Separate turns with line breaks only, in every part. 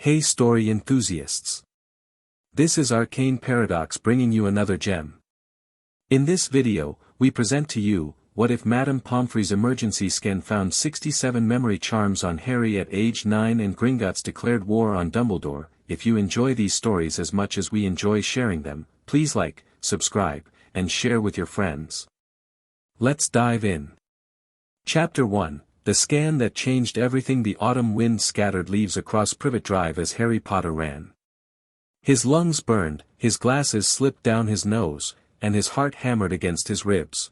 Hey story enthusiasts! This is Arcane Paradox bringing you another gem. In this video, we present to you, what if Madame Pomfrey's emergency scan found 67 memory charms on Harry at age 9 and Gringotts declared war on Dumbledore. If you enjoy these stories as much as we enjoy sharing them, please like, subscribe, and share with your friends. Let's dive in. Chapter 1. The scan that changed everything. The autumn wind scattered leaves across Privet Drive as Harry Potter ran. His lungs burned, his glasses slipped down his nose, and his heart hammered against his ribs.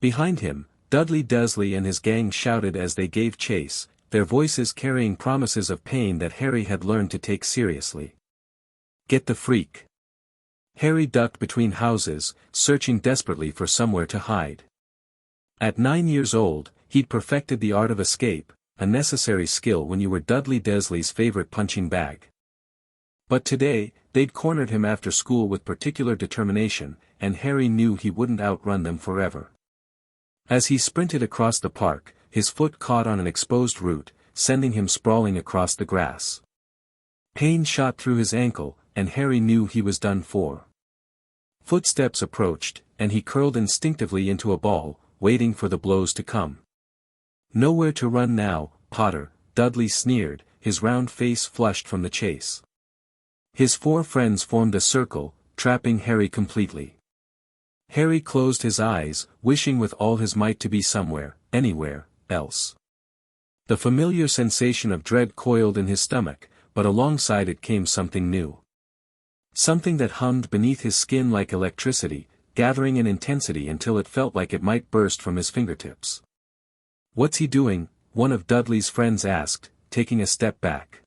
Behind him, Dudley and his gang shouted as they gave chase, their voices carrying promises of pain that Harry had learned to take seriously. Get the freak! Harry ducked between houses, searching desperately for somewhere to hide. At 9 years old, he'd perfected the art of escape, a necessary skill when you were Dudley's favorite punching bag. But today, they'd cornered him after school with particular determination, and Harry knew he wouldn't outrun them forever. As he sprinted across the park, his foot caught on an exposed root, sending him sprawling across the grass. Pain shot through his ankle, and Harry knew he was done for. Footsteps approached, and he curled instinctively into a ball, waiting for the blows to come. Nowhere to run now, Potter, Dudley sneered, his round face flushed from the chase. His 4 friends formed a circle, trapping Harry completely. Harry closed his eyes, wishing with all his might to be somewhere, anywhere, else. The familiar sensation of dread coiled in his stomach, but alongside it came something new. Something that hummed beneath his skin like electricity, gathering in intensity until it felt like it might burst from his fingertips. "What's he doing?" one of Dudley's friends asked, taking a step back.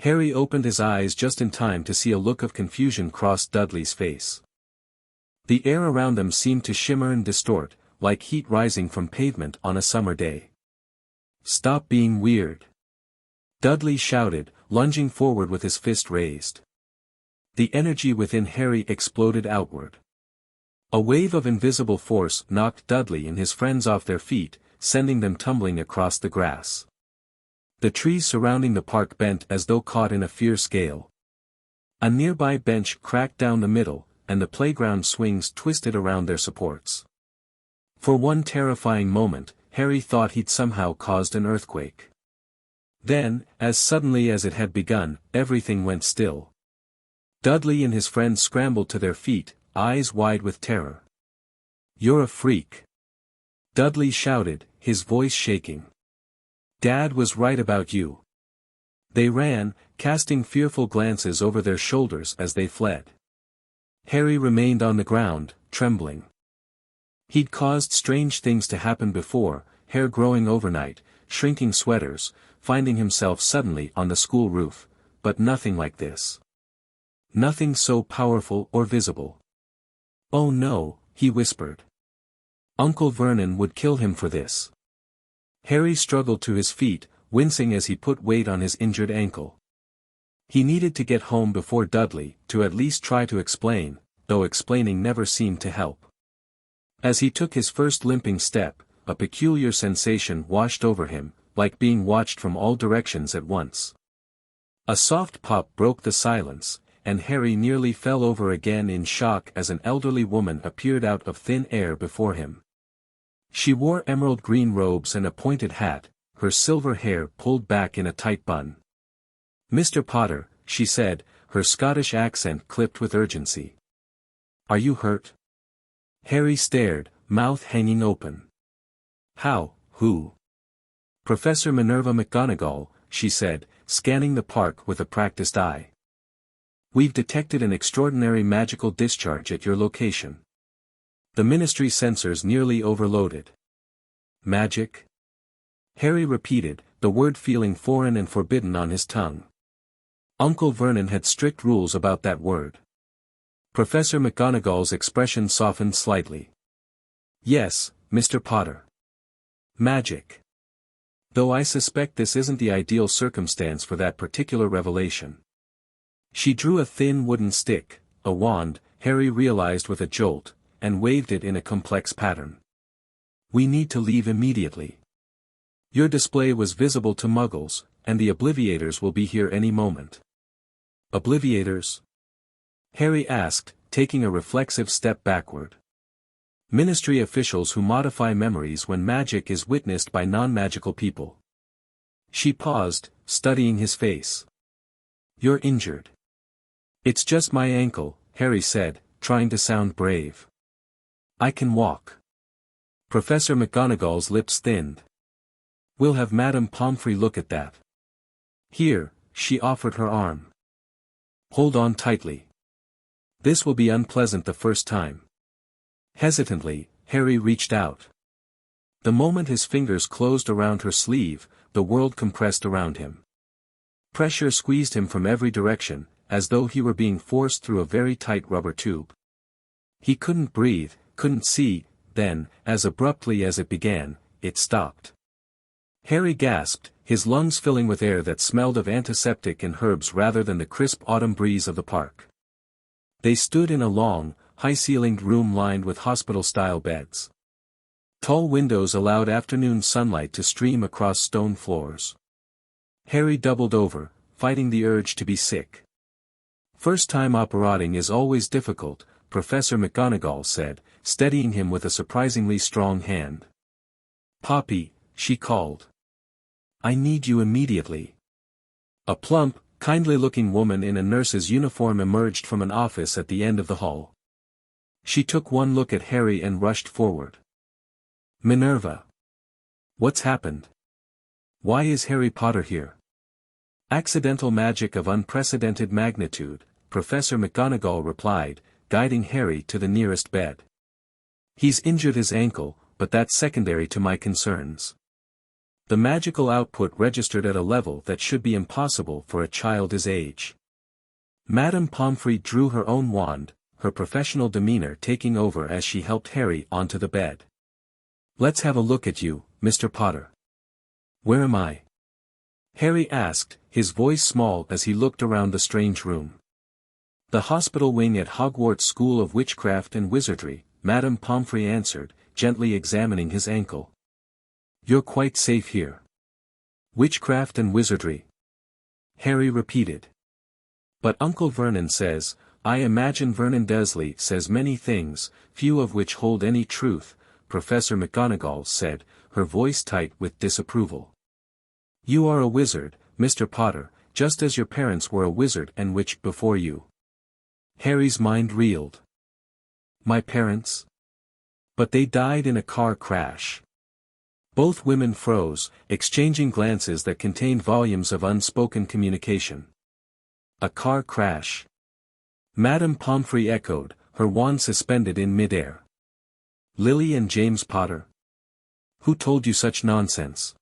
Harry opened his eyes just in time to see a look of confusion cross Dudley's face. The air around them seemed to shimmer and distort, like heat rising from pavement on a summer day. "Stop being weird!" Dudley shouted, lunging forward with his fist raised. The energy within Harry exploded outward. A wave of invisible force knocked Dudley and his friends off their feet, sending them tumbling across the grass. The trees surrounding the park bent as though caught in a fierce gale. A nearby bench cracked down the middle, and the playground swings twisted around their supports. For one terrifying moment, Harry thought he'd somehow caused an earthquake. Then, as suddenly as it had begun, everything went still. Dudley and his friends scrambled to their feet, eyes wide with terror. "You're a freak!" Dudley shouted, his voice shaking. "Dad was right about you." They ran, casting fearful glances over their shoulders as they fled. Harry remained on the ground, trembling. He'd caused strange things to happen before, hair growing overnight, shrinking sweaters, finding himself suddenly on the school roof, but nothing like this. Nothing so powerful or visible. "Oh no," he whispered. Uncle Vernon would kill him for this. Harry struggled to his feet, wincing as he put weight on his injured ankle. He needed to get home before Dudley, to at least try to explain, though explaining never seemed to help. As he took his first limping step, a peculiar sensation washed over him, like being watched from all directions at once. A soft pop broke the silence, and Harry nearly fell over again in shock as an elderly woman appeared out of thin air before him. She wore emerald green robes and a pointed hat, her silver hair pulled back in a tight bun. "Mr. Potter," she said, her Scottish accent clipped with urgency. "Are you hurt?" Harry stared, mouth hanging open. "How, who?" "Professor Minerva McGonagall," she said, scanning the park with a practiced eye. "We've detected an extraordinary magical discharge at your location. The ministry sensors nearly overloaded." "Magic?" Harry repeated, the word feeling foreign and forbidden on his tongue. Uncle Vernon had strict rules about that word. Professor McGonagall's expression softened slightly. "Yes, Mr. Potter. Magic. Though I suspect this isn't the ideal circumstance for that particular revelation." She drew a thin wooden stick, a wand, Harry realized with a jolt, and waved it in a complex pattern. "We need to leave immediately. Your display was visible to Muggles, and the Obliviators will be here any moment. Obliviators? Harry asked, taking a reflexive step backward. Ministry officials who modify memories when magic is witnessed by non-magical people. She paused, studying his face. You're injured. It's just my ankle, Harry said, trying to sound brave. I can walk. Professor McGonagall's lips thinned. We'll have Madame Pomfrey look at that. Here, she offered her arm. Hold on tightly. This will be unpleasant the first time. Hesitantly, Harry reached out. The moment his fingers closed around her sleeve, the world compressed around him. Pressure squeezed him from every direction, as though he were being forced through a very tight rubber tube. He couldn't breathe, couldn't see, then, as abruptly as it began, it stopped. Harry gasped, his lungs filling with air that smelled of antiseptic and herbs rather than the crisp autumn breeze of the park. They stood in a long, high-ceilinged room lined with hospital-style beds. Tall windows allowed afternoon sunlight to stream across stone floors. Harry doubled over, fighting the urge to be sick. First-time operating is always difficult, Professor McGonagall said, steadying him with a surprisingly strong hand. Poppy, she called. I need you immediately. A plump, kindly-looking woman in a nurse's uniform emerged from an office at the end of the hall. She took one look at Harry and rushed forward. Minerva. What's happened? Why is Harry Potter here? Accidental magic of unprecedented magnitude, Professor McGonagall replied, guiding Harry to the nearest bed. He's injured his ankle, but that's secondary to my concerns. The magical output registered at a level that should be impossible for a child his age. Madame Pomfrey drew her own wand, her professional demeanor taking over as she helped Harry onto the bed. Let's have a look at you, Mr. Potter. Where am I? Harry asked, his voice small as he looked around the strange room. The hospital wing at Hogwarts School of Witchcraft and Wizardry, Madame Pomfrey answered, gently examining his ankle. You're quite safe here. Witchcraft and Wizardry. Harry repeated. But Uncle Vernon says, I imagine Vernon Dursley says many things, few of which hold any truth, Professor McGonagall said, her voice tight with disapproval. You are a wizard, Mr. Potter, just as your parents were a wizard and witch before you. Harry's mind reeled. My parents? But they died in a car crash. Both women froze, exchanging glances that contained volumes of unspoken communication. A car crash. Madame Pomfrey echoed, her wand suspended in midair. Lily and James Potter? Who told you such nonsense?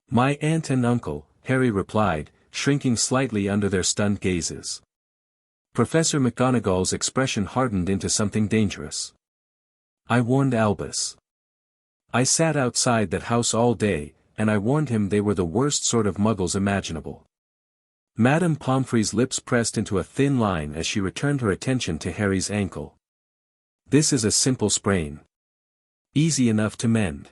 My aunt and uncle, Harry replied, shrinking slightly under their stunned gazes. Professor McGonagall's expression hardened into something dangerous. I warned Albus. I sat outside that house all day, and I warned him they were the worst sort of muggles imaginable. Madame Pomfrey's lips pressed into a thin line as she returned her attention to Harry's ankle. This is a simple sprain. Easy enough to mend.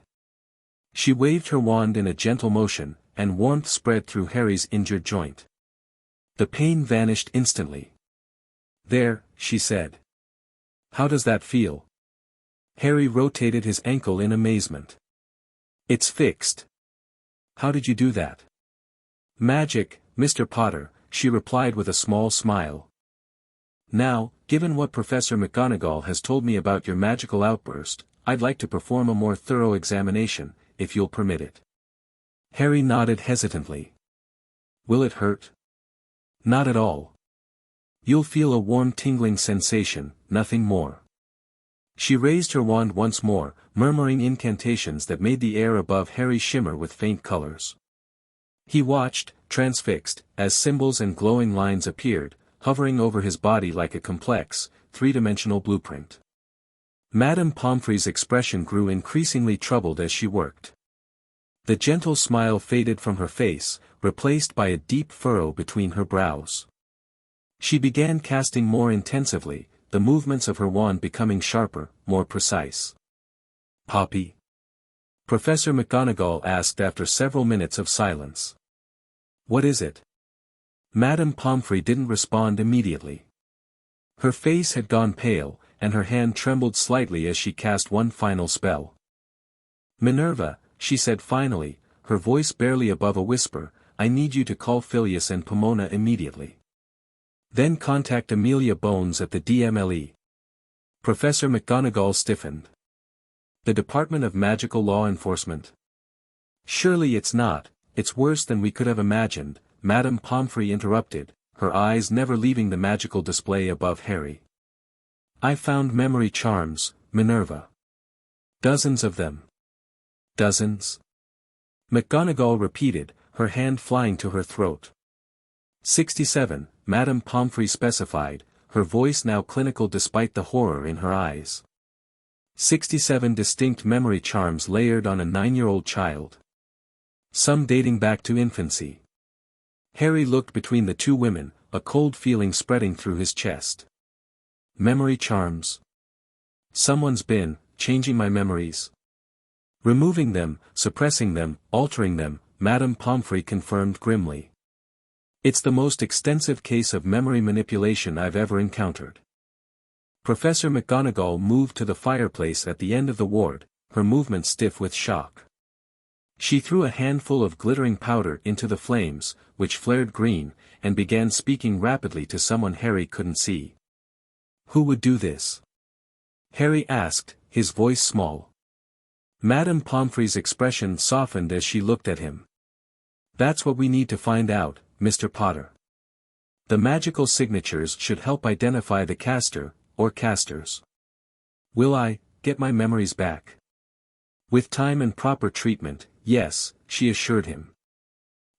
She waved her wand in a gentle motion, and warmth spread through Harry's injured joint. The pain vanished instantly. There, she said. How does that feel? Harry rotated his ankle in amazement. It's fixed. How did you do that? Magic, Mr. Potter, she replied with a small smile. Now, given what Professor McGonagall has told me about your magical outburst, I'd like to perform a more thorough examination, if you'll permit it. Harry nodded hesitantly. Will it hurt? Not at all. You'll feel a warm tingling sensation, nothing more. She raised her wand once more, murmuring incantations that made the air above Harry shimmer with faint colors. He watched, transfixed, as symbols and glowing lines appeared, hovering over his body like a complex, three-dimensional blueprint. Madame Pomfrey's expression grew increasingly troubled as she worked. The gentle smile faded from her face, replaced by a deep furrow between her brows. She began casting more intensively, the movements of her wand becoming sharper, more precise. Poppy? Professor McGonagall asked after several minutes of silence. What is it? Madame Pomfrey didn't respond immediately. Her face had gone pale, and her hand trembled slightly as she cast one final spell. Minerva, she said finally, her voice barely above a whisper, I need you to call Filius and Pomona immediately. Then contact Amelia Bones at the DMLE. Professor McGonagall stiffened. The Department of Magical Law Enforcement? Surely it's not, it's worse than we could have imagined, Madame Pomfrey interrupted, her eyes never leaving the magical display above Harry. I found memory charms, Minerva. Dozens of them. Dozens? McGonagall repeated, her hand flying to her throat. 67, Madame Pomfrey specified, her voice now clinical despite the horror in her eyes. 67 distinct memory charms layered on a 9-year-old child. Some dating back to infancy. Harry looked between the two women, a cold feeling spreading through his chest. Memory charms. Someone's been changing my memories. Removing them, suppressing them, altering them, Madame Pomfrey confirmed grimly. It's the most extensive case of memory manipulation I've ever encountered. Professor McGonagall moved to the fireplace at the end of the ward, her movement stiff with shock. She threw a handful of glittering powder into the flames, which flared green, and began speaking rapidly to someone Harry couldn't see. Who would do this? Harry asked, his voice small. Madame Pomfrey's expression softened as she looked at him. That's what we need to find out, Mr. Potter. The magical signatures should help identify the caster, or casters. Will I get my memories back? With time and proper treatment, yes, she assured him.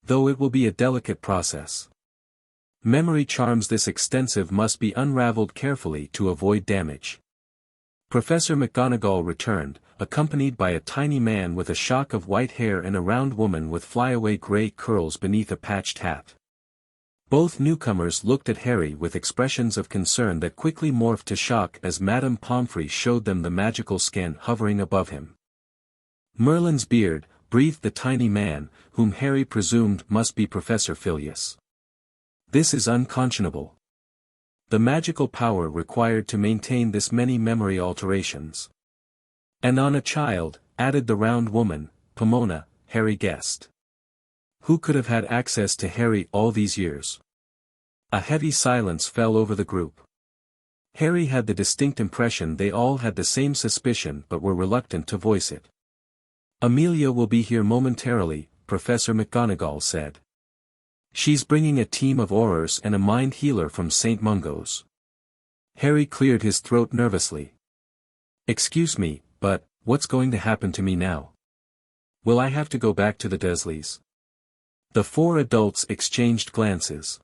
Though it will be a delicate process. Memory charms this extensive must be unraveled carefully to avoid damage. Professor McGonagall returned, accompanied by a tiny man with a shock of white hair and a round woman with flyaway grey curls beneath a patched hat. Both newcomers looked at Harry with expressions of concern that quickly morphed to shock as Madame Pomfrey showed them the magical skin hovering above him. Merlin's beard, breathed the tiny man, whom Harry presumed must be Professor Filius. This is unconscionable. The magical power required to maintain this many memory alterations. And on a child, added the round woman, Pomona, Harry guessed. Who could have had access to Harry all these years? A heavy silence fell over the group. Harry had the distinct impression they all had the same suspicion but were reluctant to voice it. Amelia will be here momentarily, Professor McGonagall said. She's bringing a team of aurors and a mind healer from St. Mungo's. Harry cleared his throat nervously. Excuse me, but, what's going to happen to me now? Will I have to go back to the Dursleys? The four adults exchanged glances.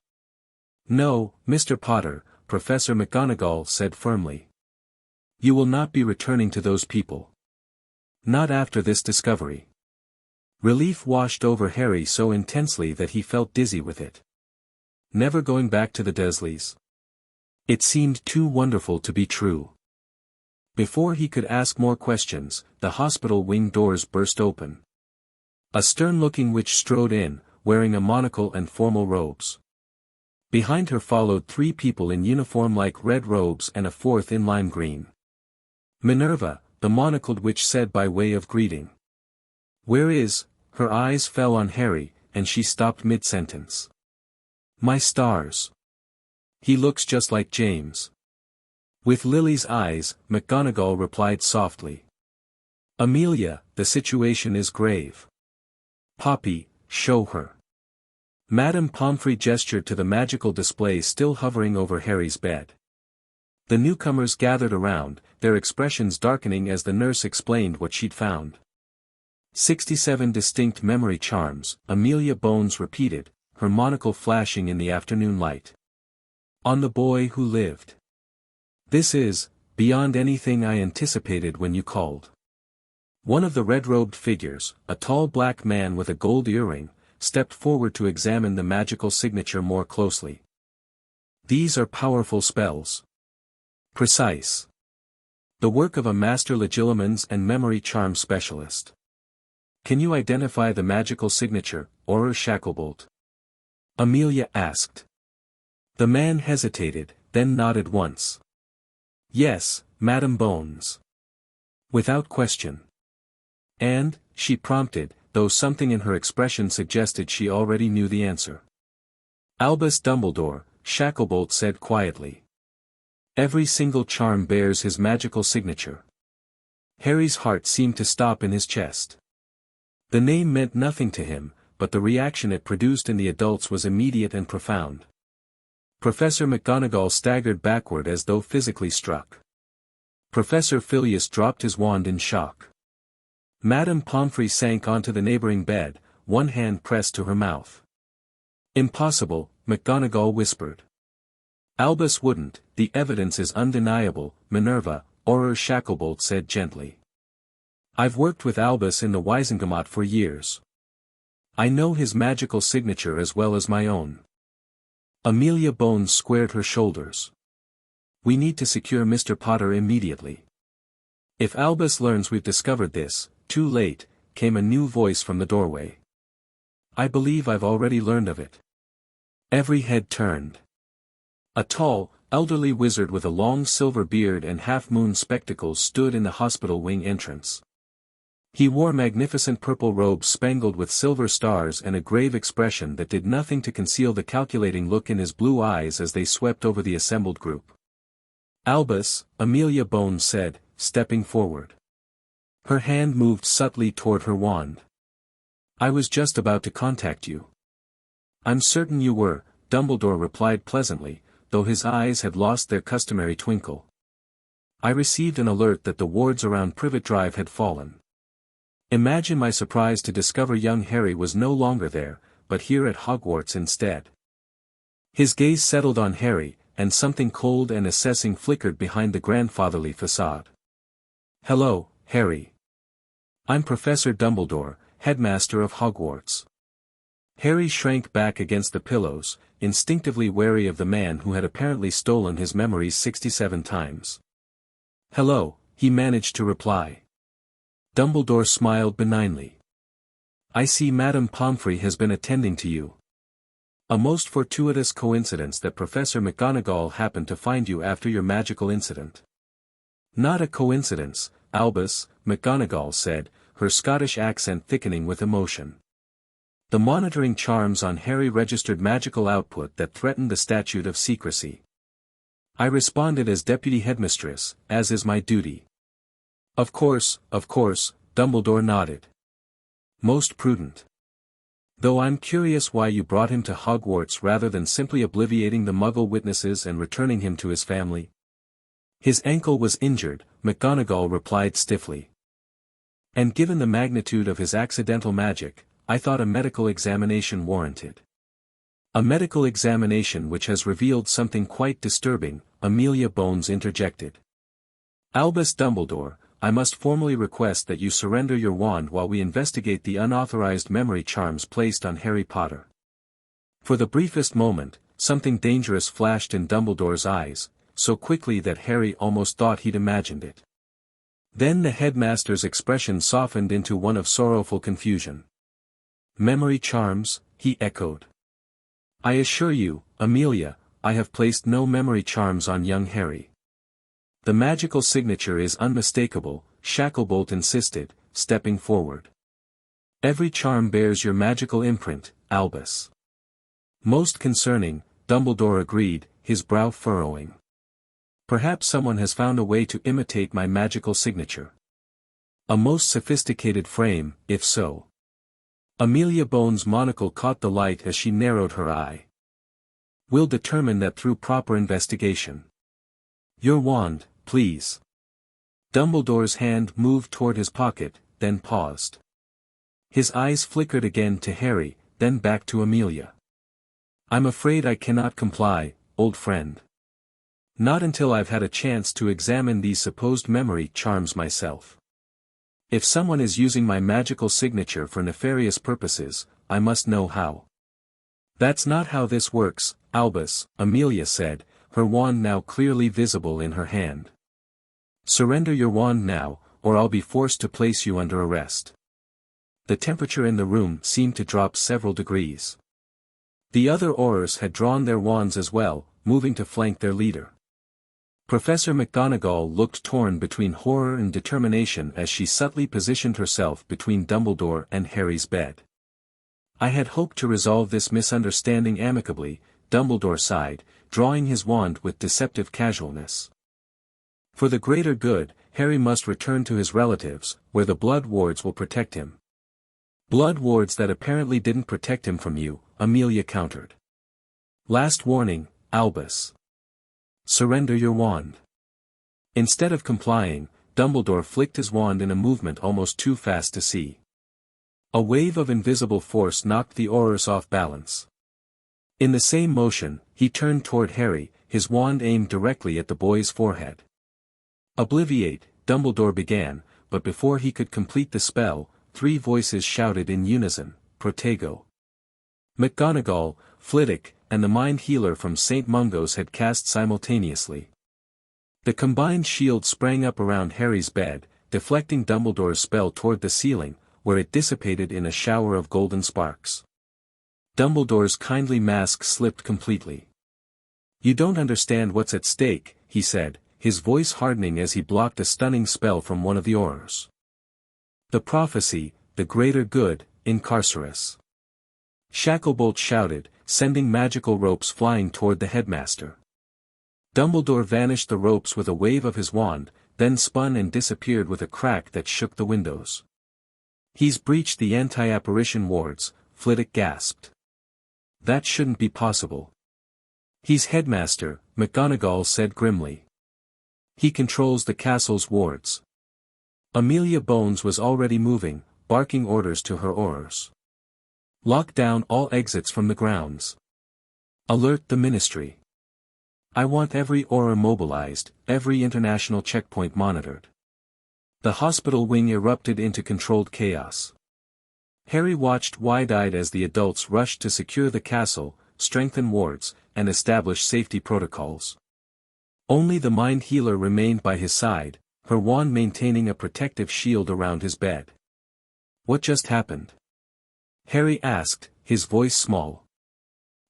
No, Mr. Potter, Professor McGonagall said firmly. You will not be returning to those people. Not after this discovery. Relief washed over Harry so intensely that he felt dizzy with it. Never going back to the Dursleys. It seemed too wonderful to be true. Before he could ask more questions, the hospital wing doors burst open. A stern-looking witch strode in, wearing a monocle and formal robes. Behind her followed 3 people in uniform-like red robes and a 4th in lime green. Minerva, the monocled witch said by way of greeting. Where is? Her eyes fell on Harry, and she stopped mid-sentence. My stars. He looks just like James. With Lily's eyes, McGonagall replied softly. Amelia, the situation is grave. Poppy, show her. Madame Pomfrey gestured to the magical display still hovering over Harry's bed. The newcomers gathered around, their expressions darkening as the nurse explained what she'd found. 67 distinct memory charms, Amelia Bones repeated, her monocle flashing in the afternoon light. On the boy who lived. This is, beyond anything I anticipated when you called. One of the red-robed figures, a tall black man with a gold earring, stepped forward to examine the magical signature more closely. These are powerful spells. Precise. The work of a master legilimens and memory charm specialist. Can you identify the magical signature, Auror Shacklebolt? Amelia asked. The man hesitated, then nodded once. Yes, Madam Bones. Without question. And, she prompted, though something in her expression suggested she already knew the answer. Albus Dumbledore, Shacklebolt said quietly. Every single charm bears his magical signature. Harry's heart seemed to stop in his chest. The name meant nothing to him, but the reaction it produced in the adults was immediate and profound. Professor McGonagall staggered backward as though physically struck. Professor Filius dropped his wand in shock. Madame Pomfrey sank onto the neighboring bed, one hand pressed to her mouth. Impossible, McGonagall whispered. Albus wouldn't, the evidence is undeniable, Minerva, Auror Shacklebolt said gently. I've worked with Albus in the Wizengamot for years. I know his magical signature as well as my own. Amelia Bones squared her shoulders. We need to secure Mr. Potter immediately. If Albus learns we've discovered this, too late, came a new voice from the doorway. I believe I've already learned of it. Every head turned. A tall, elderly wizard with a long silver beard and half-moon spectacles stood in the hospital wing entrance. He wore magnificent purple robes spangled with silver stars and a grave expression that did nothing to conceal the calculating look in his blue eyes as they swept over the assembled group. Albus, Amelia Bones said, stepping forward. Her hand moved subtly toward her wand. I was just about to contact you. I'm certain you were, Dumbledore replied pleasantly, though his eyes had lost their customary twinkle. I received an alert that the wards around Privet Drive had fallen. Imagine my surprise to discover young Harry was no longer there, but here at Hogwarts instead. His gaze settled on Harry, and something cold and assessing flickered behind the grandfatherly facade. Hello, Harry. I'm Professor Dumbledore, headmaster of Hogwarts. Harry shrank back against the pillows, instinctively wary of the man who had apparently stolen his memories 67 times. Hello, he managed to reply. Dumbledore smiled benignly. I see Madame Pomfrey has been attending to you. A most fortuitous coincidence that Professor McGonagall happened to find you after your magical incident. Not a coincidence, Albus, McGonagall said, her Scottish accent thickening with emotion. The monitoring charms on Harry registered magical output that threatened the statute of secrecy. I responded as deputy headmistress, as is my duty. Of course, Dumbledore nodded. Most prudent. Though I'm curious why you brought him to Hogwarts rather than simply obliviating the Muggle witnesses and returning him to his family. His ankle was injured, McGonagall replied stiffly. And given the magnitude of his accidental magic, I thought a medical examination warranted. A medical examination which has revealed something quite disturbing, Amelia Bones interjected. Albus Dumbledore, I must formally request that you surrender your wand while we investigate the unauthorized memory charms placed on Harry Potter. For the briefest moment, something dangerous flashed in Dumbledore's eyes, so quickly that Harry almost thought he'd imagined it. Then the headmaster's expression softened into one of sorrowful confusion. Memory charms, he echoed. I assure you, Amelia, I have placed no memory charms on young Harry. The magical signature is unmistakable, Shacklebolt insisted, stepping forward. Every charm bears your magical imprint, Albus. Most concerning, Dumbledore agreed, his brow furrowing. Perhaps someone has found a way to imitate my magical signature. A most sophisticated frame, if so. Amelia Bones' monocle caught the light as she narrowed her eye. We'll determine that through proper investigation. Your wand, please. Dumbledore's hand moved toward his pocket, then paused. His eyes flickered again to Harry, then back to Amelia. I'm afraid I cannot comply, old friend. Not until I've had a chance to examine these supposed memory charms myself. If someone is using my magical signature for nefarious purposes, I must know how. That's not how this works, Albus, Amelia said, her wand now clearly visible in her hand. Surrender your wand now, or I'll be forced to place you under arrest. The temperature in the room seemed to drop several degrees. The other Aurors had drawn their wands as well, moving to flank their leader. Professor McGonagall looked torn between horror and determination as she subtly positioned herself between Dumbledore and Harry's bed. "I had hoped to resolve this misunderstanding amicably," Dumbledore sighed, drawing his wand with deceptive casualness. "For the greater good, Harry must return to his relatives, where the blood wards will protect him." "Blood wards that apparently didn't protect him from you," Amelia countered. "Last warning, Albus. Surrender your wand." Instead of complying, Dumbledore flicked his wand in a movement almost too fast to see. A wave of invisible force knocked the Aurors off balance. In the same motion, he turned toward Harry, his wand aimed directly at the boy's forehead. "Obliviate," Dumbledore began, but before he could complete the spell, 3 voices shouted in unison, "Protego." McGonagall, Flitwick, and the mind healer from St. Mungo's had cast simultaneously. The combined shield sprang up around Harry's bed, deflecting Dumbledore's spell toward the ceiling, where it dissipated in a shower of golden sparks. Dumbledore's kindly mask slipped completely. "You don't understand what's at stake," he said, his voice hardening as he blocked a stunning spell from one of the Aurors. "The prophecy, the greater good, incarcerus." Shacklebolt shouted, sending magical ropes flying toward the headmaster. Dumbledore vanished the ropes with a wave of his wand, then spun and disappeared with a crack that shook the windows. "He's breached the anti-apparition wards," Flitwick gasped. "That shouldn't be possible." "He's headmaster," McGonagall said grimly. "He controls the castle's wards." Amelia Bones was already moving, barking orders to her Aurors. "Lock down all exits from the grounds. Alert the Ministry. I want every Auror mobilized, every international checkpoint monitored." The hospital wing erupted into controlled chaos. Harry watched wide-eyed as the adults rushed to secure the castle, strengthen wards, and establish safety protocols. Only the mind healer remained by his side, her wand maintaining a protective shield around his bed. "What just happened?" Harry asked, his voice small.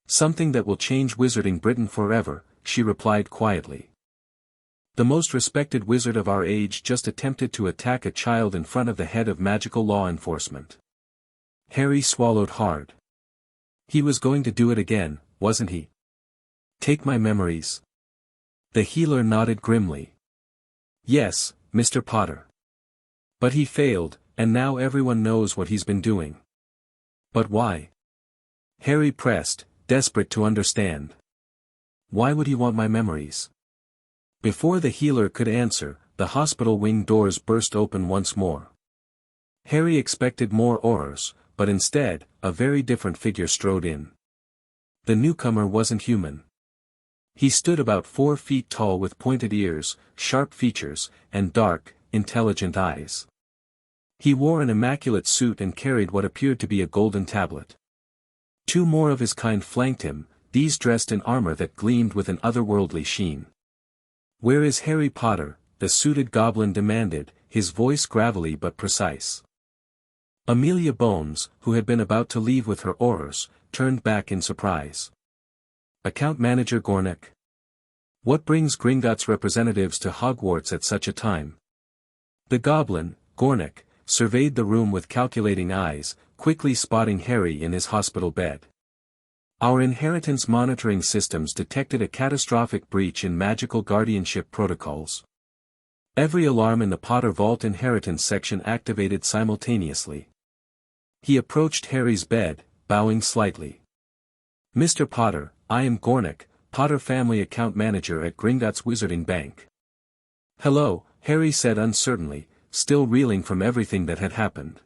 "Something that will change Wizarding Britain forever," she replied quietly. "The most respected wizard of our age just attempted to attack a child in front of the head of magical law enforcement." Harry swallowed hard. He was going to do it again, wasn't he? "Take my memories." The healer nodded grimly. "Yes, Mr. Potter. But he failed, and now everyone knows what he's been doing." "But why?" Harry pressed, desperate to understand. "Why would he want my memories?" Before the healer could answer, the hospital wing doors burst open once more. Harry expected more Aurors, but instead, a very different figure strode in. The newcomer wasn't human. He stood about 4 feet tall with pointed ears, sharp features, and dark, intelligent eyes. He wore an immaculate suit and carried what appeared to be a golden tablet. 2 more of his kind flanked him, these dressed in armor that gleamed with an otherworldly sheen. "Where is Harry Potter?" the suited goblin demanded, his voice gravelly but precise. Amelia Bones, who had been about to leave with her Aurors, turned back in surprise. "Account Manager Gringott? What brings Gringotts representatives to Hogwarts at such a time?" The goblin, Gringott, surveyed the room with calculating eyes, quickly spotting Harry in his hospital bed. "Our inheritance monitoring systems detected a catastrophic breach in magical guardianship protocols. Every alarm in the Potter Vault inheritance section activated simultaneously." He approached Harry's bed, bowing slightly. "Mr. Potter, I am Gringott, Potter family account manager at Gringotts Wizarding Bank." "Hello," Harry said uncertainly, still reeling from everything that had happened.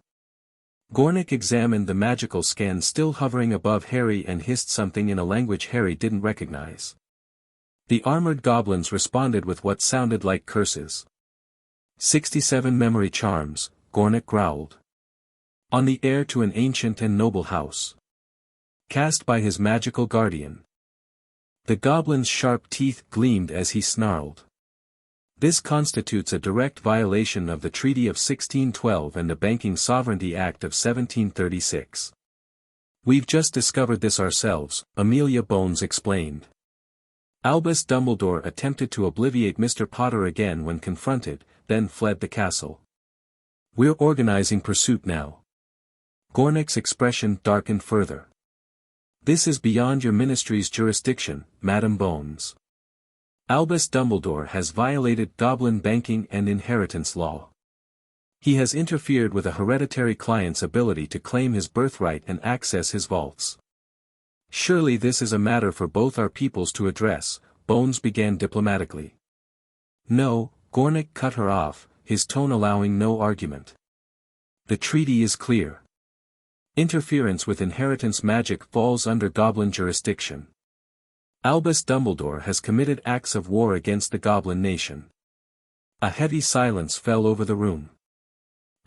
Gringott examined the magical scan still hovering above Harry and hissed something in a language Harry didn't recognize. The armored goblins responded with what sounded like curses. 67 memory charms, Gringott growled. On the heir to an ancient and noble house. Cast by his magical guardian. The goblin's sharp teeth gleamed as he snarled. This constitutes a direct violation of the Treaty of 1612 and the Banking Sovereignty Act of 1736. We've just discovered this ourselves, Amelia Bones explained. Albus Dumbledore attempted to obviate Mr. Potter again when confronted, then fled the castle. We're organizing pursuit now. Gringott's expression darkened further. This is beyond your ministry's jurisdiction, Madam Bones. Albus Dumbledore has violated goblin banking and inheritance law. He has interfered with a hereditary client's ability to claim his birthright and access his vaults. Surely this is a matter for both our peoples to address, Bones began diplomatically. No, Gringott cut her off, his tone allowing no argument. The treaty is clear. Interference with inheritance magic falls under goblin jurisdiction. Albus Dumbledore has committed acts of war against the goblin nation. A heavy silence fell over the room.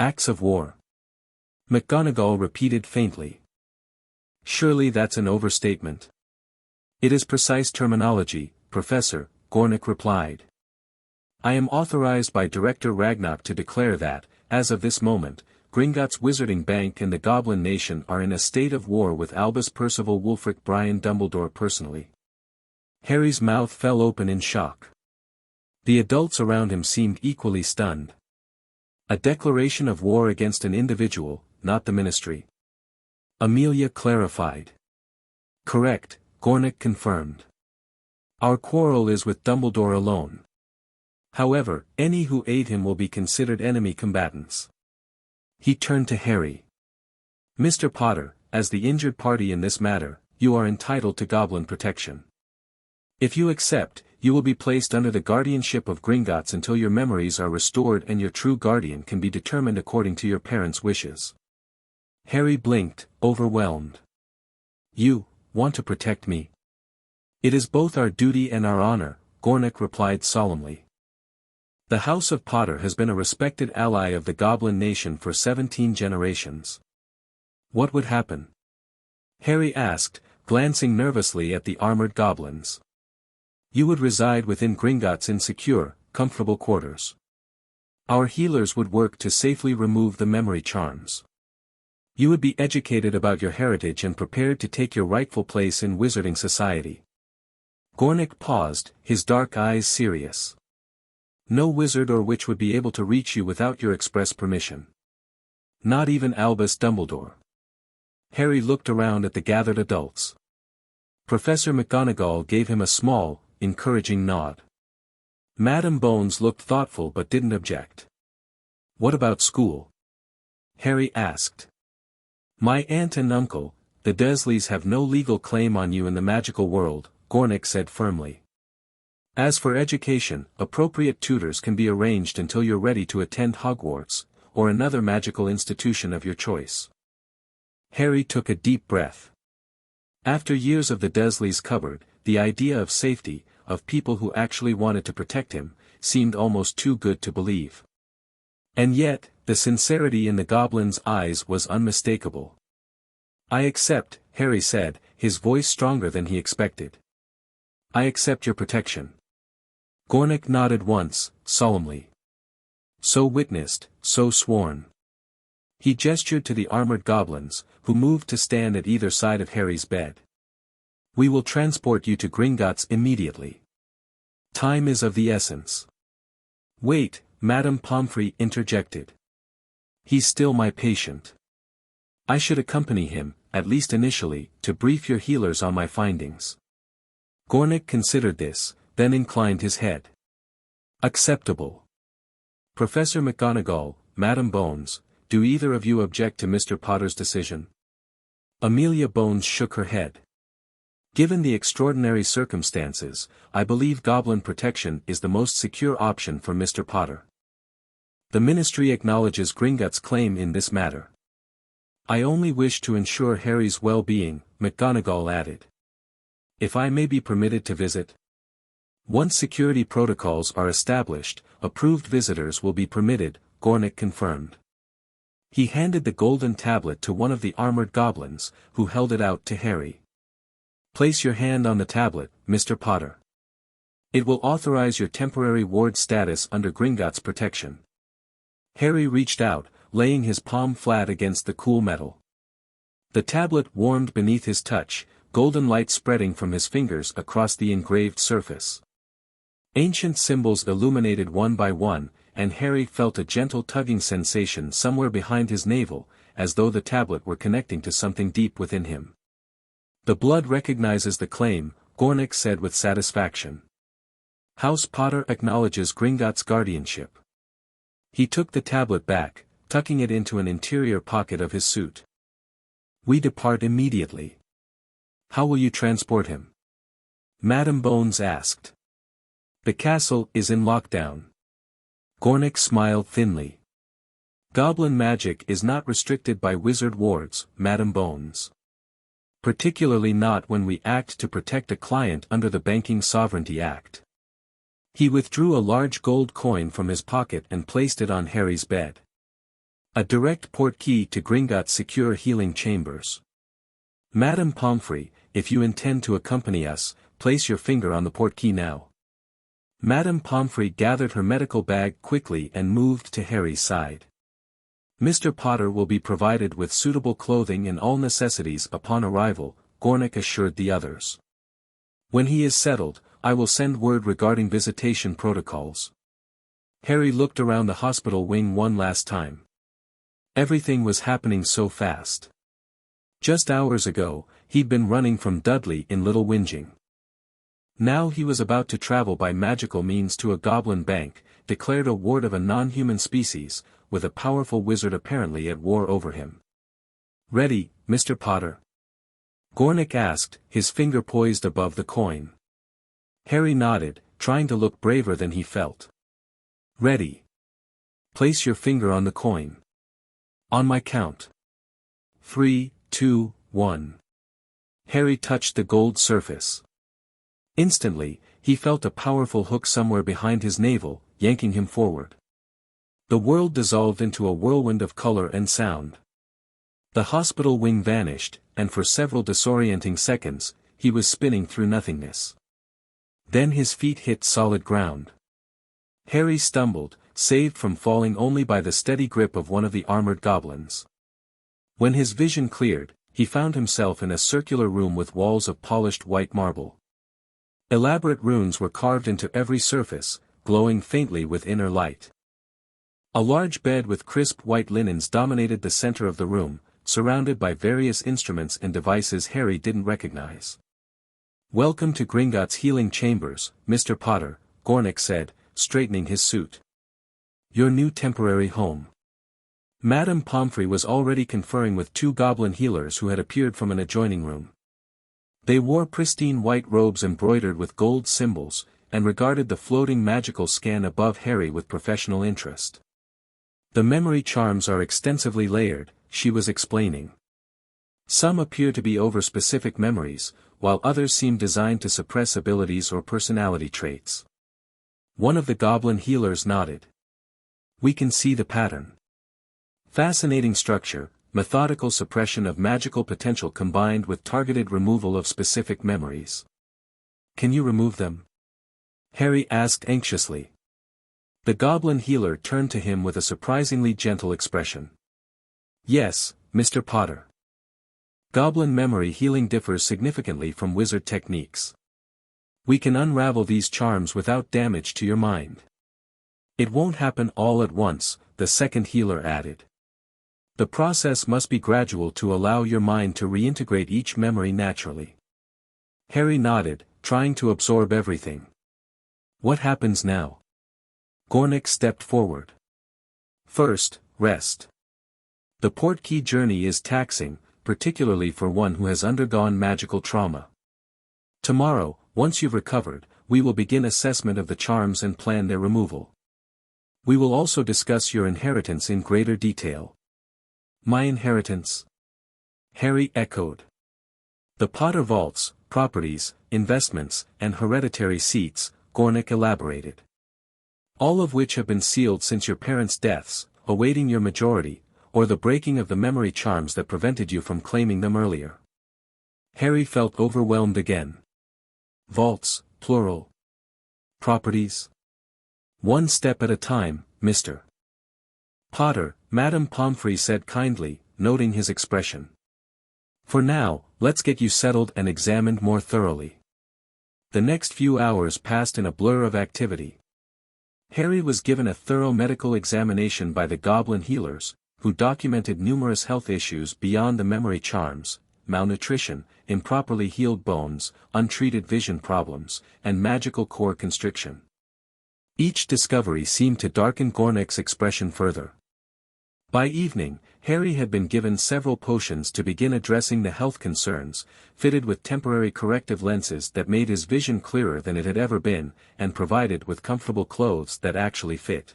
Acts of war. McGonagall repeated faintly. Surely that's an overstatement. It is precise terminology, Professor, Gringott replied. I am authorized by Director Ragnarok to declare that, as of this moment, Gringotts Wizarding Bank and the Goblin Nation are in a state of war with Albus Percival Wulfric Brian Dumbledore personally. Harry's mouth fell open in shock. The adults around him seemed equally stunned. A declaration of war against an individual, not the ministry. Amelia clarified. Correct, Gringott confirmed. Our quarrel is with Dumbledore alone. However, any who aid him will be considered enemy combatants. He turned to Harry. Mr. Potter, as the injured party in this matter, you are entitled to goblin protection. If you accept, you will be placed under the guardianship of Gringotts until your memories are restored and your true guardian can be determined according to your parents' wishes. Harry blinked, overwhelmed. You want to protect me? It is both our duty and our honor, Gringott replied solemnly. The House of Potter has been a respected ally of the Goblin Nation for 17 generations. What would happen? Harry asked, glancing nervously at the armored goblins. You would reside within Gringotts in secure, comfortable quarters. Our healers would work to safely remove the memory charms. You would be educated about your heritage and prepared to take your rightful place in wizarding society. Gringott paused, his dark eyes serious. No wizard or witch would be able to reach you without your express permission. Not even Albus Dumbledore. Harry looked around at the gathered adults. Professor McGonagall gave him a small, encouraging nod. Madam Bones looked thoughtful but didn't object. What about school? Harry asked. My aunt and uncle, the Dursleys, have no legal claim on you in the magical world, Gringott said firmly. As for education, appropriate tutors can be arranged until you're ready to attend Hogwarts, or another magical institution of your choice. Harry took a deep breath. After years of the Dursleys' cupboard, the idea of safety, of people who actually wanted to protect him, seemed almost too good to believe. And yet, the sincerity in the goblin's eyes was unmistakable. I accept, Harry said, his voice stronger than he expected. I accept your protection. Gringott nodded once, solemnly. So witnessed, so sworn. He gestured to the armored goblins, who moved to stand at either side of Harry's bed. We will transport you to Gringotts immediately. Time is of the essence. Wait, Madame Pomfrey interjected. He's still my patient. I should accompany him, at least initially, to brief your healers on my findings. Gringott considered this, then inclined his head. Acceptable. Professor McGonagall, Madam Bones, do either of you object to Mr. Potter's decision? Amelia Bones shook her head. Given the extraordinary circumstances, I believe goblin protection is the most secure option for Mr. Potter. The Ministry acknowledges Gringotts' claim in this matter. I only wish to ensure Harry's well-being, McGonagall added. If I may be permitted to visit? Once security protocols are established, approved visitors will be permitted, Gringott confirmed. He handed the golden tablet to one of the armored goblins, who held it out to Harry. Place your hand on the tablet, Mr. Potter. It will authorize your temporary ward status under Gringotts' protection. Harry reached out, laying his palm flat against the cool metal. The tablet warmed beneath his touch, golden light spreading from his fingers across the engraved surface. Ancient symbols illuminated one by one, and Harry felt a gentle tugging sensation somewhere behind his navel, as though the tablet were connecting to something deep within him. The blood recognizes the claim, Gringott said with satisfaction. House Potter acknowledges Gringott's guardianship. He took the tablet back, tucking it into an interior pocket of his suit. We depart immediately. How will you transport him? Madame Bones asked. The castle is in lockdown. Gringott smiled thinly. Goblin magic is not restricted by wizard wards, Madame Bones. Particularly not when we act to protect a client under the Banking Sovereignty Act. He withdrew a large gold coin from his pocket and placed it on Harry's bed. A direct portkey to Gringott's secure healing chambers. Madame Pomfrey, if you intend to accompany us, place your finger on the portkey now. Madame Pomfrey gathered her medical bag quickly and moved to Harry's side. Mr. Potter will be provided with suitable clothing and all necessities upon arrival, Gringott assured the others. When he is settled, I will send word regarding visitation protocols. Harry looked around the hospital wing one last time. Everything was happening so fast. Just hours ago, he'd been running from Dudley in Little Whinging. Now he was about to travel by magical means to a goblin bank, declared a ward of a non-human species, with a powerful wizard apparently at war over him. Ready, Mr. Potter? Gringott asked, his finger poised above the coin. Harry nodded, trying to look braver than he felt. Ready. Place your finger on the coin. On my count. 3, 2, 1. Harry touched the gold surface. Instantly, he felt a powerful hook somewhere behind his navel, yanking him forward. The world dissolved into a whirlwind of color and sound. The hospital wing vanished, and for several disorienting seconds, he was spinning through nothingness. Then his feet hit solid ground. Harry stumbled, saved from falling only by the steady grip of one of the armored goblins. When his vision cleared, he found himself in a circular room with walls of polished white marble. Elaborate runes were carved into every surface, glowing faintly with inner light. A large bed with crisp white linens dominated the center of the room, surrounded by various instruments and devices Harry didn't recognize. Welcome to Gringotts' healing chambers, Mr. Potter, Gringott said, straightening his suit. Your new temporary home. Madame Pomfrey was already conferring with two goblin healers who had appeared from an adjoining room. They wore pristine white robes embroidered with gold symbols, and regarded the floating magical scan above Harry with professional interest. The memory charms are extensively layered, she was explaining. Some appear to be over specific memories, while others seem designed to suppress abilities or personality traits. One of the goblin healers nodded. We can see the pattern. Fascinating structure, methodical suppression of magical potential combined with targeted removal of specific memories. Can you remove them? Harry asked anxiously. The goblin healer turned to him with a surprisingly gentle expression. Yes, Mr. Potter. Goblin memory healing differs significantly from wizard techniques. We can unravel these charms without damage to your mind. It won't happen all at once, the second healer added. The process must be gradual to allow your mind to reintegrate each memory naturally. Harry nodded, trying to absorb everything. What happens now? Gringott stepped forward. First, rest. The portkey journey is taxing, particularly for one who has undergone magical trauma. Tomorrow, once you've recovered, we will begin assessment of the charms and plan their removal. We will also discuss your inheritance in greater detail. My inheritance? Harry echoed. The Potter vaults, properties, investments, and hereditary seats, Gringott elaborated. All of which have been sealed since your parents' deaths, awaiting your majority, or the breaking of the memory charms that prevented you from claiming them earlier. Harry felt overwhelmed again. Vaults, plural. Properties? One step at a time, Mr. Potter, Madame Pomfrey said kindly, noting his expression. For now, let's get you settled and examined more thoroughly. The next few hours passed in a blur of activity. Harry was given a thorough medical examination by the goblin healers, who documented numerous health issues beyond the memory charms: malnutrition, improperly healed bones, untreated vision problems, and magical core constriction. Each discovery seemed to darken Gringotts' expression further. By evening, Harry had been given several potions to begin addressing the health concerns, fitted with temporary corrective lenses that made his vision clearer than it had ever been, and provided with comfortable clothes that actually fit.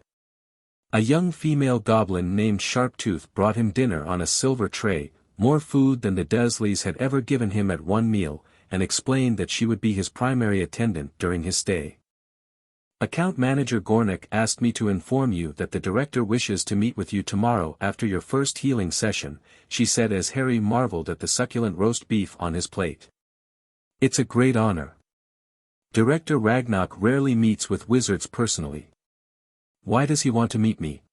A young female goblin named Sharptooth brought him dinner on a silver tray, more food than the Dursleys had ever given him at one meal, and explained that she would be his primary attendant during his stay. Account Manager Gringott asked me to inform you that the director wishes to meet with you tomorrow after your first healing session, she said as Harry marveled at the succulent roast beef on his plate. It's a great honor. Director Ragnarok rarely meets with wizards personally. Why does he want to meet me?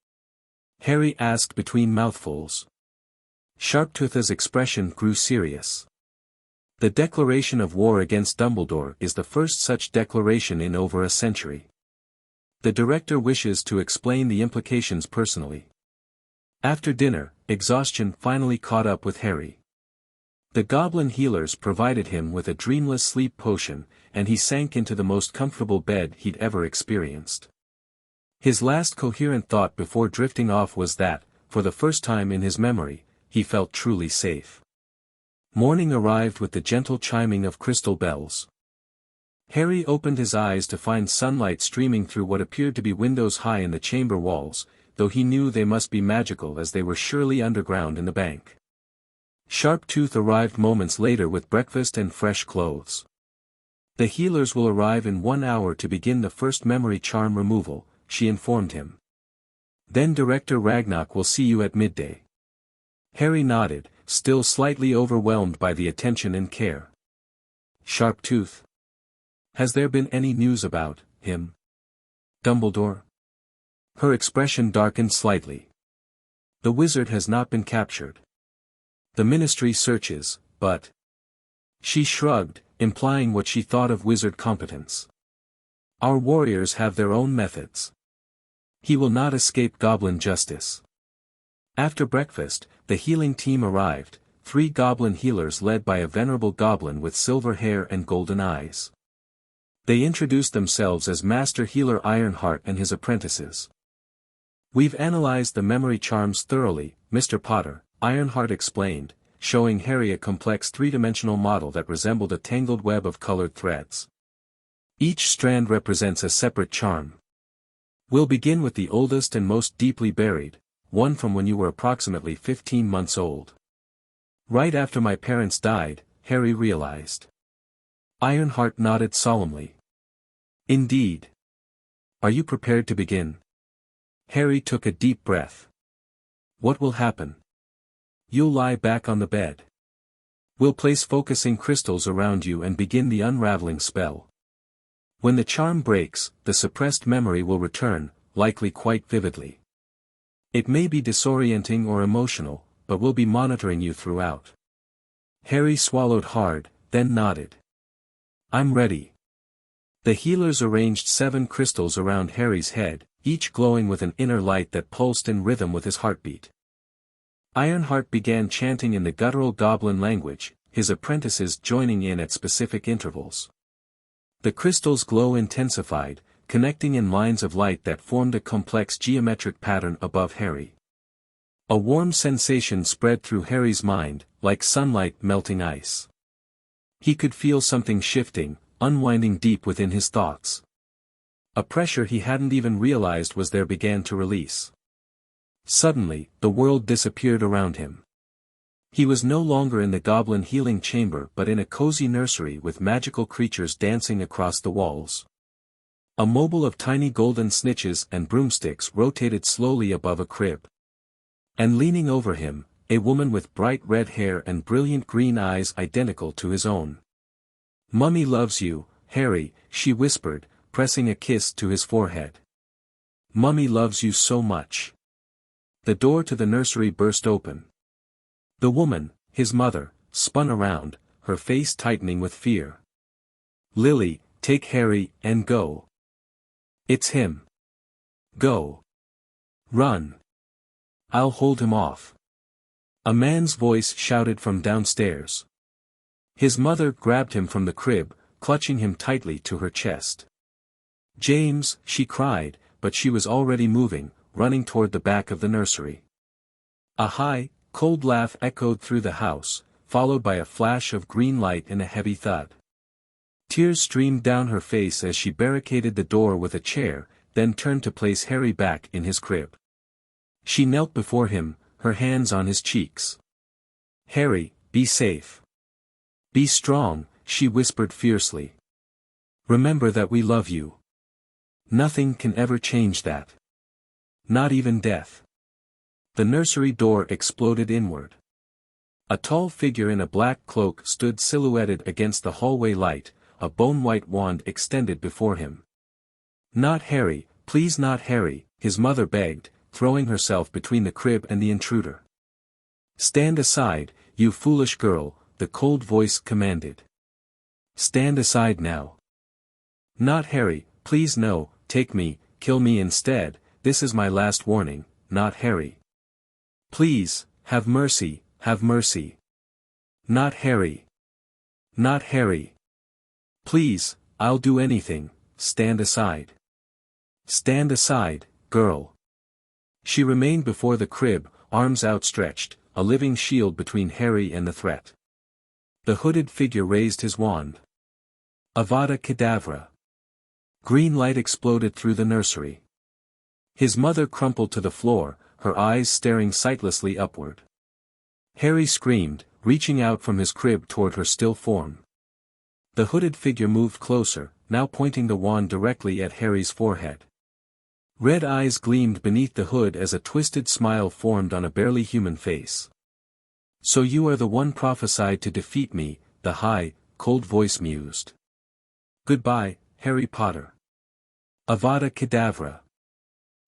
Harry asked between mouthfuls. Sharptooth's expression grew serious. The declaration of war against Dumbledore is the first such declaration in over a century. The director wishes to explain the implications personally. After dinner, exhaustion finally caught up with Harry. The goblin healers provided him with a dreamless sleep potion, and he sank into the most comfortable bed he'd ever experienced. His last coherent thought before drifting off was that, for the first time in his memory, he felt truly safe. Morning arrived with the gentle chiming of crystal bells. Harry opened his eyes to find sunlight streaming through what appeared to be windows high in the chamber walls, though he knew they must be magical as they were surely underground in the bank. Sharptooth arrived moments later with breakfast and fresh clothes. The healers will arrive in 1 hour to begin the first memory charm removal, she informed him. Then Director Ragnarok will see you at midday. Harry nodded, still slightly overwhelmed by the attention and care. Sharptooth. Has there been any news about him? Dumbledore? Her expression darkened slightly. The wizard has not been captured. The ministry searches, but... She shrugged, implying what she thought of wizard competence. Our warriors have their own methods. He will not escape goblin justice. After breakfast, the healing team arrived, 3 goblin healers led by a venerable goblin with silver hair and golden eyes. They introduced themselves as Master Healer Ironheart and his apprentices. We've analyzed the memory charms thoroughly, Mr. Potter, Ironheart explained, showing Harry a complex 3-dimensional model that resembled a tangled web of colored threads. Each strand represents a separate charm. We'll begin with the oldest and most deeply buried, one from when you were approximately 15 months old. Right after my parents died, Harry realized. Ironheart nodded solemnly. Indeed. Are you prepared to begin? Harry took a deep breath. What will happen? You'll lie back on the bed. We'll place focusing crystals around you and begin the unraveling spell. When the charm breaks, the suppressed memory will return, likely quite vividly. It may be disorienting or emotional, but we'll be monitoring you throughout. Harry swallowed hard, then nodded. I'm ready. The healers arranged 7 crystals around Harry's head, each glowing with an inner light that pulsed in rhythm with his heartbeat. Ironheart began chanting in the guttural goblin language, his apprentices joining in at specific intervals. The crystal's glow intensified, connecting in lines of light that formed a complex geometric pattern above Harry. A warm sensation spread through Harry's mind, like sunlight melting ice. He could feel something shifting, unwinding deep within his thoughts. A pressure he hadn't even realized was there began to release. Suddenly, the world disappeared around him. He was no longer in the goblin healing chamber but in a cozy nursery with magical creatures dancing across the walls. A mobile of tiny golden snitches and broomsticks rotated slowly above a crib. And leaning over him, a woman with bright red hair and brilliant green eyes identical to his own. Mummy loves you, Harry, she whispered, pressing a kiss to his forehead. Mummy loves you so much. The door to the nursery burst open. The woman, his mother, spun around, her face tightening with fear. "Lily, take Harry, and go. It's him. Go. Run. I'll hold him off." A man's voice shouted from downstairs. His mother grabbed him from the crib, clutching him tightly to her chest. "James," she cried, but she was already moving, running toward the back of the nursery. A high, cold laugh echoed through the house, followed by a flash of green light and a heavy thud. Tears streamed down her face as she barricaded the door with a chair, then turned to place Harry back in his crib. She knelt before him, her hands on his cheeks. "Harry, be safe. Be strong," she whispered fiercely. "Remember that we love you. Nothing can ever change that. Not even death." The nursery door exploded inward. A tall figure in a black cloak stood silhouetted against the hallway light, a bone-white wand extended before him. "Not Harry, please not Harry," his mother begged, throwing herself between the crib and the intruder. "Stand aside, you foolish girl," the cold voice commanded. "Stand aside now. Not Harry, please no, take me, kill me instead, this is my last warning, not Harry. Please, have mercy, have mercy. Not Harry. Not Harry. Please, I'll do anything, stand aside. Stand aside, girl." She remained before the crib, arms outstretched, a living shield between Harry and the threat. The hooded figure raised his wand. Avada Kedavra. Green light exploded through the nursery. His mother crumpled to the floor, her eyes staring sightlessly upward. Harry screamed, reaching out from his crib toward her still form. The hooded figure moved closer, now pointing the wand directly at Harry's forehead. Red eyes gleamed beneath the hood as a twisted smile formed on a barely human face. "So you are the one prophesied to defeat me," the high, cold voice mused. "Goodbye, Harry Potter. Avada Kedavra."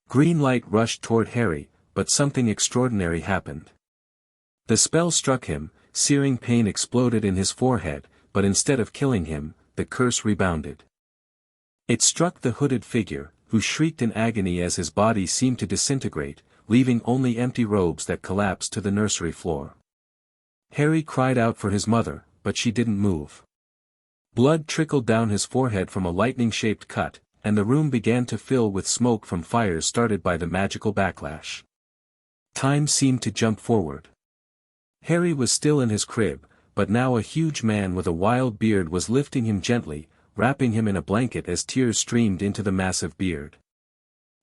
Green light rushed toward Harry, but something extraordinary happened. The spell struck him, searing pain exploded in his forehead, but instead of killing him, the curse rebounded. It struck the hooded figure, who shrieked in agony as his body seemed to disintegrate, leaving only empty robes that collapsed to the nursery floor. Harry cried out for his mother, but she didn't move. Blood trickled down his forehead from a lightning-shaped cut, and the room began to fill with smoke from fires started by the magical backlash. Time seemed to jump forward. Harry was still in his crib, but now a huge man with a wild beard was lifting him gently, wrapping him in a blanket as tears streamed into the massive beard.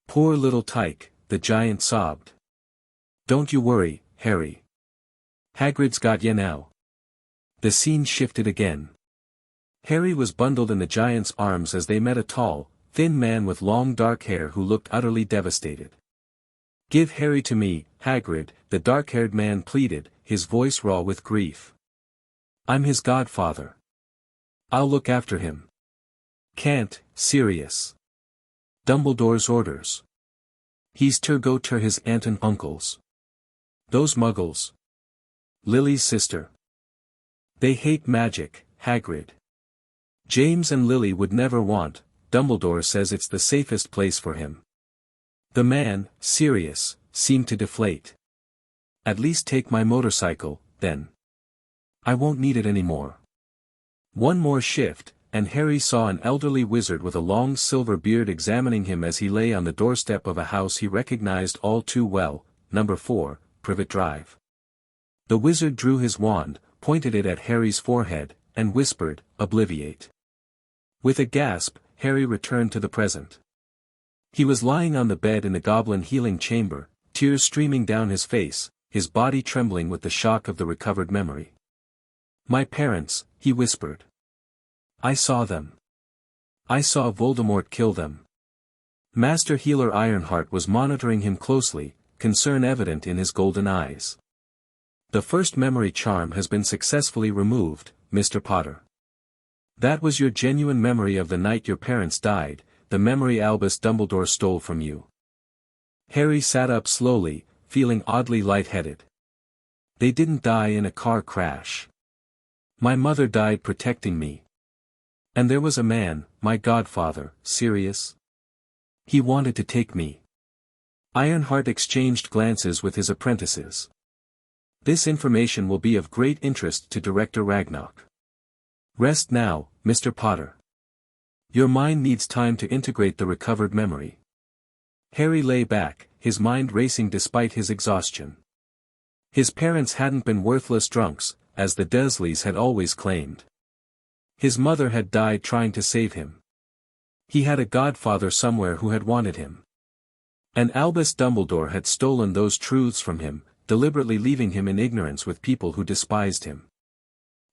"Poor little Tyke," the giant sobbed. "Don't you worry, Harry. Hagrid's got ya now." The scene shifted again. Harry was bundled in the giant's arms as they met a tall, thin man with long dark hair who looked utterly devastated. "Give Harry to me, Hagrid," the dark-haired man pleaded, his voice raw with grief. "I'm his godfather. I'll look after him." "Can't, Sirius. Dumbledore's orders. He's to go to his aunt and uncles. Those muggles. Lily's sister. They hate magic, Hagrid. James and Lily would never want, Dumbledore says it's the safest place for him." The man, Sirius, seemed to deflate. "At least take my motorcycle, then. I won't need it anymore." One more shift, and Harry saw an elderly wizard with a long silver beard examining him as he lay on the doorstep of a house he recognized all too well, number 4, Privet Drive. The wizard drew his wand, pointed it at Harry's forehead, and whispered, "Obliviate." With a gasp, Harry returned to the present. He was lying on the bed in the goblin healing chamber, tears streaming down his face, his body trembling with the shock of the recovered memory. "My parents," he whispered. "I saw them. I saw Voldemort kill them." Master Healer Ironheart was monitoring him closely, concern evident in his golden eyes. "The first memory charm has been successfully removed, Mr. Potter. That was your genuine memory of the night your parents died, the memory Albus Dumbledore stole from you." Harry sat up slowly, feeling oddly lightheaded. "They didn't die in a car crash. My mother died protecting me. And there was a man, my godfather, Sirius. He wanted to take me. Ironheart exchanged glances with his apprentices. This information will be of great interest to Director Ragnarok. Rest now, Mr. Potter. Your mind needs time to integrate the recovered memory. Harry lay back, his mind racing despite his exhaustion. His parents hadn't been worthless drunks, as the Dursleys had always claimed. His mother had died trying to save him. He had a godfather somewhere who had wanted him. And Albus Dumbledore had stolen those truths from him, deliberately leaving him in ignorance with people who despised him.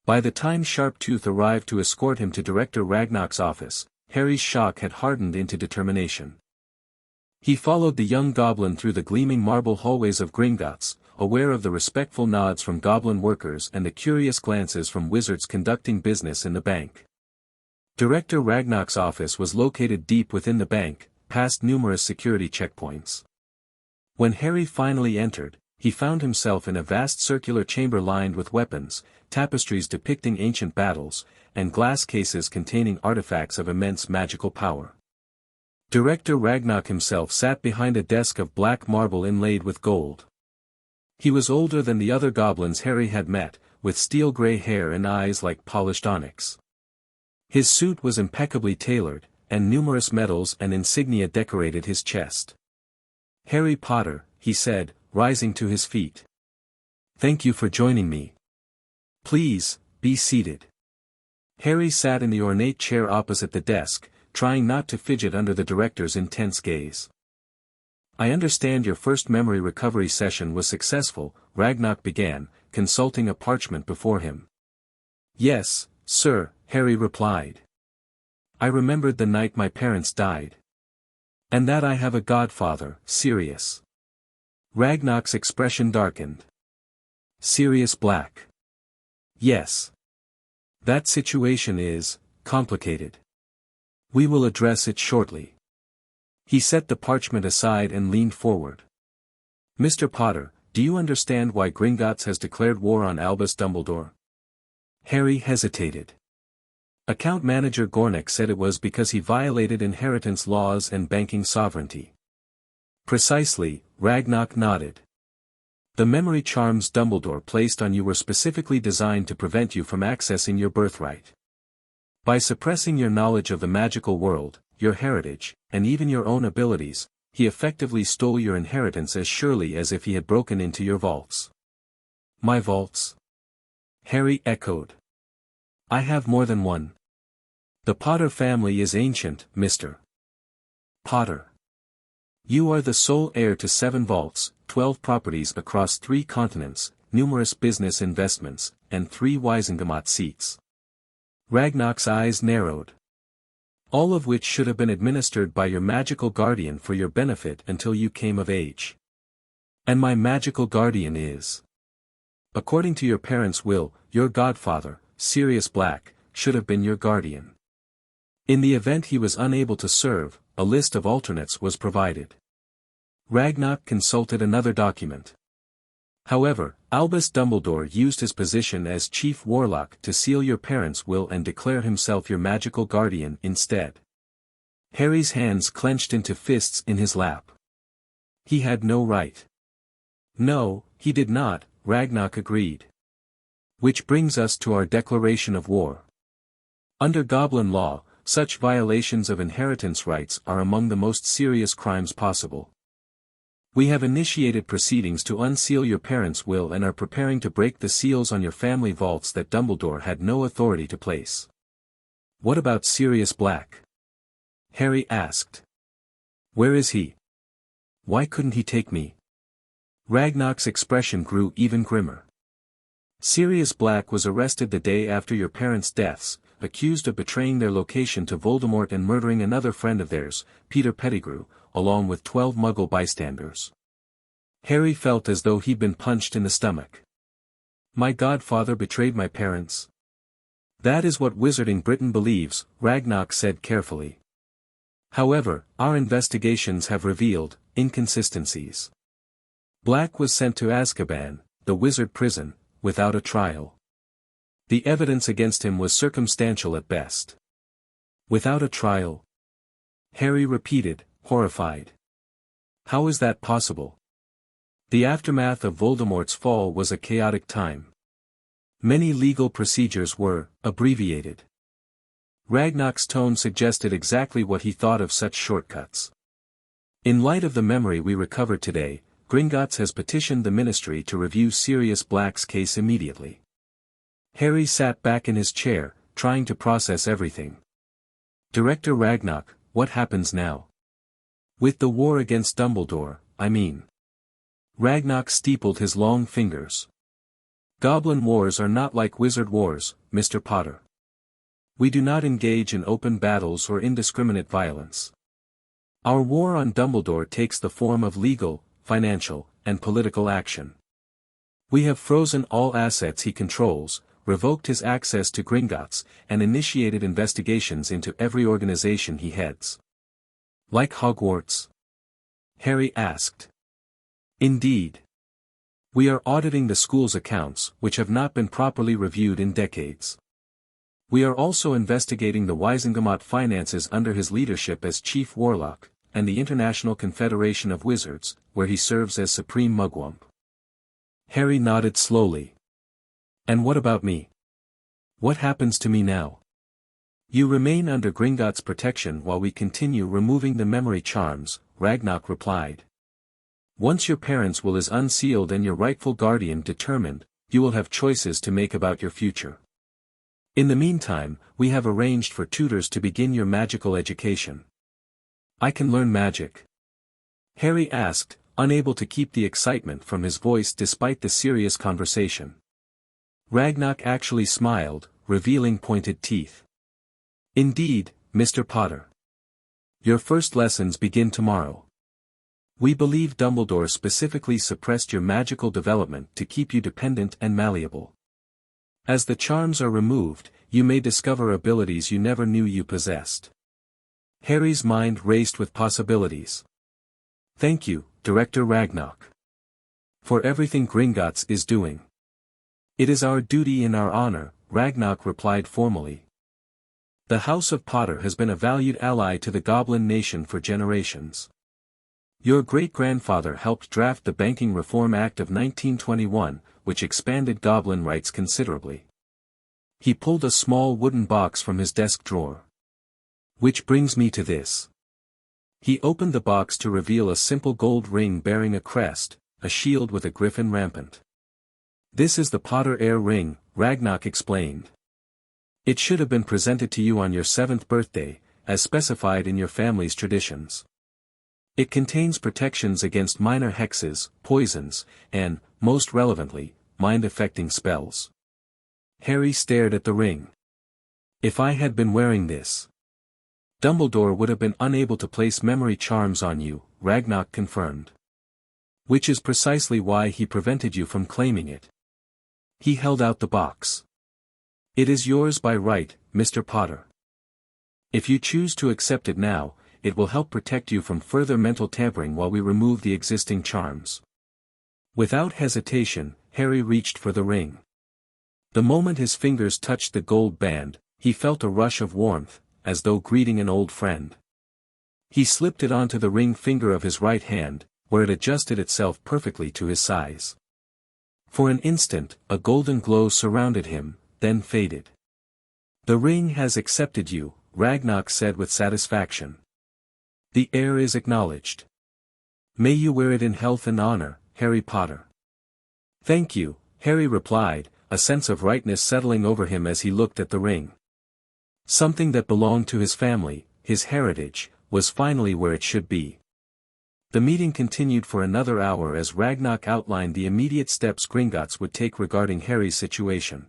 By the time Sharptooth arrived to escort him to Director Ragnarok's office, Harry's shock had hardened into determination. He followed the young goblin through the gleaming marble hallways of Gringotts, aware of the respectful nods from goblin workers and the curious glances from wizards conducting business in the bank. Director Ragnarok's office was located deep within the bank, past numerous security checkpoints. When Harry finally entered, he found himself in a vast circular chamber lined with weapons, tapestries depicting ancient battles, and glass cases containing artifacts of immense magical power. Director Ragnarok himself sat behind a desk of black marble inlaid with gold. He was older than the other goblins Harry had met, with steel-gray hair and eyes like polished onyx. His suit was impeccably tailored, and numerous medals and insignia decorated his chest. "Harry Potter," he said, rising to his feet. "Thank you for joining me. Please, be seated." Harry sat in the ornate chair opposite the desk, trying not to fidget under the director's intense gaze. "I understand your first memory recovery session was successful," Ragnarok began, consulting a parchment before him. "Yes, sir," Harry replied. "I remembered the night my parents died. And that I have a godfather, Sirius." Ragnarok's expression darkened. "Sirius Black. Yes. That situation is complicated. We will address it shortly." He set the parchment aside and leaned forward. "Mr. Potter, do you understand why Gringotts has declared war on Albus Dumbledore?" Harry hesitated. Account manager Gornick said it was because he violated inheritance laws and banking sovereignty. "Precisely," Ragnarok nodded. "The memory charms Dumbledore placed on you were specifically designed to prevent you from accessing your birthright. By suppressing your knowledge of the magical world, your heritage, and even your own abilities, he effectively stole your inheritance as surely as if he had broken into your vaults." "My vaults?" Harry echoed. "I have more than one. The Potter family is ancient, Mr. Potter. You are the sole heir to 7 vaults, 12 properties across 3 continents, numerous business investments, and 3 Wisengamot seats." Ragnarok's eyes narrowed. "All of which should have been administered by your magical guardian for your benefit until you came of age. And my magical guardian is, according to your parents' will, your godfather, Sirius Black, should have been your guardian. In the event he was unable to serve, a list of alternates was provided." Ragnarok consulted another document. "However, Albus Dumbledore used his position as chief warlock to seal your parents' will and declare himself your magical guardian instead." Harry's hands clenched into fists in his lap. "He had no right." "No, he did not," Ragnarok agreed. "Which brings us to our declaration of war. Under Goblin law, such violations of inheritance rights are among the most serious crimes possible. We have initiated proceedings to unseal your parents' will and are preparing to break the seals on your family vaults that Dumbledore had no authority to place." "What about Sirius Black?" Harry asked. "Where is he? Why couldn't he take me?" Ragnarok's expression grew even grimmer. "Sirius Black was arrested the day after your parents' deaths, accused of betraying their location to Voldemort and murdering another friend of theirs, Peter Pettigrew, along with 12 Muggle bystanders." Harry felt as though he'd been punched in the stomach. "My godfather betrayed my parents?" "That is what Wizarding Britain believes," Ragnarok said carefully. "However, our investigations have revealed inconsistencies. Black was sent to Azkaban, the wizard prison, without a trial. The evidence against him was circumstantial at best. Without a trial? Harry repeated, horrified. How is that possible? The aftermath of Voldemort's fall was a chaotic time. Many legal procedures were abbreviated. Ragnar's tone suggested exactly what he thought of such shortcuts. In light of the memory we recovered today, Gringotts has petitioned the Ministry to review Sirius Black's case immediately. Harry sat back in his chair, trying to process everything. Director Ragnar, what happens now? With the war against Dumbledore, I mean. Ragnar steepled his long fingers. Goblin wars are not like wizard wars, Mr. Potter. We do not engage in open battles or indiscriminate violence. Our war on Dumbledore takes the form of legal, financial, and political action. We have frozen all assets he controls, revoked his access to Gringotts, and initiated investigations into every organization he heads. Like Hogwarts? Harry asked. Indeed. We are auditing the school's accounts, which have not been properly reviewed in decades. We are also investigating the Wisingamot finances under his leadership as Chief Warlock, and the International Confederation of Wizards, where he serves as Supreme Mugwump. Harry nodded slowly. And what about me? What happens to me now? You remain under Gringotts' protection while we continue removing the memory charms, Ragnar replied. Once your parents' will is unsealed and your rightful guardian determined, you will have choices to make about your future. In the meantime, we have arranged for tutors to begin your magical education. I can learn magic? Harry asked, unable to keep the excitement from his voice despite the serious conversation. Ragnar actually smiled, revealing pointed teeth. Indeed, Mr. Potter. Your first lessons begin tomorrow. We believe Dumbledore specifically suppressed your magical development to keep you dependent and malleable. As the charms are removed, you may discover abilities you never knew you possessed. Harry's mind raced with possibilities. Thank you, Director Ragnar. For everything Gringotts is doing. It is our duty and our honor, Ragnar replied formally. The House of Potter has been a valued ally to the Goblin Nation for generations. Your great-grandfather helped draft the Banking Reform Act of 1921, which expanded Goblin rights considerably. He pulled a small wooden box from his desk drawer. Which brings me to this. He opened the box to reveal a simple gold ring bearing a crest, a shield with a griffin rampant. This is the Potter Heir Ring, Ragnar explained. It should have been presented to you on your 7th birthday, as specified in your family's traditions. It contains protections against minor hexes, poisons, and, most relevantly, mind-affecting spells. Harry stared at the ring. If I had been wearing this, Dumbledore would have been unable to place memory charms on you, Ragnar confirmed. Which is precisely why he prevented you from claiming it. He held out the box. It is yours by right, Mr. Potter. If you choose to accept it now, it will help protect you from further mental tampering while we remove the existing charms. Without hesitation, Harry reached for the ring. The moment his fingers touched the gold band, he felt a rush of warmth, as though greeting an old friend. He slipped it onto the ring finger of his right hand, where it adjusted itself perfectly to his size. For an instant, a golden glow surrounded him, then faded. The ring has accepted you, Ragnar said with satisfaction. The heir is acknowledged. May you wear it in health and honor, Harry Potter. Thank you, Harry replied, a sense of rightness settling over him as he looked at the ring. Something that belonged to his family, his heritage, was finally where it should be. The meeting continued for another hour as Ragnar outlined the immediate steps Gringotts would take regarding Harry's situation.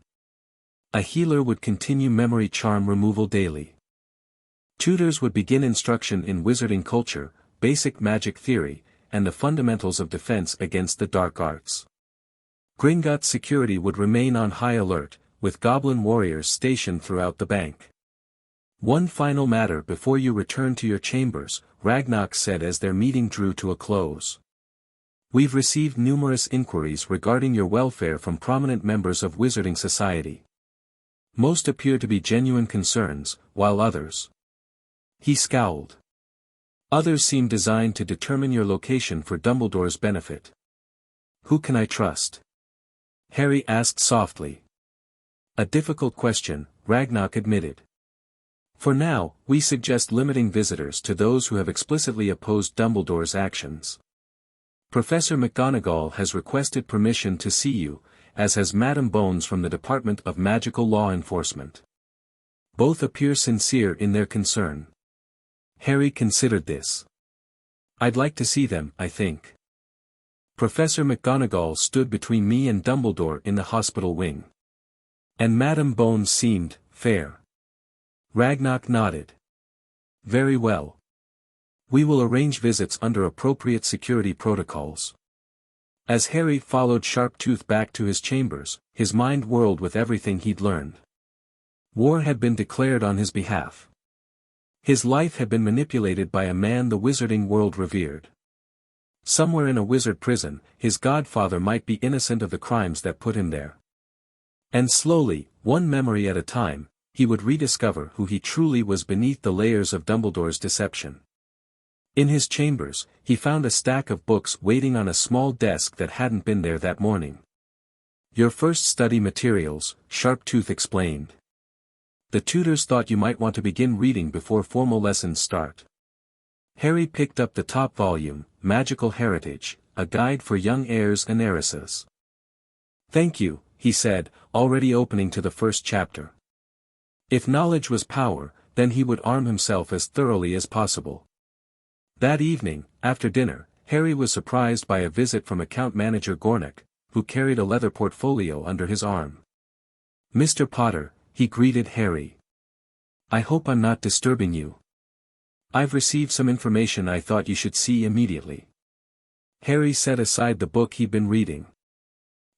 A healer would continue memory charm removal daily. Tutors would begin instruction in wizarding culture, basic magic theory, and the fundamentals of defense against the dark arts. Gringotts security would remain on high alert, with goblin warriors stationed throughout the bank. One final matter before you return to your chambers, Ragnar said as their meeting drew to a close. We've received numerous inquiries regarding your welfare from prominent members of Wizarding Society. Most appear to be genuine concerns, while others. He scowled. Others seem designed to determine your location for Dumbledore's benefit. Who can I trust? Harry asked softly. A difficult question, Ragnarok admitted. For now, we suggest limiting visitors to those who have explicitly opposed Dumbledore's actions. Professor McGonagall has requested permission to see you, as has Madame Bones from the Department of Magical Law Enforcement. Both appear sincere in their concern. Harry considered this. I'd like to see them, I think. Professor McGonagall stood between me and Dumbledore in the hospital wing. And Madame Bones seemed fair. Ragnarok nodded. Very well. We will arrange visits under appropriate security protocols. As Harry followed Sharptooth back to his chambers, his mind whirled with everything he'd learned. War had been declared on his behalf. His life had been manipulated by a man the wizarding world revered. Somewhere in a wizard prison, his godfather might be innocent of the crimes that put him there. And slowly, one memory at a time, he would rediscover who he truly was beneath the layers of Dumbledore's deception. In his chambers, he found a stack of books waiting on a small desk that hadn't been there that morning. Your first study materials, Sharptooth explained. The tutors thought you might want to begin reading before formal lessons start. Harry picked up the top volume, Magical Heritage, a guide for young heirs and heiresses. Thank you, he said, already opening to the first chapter. If knowledge was power, then he would arm himself as thoroughly as possible. That evening, after dinner, Harry was surprised by a visit from account manager Gringott, who carried a leather portfolio under his arm. Mr. Potter, he greeted Harry. I hope I'm not disturbing you. I've received some information I thought you should see immediately. Harry set aside the book he'd been reading.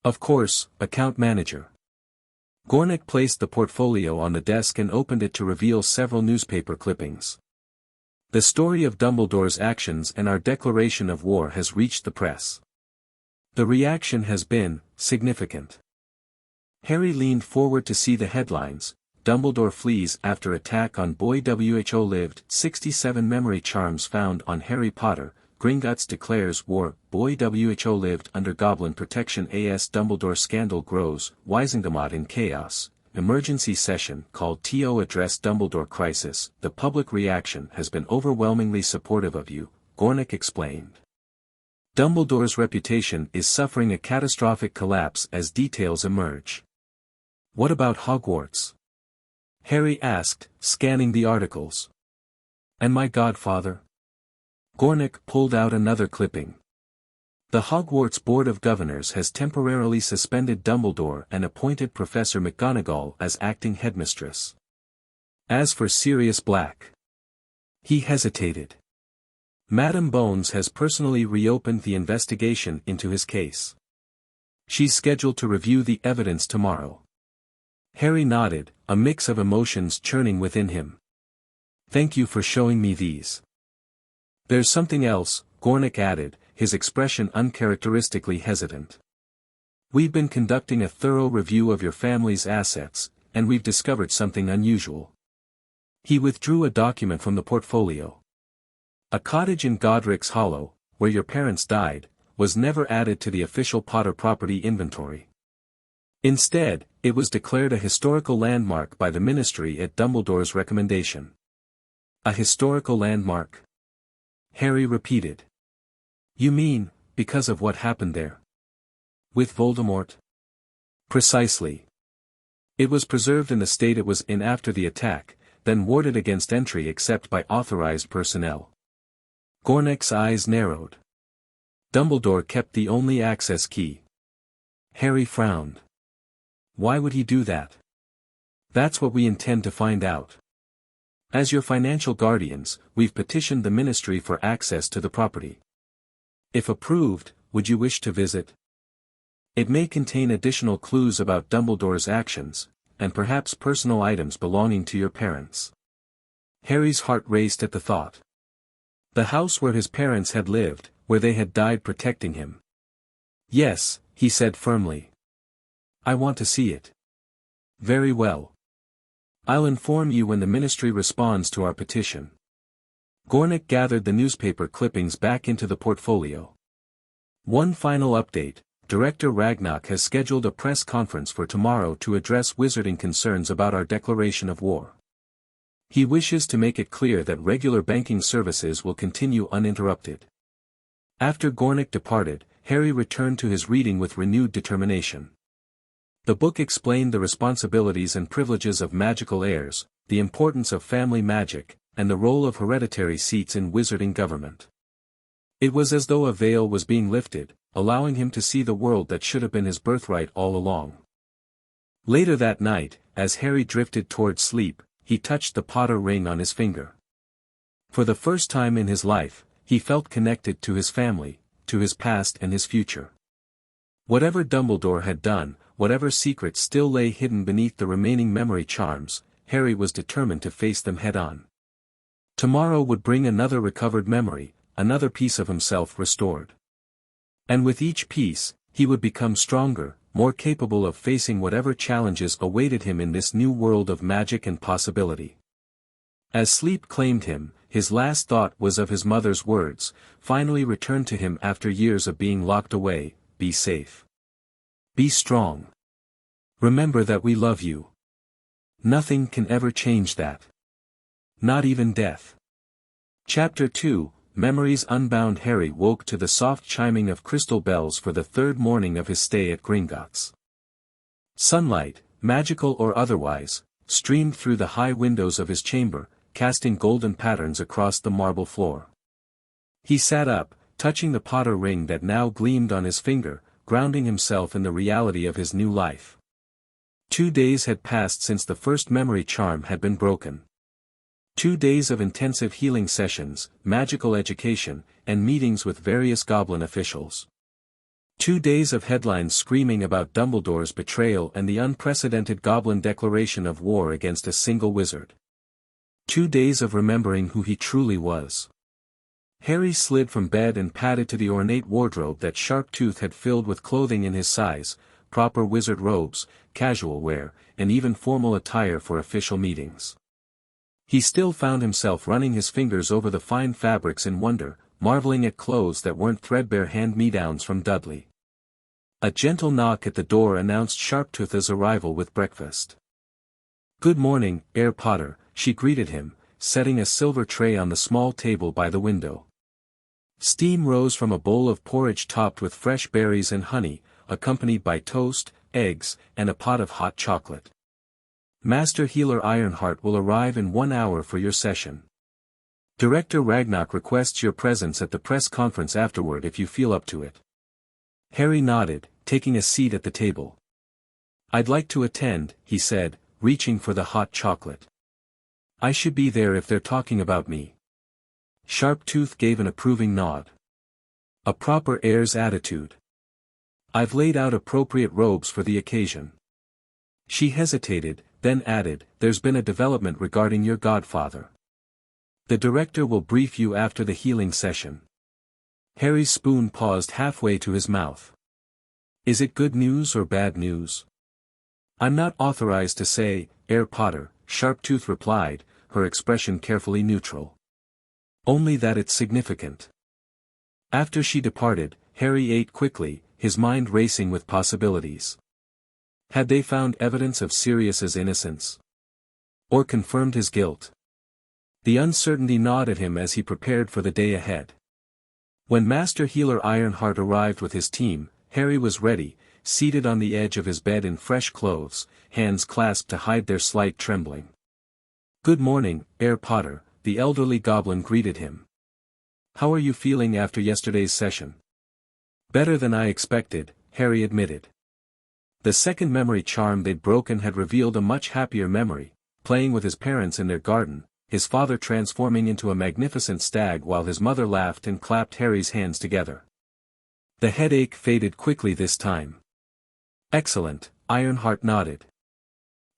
Of course, account manager. Gringott placed the portfolio on the desk and opened it to reveal several newspaper clippings. The story of Dumbledore's actions and our declaration of war has reached the press. The reaction has been significant. Harry leaned forward to see the headlines. Dumbledore flees after attack on boy WHO lived 67 memory charms found on Harry Potter. Gringotts declares war. Boy WHO lived under goblin protection as Dumbledore scandal grows. Wisingamot in chaos. Emergency session called TO address Dumbledore crisis. The public reaction has been overwhelmingly supportive of you, Gringott explained. Dumbledore's reputation is suffering a catastrophic collapse as details emerge. What about Hogwarts? Harry asked, scanning the articles. And my godfather? Gringott pulled out another clipping. The Hogwarts Board of Governors has temporarily suspended Dumbledore and appointed Professor McGonagall as acting headmistress. As for Sirius Black. He hesitated. Madame Bones has personally reopened the investigation into his case. She's scheduled to review the evidence tomorrow. Harry nodded, a mix of emotions churning within him. Thank you for showing me these. There's something else, Gringott added, his expression uncharacteristically hesitant. We've been conducting a thorough review of your family's assets, and we've discovered something unusual. He withdrew a document from the portfolio. A cottage in Godric's Hollow, where your parents died, was never added to the official Potter property inventory. Instead, it was declared a historical landmark by the Ministry at Dumbledore's recommendation. A historical landmark? Harry repeated. You mean, because of what happened there? With Voldemort? Precisely. It was preserved in the state it was in after the attack, then warded against entry except by authorized personnel. Gringott's eyes narrowed. Dumbledore kept the only access key. Harry frowned. Why would he do that? That's what we intend to find out. As your financial guardians, we've petitioned the Ministry for access to the property. If approved, would you wish to visit? It may contain additional clues about Dumbledore's actions, and perhaps personal items belonging to your parents. Harry's heart raced at the thought. The house where his parents had lived, where they had died protecting him. Yes, he said firmly. I want to see it. Very well. I'll inform you when the ministry responds to our petition. Gringott gathered the newspaper clippings back into the portfolio. One final update, Director Ragnarok has scheduled a press conference for tomorrow to address wizarding concerns about our declaration of war. He wishes to make it clear that regular banking services will continue uninterrupted. After Gringott departed, Harry returned to his reading with renewed determination. The book explained the responsibilities and privileges of magical heirs, the importance of family magic, and the role of hereditary seats in wizarding government. It was as though a veil was being lifted, allowing him to see the world that should have been his birthright all along. Later that night, as Harry drifted towards sleep, he touched the Potter ring on his finger. For the first time in his life, he felt connected to his family, to his past and his future. Whatever Dumbledore had done, whatever secrets still lay hidden beneath the remaining memory charms, Harry was determined to face them head-on. Tomorrow would bring another recovered memory, another piece of himself restored. And with each piece, he would become stronger, more capable of facing whatever challenges awaited him in this new world of magic and possibility. As sleep claimed him, his last thought was of his mother's words, finally returned to him after years of being locked away: be safe. Be strong. Remember that we love you. Nothing can ever change that. Not even death. Chapter 2, Memories Unbound. Harry woke to the soft chiming of crystal bells for the third morning of his stay at Gringotts. Sunlight, magical or otherwise, streamed through the high windows of his chamber, casting golden patterns across the marble floor. He sat up, touching the Potter ring that now gleamed on his finger, grounding himself in the reality of his new life. 2 days had passed since the first memory charm had been broken. 2 days of intensive healing sessions, magical education, and meetings with various goblin officials. 2 days of headlines screaming about Dumbledore's betrayal and the unprecedented goblin declaration of war against a single wizard. 2 days of remembering who he truly was. Harry slid from bed and padded to the ornate wardrobe that Sharptooth had filled with clothing in his size, proper wizard robes, casual wear, and even formal attire for official meetings. He still found himself running his fingers over the fine fabrics in wonder, marveling at clothes that weren't threadbare hand-me-downs from Dudley. A gentle knock at the door announced Sharptooth's arrival with breakfast. "Good morning, Herr Potter," she greeted him, setting a silver tray on the small table by the window. Steam rose from a bowl of porridge topped with fresh berries and honey, accompanied by toast, eggs, and a pot of hot chocolate. "Master Healer Ironheart will arrive in 1 hour for your session. Director Ragnarok requests your presence at the press conference afterward if you feel up to it." Harry nodded, taking a seat at the table. "I'd like to attend," he said, reaching for the hot chocolate. "I should be there if they're talking about me." Sharptooth gave an approving nod. "A proper heir's attitude. I've laid out appropriate robes for the occasion." She hesitated, then added, "There's been a development regarding your godfather. The director will brief you after the healing session." Harry's spoon paused halfway to his mouth. "Is it good news or bad news?" "I'm not authorized to say, Herr Potter," Sharptooth replied, her expression carefully neutral. "Only that it's significant." After she departed, Harry ate quickly, his mind racing with possibilities. Had they found evidence of Sirius's innocence? Or confirmed his guilt? The uncertainty gnawed at him as he prepared for the day ahead. When Master Healer Ironheart arrived with his team, Harry was ready, seated on the edge of his bed in fresh clothes, hands clasped to hide their slight trembling. "Good morning, Herr Potter," the elderly goblin greeted him. "How are you feeling after yesterday's session?" "Better than I expected," Harry admitted. The second memory charm they'd broken had revealed a much happier memory, playing with his parents in their garden, his father transforming into a magnificent stag while his mother laughed and clapped Harry's hands together. The headache faded quickly this time. "Excellent," Ironheart nodded.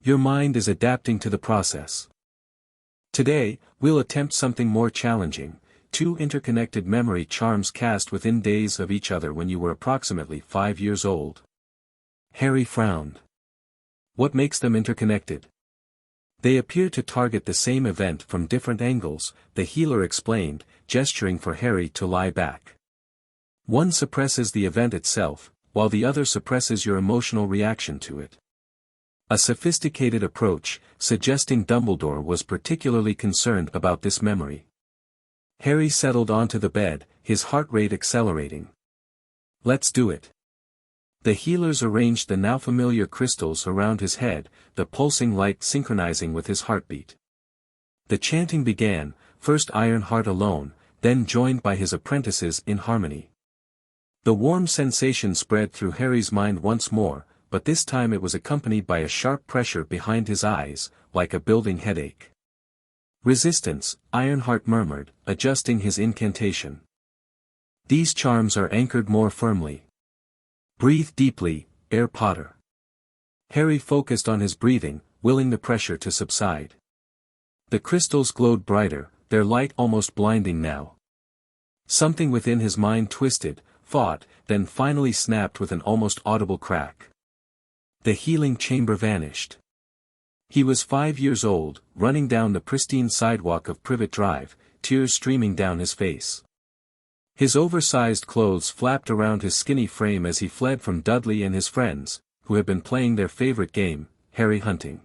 "Your mind is adapting to the process. Today, we'll attempt something more challenging, 2 interconnected memory charms cast within days of each other when you were approximately 5 years old." Harry frowned. "What makes them interconnected?" They appear to target the same event from different angles, the healer explained, gesturing for Harry to lie back. One suppresses the event itself, while the other suppresses your emotional reaction to it. A sophisticated approach, suggesting Dumbledore was particularly concerned about this memory. Harry settled onto the bed, his heart rate accelerating. Let's do it. The healers arranged the now familiar crystals around his head, the pulsing light synchronizing with his heartbeat. The chanting began, first Ironheart alone, then joined by his apprentices in harmony. The warm sensation spread through Harry's mind once more, but this time it was accompanied by a sharp pressure behind his eyes, like a building headache. Resistance, Ironheart murmured, adjusting his incantation. These charms are anchored more firmly. Breathe deeply, Air Potter. Harry focused on his breathing, willing the pressure to subside. The crystals glowed brighter, their light almost blinding now. Something within his mind twisted, fought, then finally snapped with an almost audible crack. The healing chamber vanished. He was 5 years old, running down the pristine sidewalk of Privet Drive, tears streaming down his face. His oversized clothes flapped around his skinny frame as he fled from Dudley and his friends, who had been playing their favorite game, Harry hunting.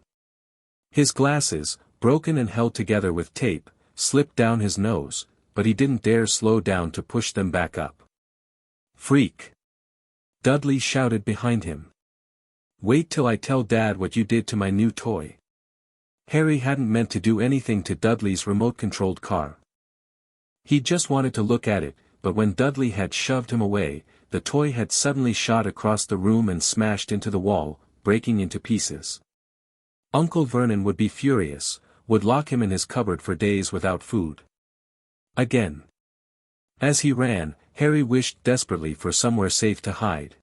His glasses, broken and held together with tape, slipped down his nose, but he didn't dare slow down to push them back up. Freak! Dudley shouted behind him. Wait till I tell Dad what you did to my new toy. Harry hadn't meant to do anything to Dudley's remote-controlled car. He just wanted to look at it, but when Dudley had shoved him away, the toy had suddenly shot across the room and smashed into the wall, breaking into pieces. Uncle Vernon would be furious, would lock him in his cupboard for days without food. Again. As he ran, Harry wished desperately for somewhere safe to hide.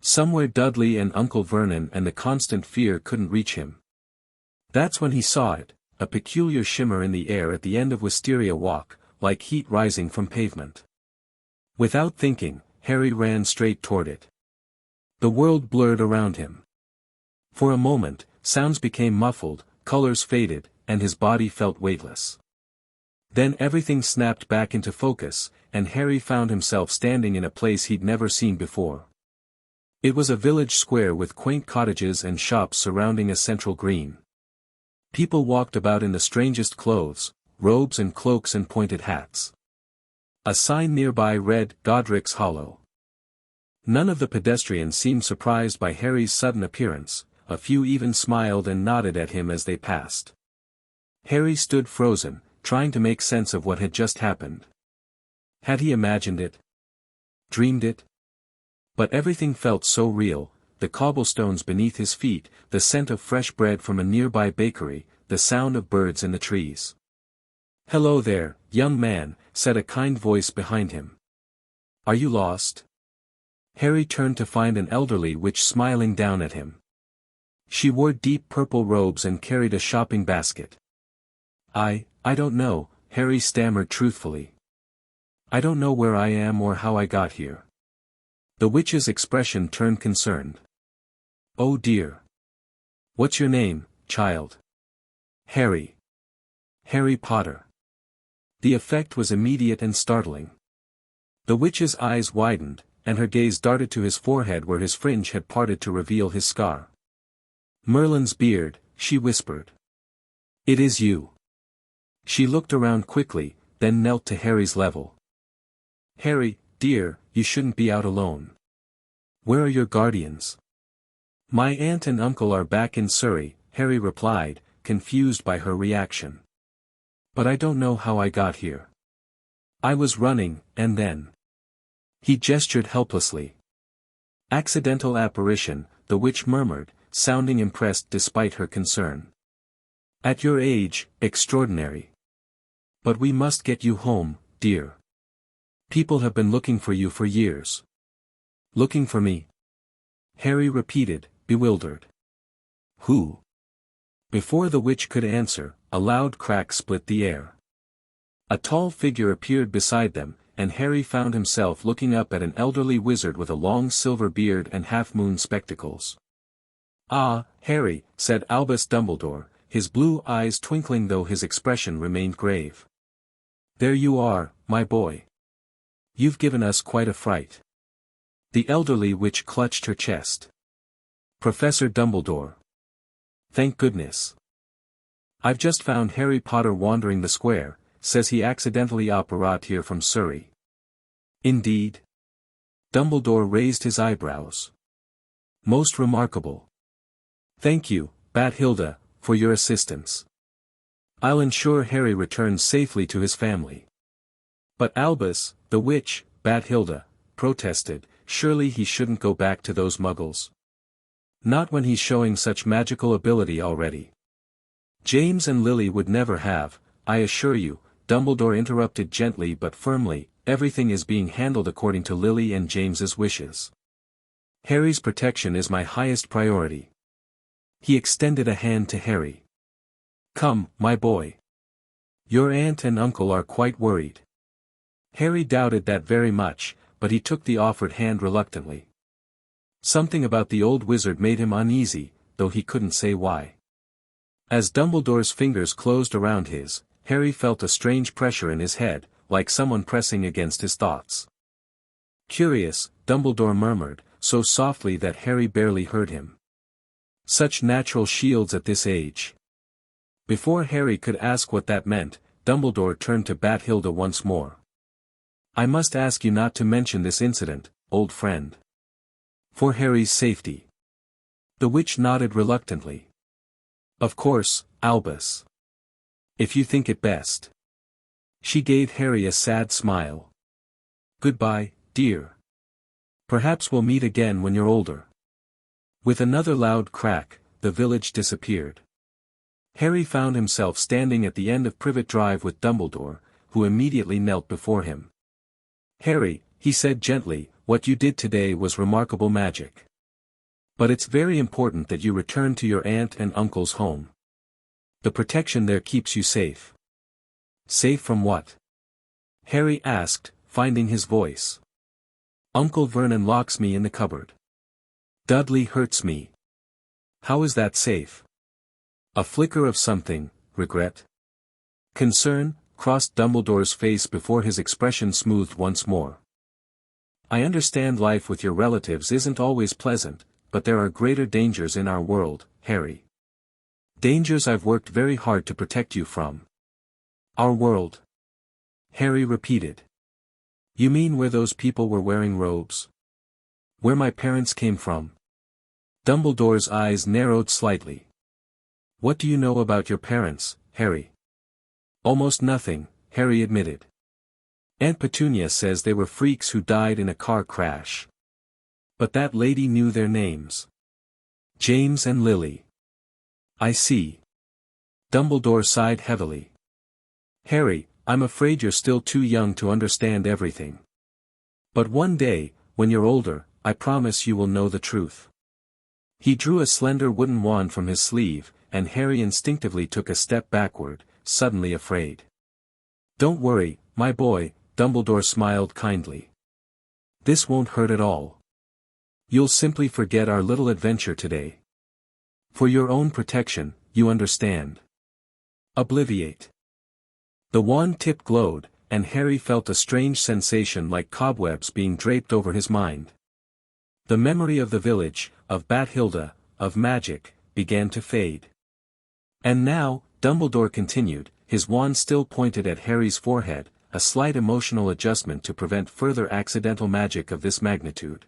Somewhere Dudley and Uncle Vernon and the constant fear couldn't reach him. That's when he saw it, a peculiar shimmer in the air at the end of Wisteria Walk, like heat rising from pavement. Without thinking, Harry ran straight toward it. The world blurred around him. For a moment, sounds became muffled, colors faded, and his body felt weightless. Then everything snapped back into focus, and Harry found himself standing in a place he'd never seen before. It was a village square with quaint cottages and shops surrounding a central green. People walked about in the strangest clothes, robes and cloaks and pointed hats. A sign nearby read, Godric's Hollow. None of the pedestrians seemed surprised by Harry's sudden appearance, a few even smiled and nodded at him as they passed. Harry stood frozen, trying to make sense of what had just happened. Had he imagined it? Dreamed it? But everything felt so real, the cobblestones beneath his feet, the scent of fresh bread from a nearby bakery, the sound of birds in the trees. Hello there, young man, said a kind voice behind him. Are you lost? Harry turned to find an elderly witch smiling down at him. She wore deep purple robes and carried a shopping basket. I don't know, Harry stammered truthfully. I don't know where I am or how I got here. The witch's expression turned concerned. Oh dear. What's your name, child? Harry. Harry Potter. The effect was immediate and startling. The witch's eyes widened, and her gaze darted to his forehead where his fringe had parted to reveal his scar. Merlin's beard, she whispered. It is you. She looked around quickly, then knelt to Harry's level. Harry, dear, you shouldn't be out alone. Where are your guardians? My aunt and uncle are back in Surrey, Harry replied, confused by her reaction. But I don't know how I got here. I was running, and then. He gestured helplessly. Accidental apparition, the witch murmured, sounding impressed despite her concern. At your age, extraordinary. But we must get you home, dear. People have been looking for you for years. Looking for me? Harry repeated, bewildered. Who? Before the witch could answer, a loud crack split the air. A tall figure appeared beside them, and Harry found himself looking up at an elderly wizard with a long silver beard and half-moon spectacles. Ah, Harry, said Albus Dumbledore, his blue eyes twinkling though his expression remained grave. "There you are, my boy. You've given us quite a fright." The elderly witch clutched her chest. "Professor Dumbledore. Thank goodness. I've just found Harry Potter wandering the square, says he accidentally apparat here from Surrey." "Indeed?" Dumbledore raised his eyebrows. "Most remarkable. Thank you, Bathilda, for your assistance. I'll ensure Harry returns safely to his family." "But Albus, the witch," Bathilda protested, "surely he shouldn't go back to those muggles. Not when he's showing such magical ability already." "James and Lily would never have, I assure you," Dumbledore interrupted gently but firmly. "Everything is being handled according to Lily and James's wishes. Harry's protection is my highest priority." He extended a hand to Harry. "Come, my boy. Your aunt and uncle are quite worried." Harry doubted that very much, but he took the offered hand reluctantly. Something about the old wizard made him uneasy, though he couldn't say why. As Dumbledore's fingers closed around his, Harry felt a strange pressure in his head, like someone pressing against his thoughts. "Curious," Dumbledore murmured, so softly that Harry barely heard him. "Such natural shields at this age." Before Harry could ask what that meant, Dumbledore turned to Bathilda once more. "I must ask you not to mention this incident, old friend. For Harry's safety." The witch nodded reluctantly. "Of course, Albus. If you think it best." She gave Harry a sad smile. "Goodbye, dear. Perhaps we'll meet again when you're older." With another loud crack, the village disappeared. Harry found himself standing at the end of Privet Drive with Dumbledore, who immediately knelt before him. "Harry," he said gently, "what you did today was remarkable magic. But it's very important that you return to your aunt and uncle's home. The protection there keeps you safe." "Safe from what?" Harry asked, finding his voice. "Uncle Vernon locks me in the cupboard. Dudley hurts me." "How is that safe?" A flicker of something, regret, concern, crossed Dumbledore's face before his expression smoothed once more. "I understand life with your relatives isn't always pleasant, but there are greater dangers in our world, Harry. Dangers I've worked very hard to protect you from." "Our world?" Harry repeated. "You mean where those people were wearing robes? Where my parents came from?" Dumbledore's eyes narrowed slightly. "What do you know about your parents, Harry?" "Almost nothing," Harry admitted. "Aunt Petunia says they were freaks who died in a car crash. But that lady knew their names. James and Lily." "I see." Dumbledore sighed heavily. "Harry, I'm afraid you're still too young to understand everything. But one day, when you're older, I promise you will know the truth." He drew a slender wooden wand from his sleeve, and Harry instinctively took a step backward, suddenly afraid. "Don't worry, my boy," Dumbledore smiled kindly. "This won't hurt at all. You'll simply forget our little adventure today. For your own protection, you understand. Obliviate." The wand tip glowed, and Harry felt a strange sensation like cobwebs being draped over his mind. The memory of the village, of Bathilda, of magic, began to fade. "And now," Dumbledore continued, his wand still pointed at Harry's forehead, a slight emotional adjustment to prevent further accidental magic of this magnitude.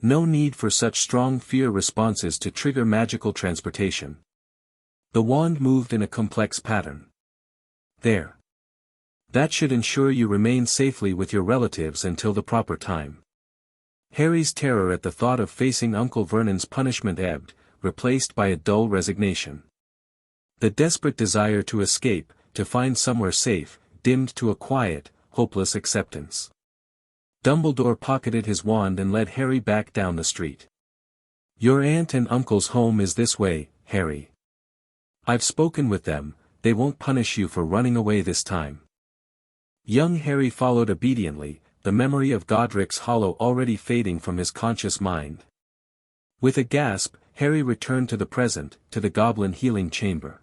"No need for such strong fear responses to trigger magical transportation." The wand moved in a complex pattern. "There. That should ensure you remain safely with your relatives until the proper time." Harry's terror at the thought of facing Uncle Vernon's punishment ebbed, replaced by a dull resignation. The desperate desire to escape, to find somewhere safe, dimmed to a quiet, hopeless acceptance. Dumbledore pocketed his wand and led Harry back down the street. "Your aunt and uncle's home is this way, Harry. I've spoken with them, they won't punish you for running away this time." Young Harry followed obediently, the memory of Godric's Hollow already fading from his conscious mind. With a gasp, Harry returned to the present, to the goblin healing chamber.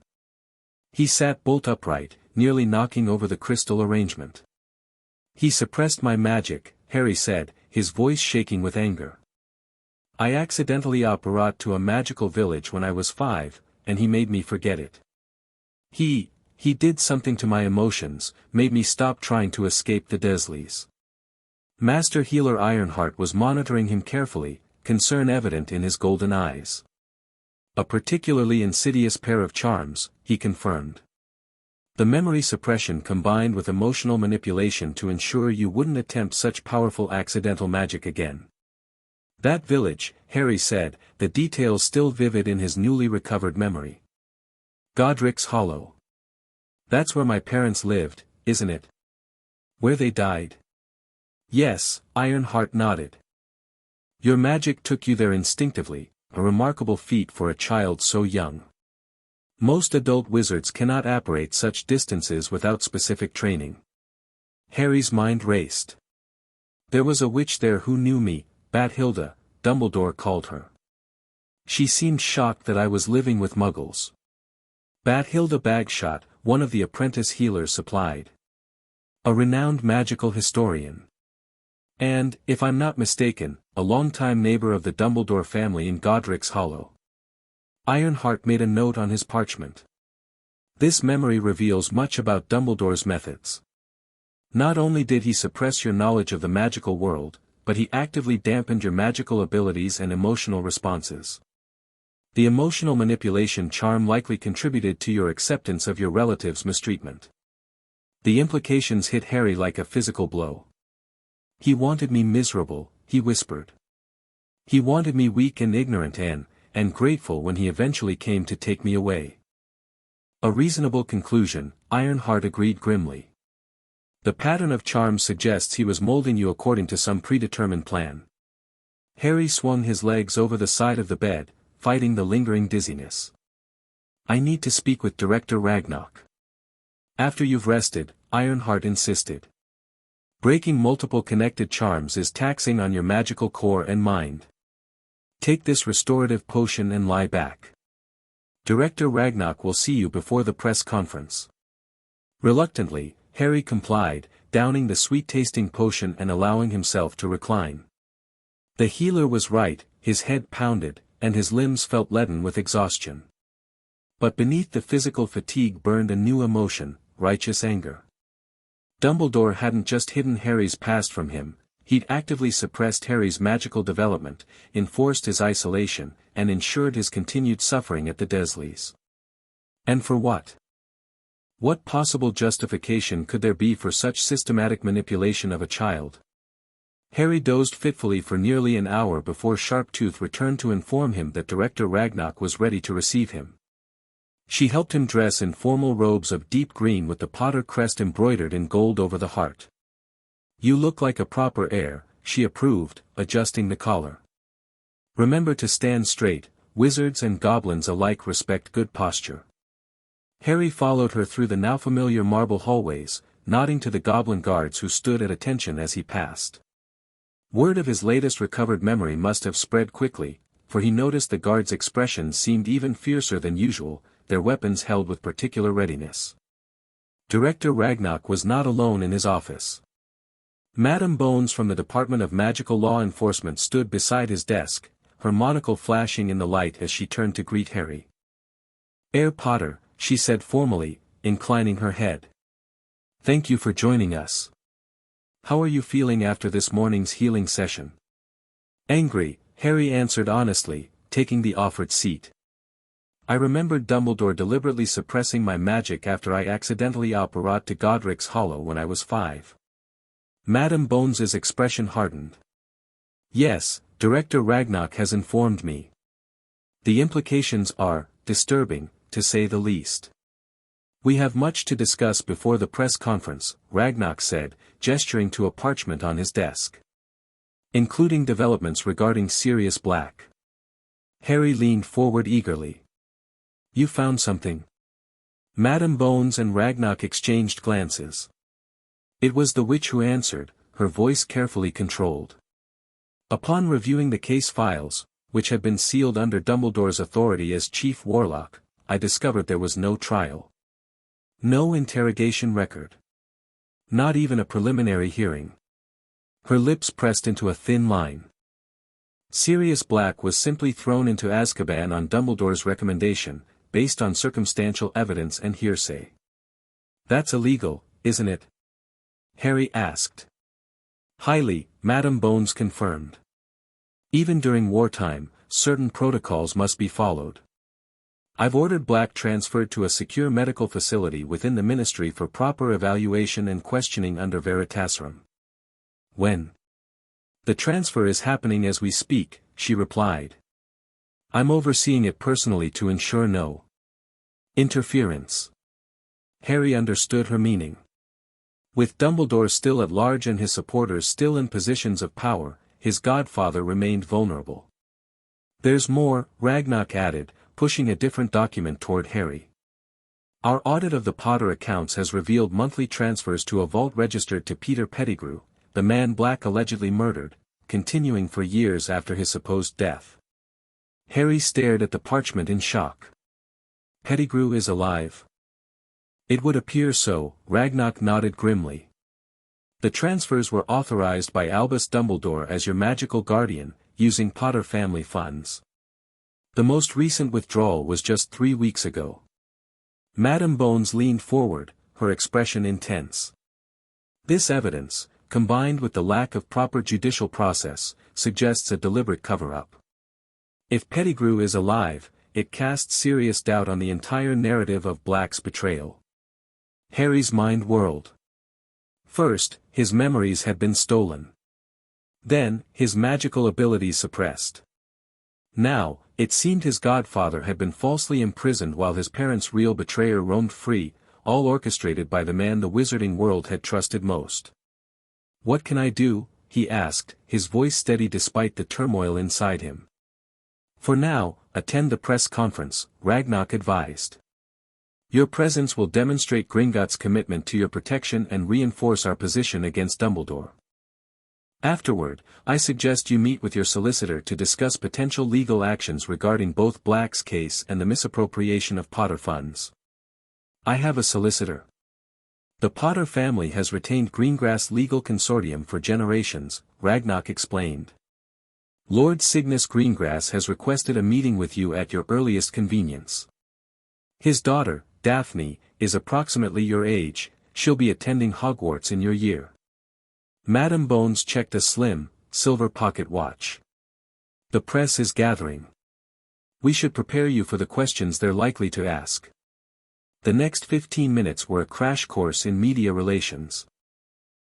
He sat bolt upright, nearly knocking over the crystal arrangement. "He suppressed my magic," Harry said, his voice shaking with anger. "I accidentally brought to a magical village when I was 5, and he made me forget it. He did something to my emotions, made me stop trying to escape the Dursleys." Master Healer Ironheart was monitoring him carefully, concern evident in his golden eyes. "A particularly insidious pair of charms," he confirmed. "The memory suppression combined with emotional manipulation to ensure you wouldn't attempt such powerful accidental magic again." "That village," Harry said, the details still vivid in his newly recovered memory. "Godric's Hollow. That's where my parents lived, isn't it? Where they died?" "Yes," Ironheart nodded. "Your magic took you there instinctively, a remarkable feat for a child so young. Most adult wizards cannot operate such distances without specific training." Harry's mind raced. "There was a witch there who knew me, Bathilda, Dumbledore called her. She seemed shocked that I was living with muggles." Bathilda Bagshot, one of the apprentice healers supplied. "A renowned magical historian. And, if I'm not mistaken, a longtime neighbor of the Dumbledore family in Godric's Hollow." Ironheart made a note on his parchment. "This memory reveals much about Dumbledore's methods. Not only did he suppress your knowledge of the magical world, but he actively dampened your magical abilities and emotional responses. The emotional manipulation charm likely contributed to your acceptance of your relative's mistreatment." The implications hit Harry like a physical blow. "He wanted me miserable," he whispered. "He wanted me weak and ignorant and grateful when he eventually came to take me away." "A reasonable conclusion," Ironheart agreed grimly. "The pattern of charms suggests he was molding you according to some predetermined plan." Harry swung his legs over the side of the bed, fighting the lingering dizziness. "I need to speak with Director Ragnarok." "After you've rested," Ironheart insisted. "Breaking multiple connected charms is taxing on your magical core and mind. Take this restorative potion and lie back. Director Ragnarok will see you before the press conference." Reluctantly, Harry complied, downing the sweet-tasting potion and allowing himself to recline. The healer was right, his head pounded, and his limbs felt leaden with exhaustion. But beneath the physical fatigue burned a new emotion, righteous anger. Dumbledore hadn't just hidden Harry's past from him, he'd actively suppressed Harry's magical development, enforced his isolation, and ensured his continued suffering at the Dursleys. And for what? What possible justification could there be for such systematic manipulation of a child? Harry dozed fitfully for nearly an hour before Sharptooth returned to inform him that Director Ragnarok was ready to receive him. She helped him dress in formal robes of deep green with the Potter crest embroidered in gold over the heart. "You look like a proper heir," she approved, adjusting the collar. "Remember to stand straight, wizards and goblins alike respect good posture." Harry followed her through the now familiar marble hallways, nodding to the goblin guards who stood at attention as he passed. Word of his latest recovered memory must have spread quickly, for he noticed the guards' expressions seemed even fiercer than usual, their weapons held with particular readiness. Director Ragnarok was not alone in his office. Madame Bones from the Department of Magical Law Enforcement stood beside his desk, her monocle flashing in the light as she turned to greet Harry. "Herr Potter," she said formally, inclining her head. "Thank you for joining us. How are you feeling after this morning's healing session?" "Angry," Harry answered honestly, taking the offered seat. "I remembered Dumbledore deliberately suppressing my magic after I accidentally brought to Godric's Hollow when I was 5. Madame Bones's expression hardened. "Yes, Director Ragnarok has informed me. The implications are disturbing, to say the least. We have much to discuss before the press conference," Ragnarok said, gesturing to a parchment on his desk. "Including developments regarding Sirius Black." Harry leaned forward eagerly. "You found something?" Madame Bones and Ragnarok exchanged glances. It was the witch who answered, her voice carefully controlled. "Upon reviewing the case files, which had been sealed under Dumbledore's authority as Chief Warlock, I discovered there was no trial. No interrogation record. Not even a preliminary hearing. Her lips pressed into a thin line. Sirius Black was simply thrown into Azkaban on Dumbledore's recommendation, based on circumstantial evidence and hearsay. That's illegal, isn't it? Harry asked. Highly, Madam Bones confirmed. Even during wartime, certain protocols must be followed. I've ordered Black transferred to a secure medical facility within the Ministry for proper evaluation and questioning under Veritaserum. When? The transfer is happening as we speak, she replied. I'm overseeing it personally to ensure no interference. Harry understood her meaning. With Dumbledore still at large and his supporters still in positions of power, his godfather remained vulnerable. There's more, Ragnock added, pushing a different document toward Harry. Our audit of the Potter accounts has revealed monthly transfers to a vault registered to Peter Pettigrew, the man Black allegedly murdered, continuing for years after his supposed death. Harry stared at the parchment in shock. Pettigrew is alive? It would appear so, Ragnock nodded grimly. The transfers were authorized by Albus Dumbledore as your magical guardian, using Potter family funds. The most recent withdrawal was just 3 weeks ago. Madam Bones leaned forward, her expression intense. This evidence, combined with the lack of proper judicial process, suggests a deliberate cover-up. If Pettigrew is alive, it casts serious doubt on the entire narrative of Black's betrayal. Harry's mind whirled. First, his memories had been stolen. Then, his magical abilities suppressed. Now, it seemed his godfather had been falsely imprisoned while his parents' real betrayer roamed free, all orchestrated by the man the wizarding world had trusted most. What can I do? He asked, his voice steady despite the turmoil inside him. For now, attend the press conference, Ragnock advised. Your presence will demonstrate Gringotts' commitment to your protection and reinforce our position against Dumbledore. Afterward, I suggest you meet with your solicitor to discuss potential legal actions regarding both Black's case and the misappropriation of Potter funds. I have a solicitor. The Potter family has retained Greengrass Legal Consortium for generations, Ragnock explained. Lord Cygnus Greengrass has requested a meeting with you at your earliest convenience. His daughter, Daphne, is approximately your age, she'll be attending Hogwarts in your year. Madam Bones checked a slim, silver pocket watch. The press is gathering. We should prepare you for the questions they're likely to ask. The next 15 minutes were a crash course in media relations.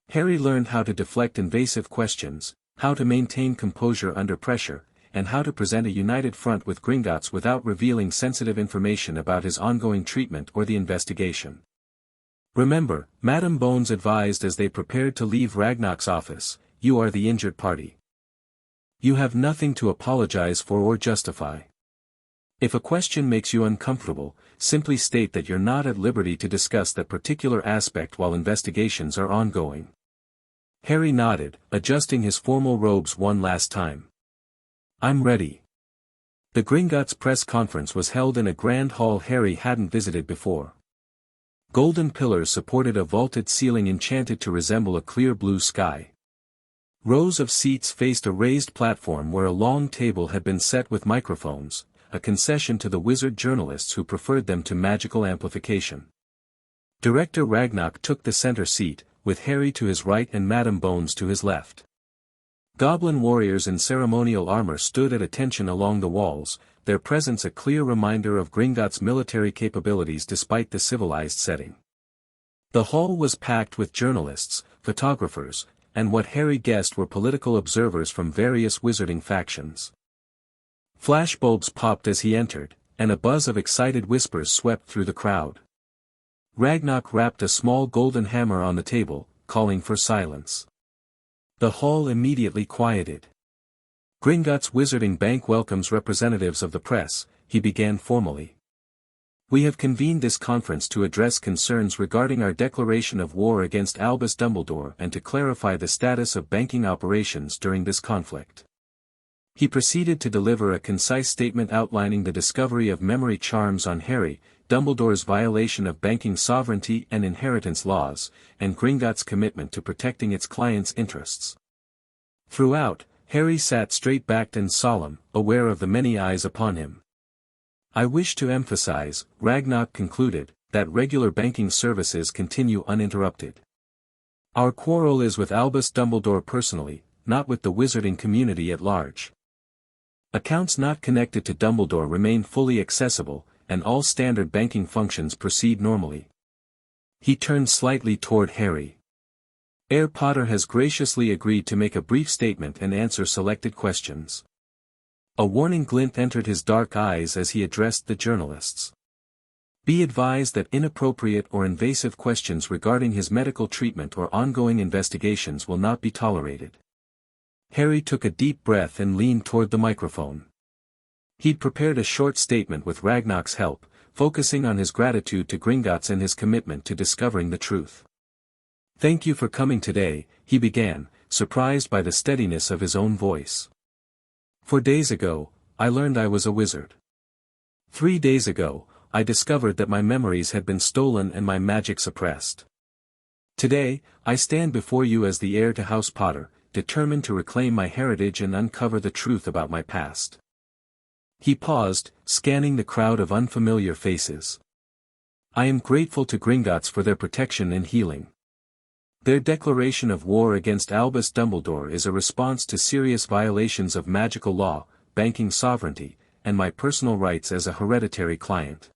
Harry learned how to deflect invasive questions, how to maintain composure under pressure, and how to present a united front with Gringotts without revealing sensitive information about his ongoing treatment or the investigation. Remember, Madam Bones advised as they prepared to leave Ragnock's office, you are the injured party. You have nothing to apologize for or justify. If a question makes you uncomfortable, simply state that you're not at liberty to discuss that particular aspect while investigations are ongoing. Harry nodded, adjusting his formal robes one last time. I'm ready. The Gringotts press conference was held in a grand hall Harry hadn't visited before. Golden pillars supported a vaulted ceiling enchanted to resemble a clear blue sky. Rows of seats faced a raised platform where a long table had been set with microphones, a concession to the wizard journalists who preferred them to magical amplification. Director Ragnock took the center seat, with Harry to his right and Madam Bones to his left. Goblin warriors in ceremonial armor stood at attention along the walls, their presence a clear reminder of Gringotts' military capabilities despite the civilized setting. The hall was packed with journalists, photographers, and what Harry guessed were political observers from various wizarding factions. Flashbulbs popped as he entered, and a buzz of excited whispers swept through the crowd. Ragnock rapped a small golden hammer on the table, calling for silence. The hall immediately quieted. Gringotts Wizarding Bank welcomes representatives of the press, he began formally. We have convened this conference to address concerns regarding our declaration of war against Albus Dumbledore and to clarify the status of banking operations during this conflict. He proceeded to deliver a concise statement outlining the discovery of memory charms on Harry, Dumbledore's violation of banking sovereignty and inheritance laws, and Gringotts' commitment to protecting its clients' interests. Throughout, Harry sat straight-backed and solemn, aware of the many eyes upon him. "I wish to emphasize," Ragnock concluded, "that regular banking services continue uninterrupted. Our quarrel is with Albus Dumbledore personally, not with the wizarding community at large. Accounts not connected to Dumbledore remain fully accessible, and all standard banking functions proceed normally." He turned slightly toward Harry. "Herr Potter has graciously agreed to make a brief statement and answer selected questions." A warning glint entered his dark eyes as he addressed the journalists. "Be advised that inappropriate or invasive questions regarding his medical treatment or ongoing investigations will not be tolerated." Harry took a deep breath and leaned toward the microphone. He'd prepared a short statement with Ragnock's help, focusing on his gratitude to Gringotts and his commitment to discovering the truth. "Thank you for coming today," he began, surprised by the steadiness of his own voice. "4 days ago, I learned I was a wizard. 3 days ago, I discovered that my memories had been stolen and my magic suppressed. Today, I stand before you as the heir to House Potter, determined to reclaim my heritage and uncover the truth about my past." He paused, scanning the crowd of unfamiliar faces. "I am grateful to Gringotts for their protection and healing. Their declaration of war against Albus Dumbledore is a response to serious violations of magical law, banking sovereignty, and my personal rights as a hereditary client.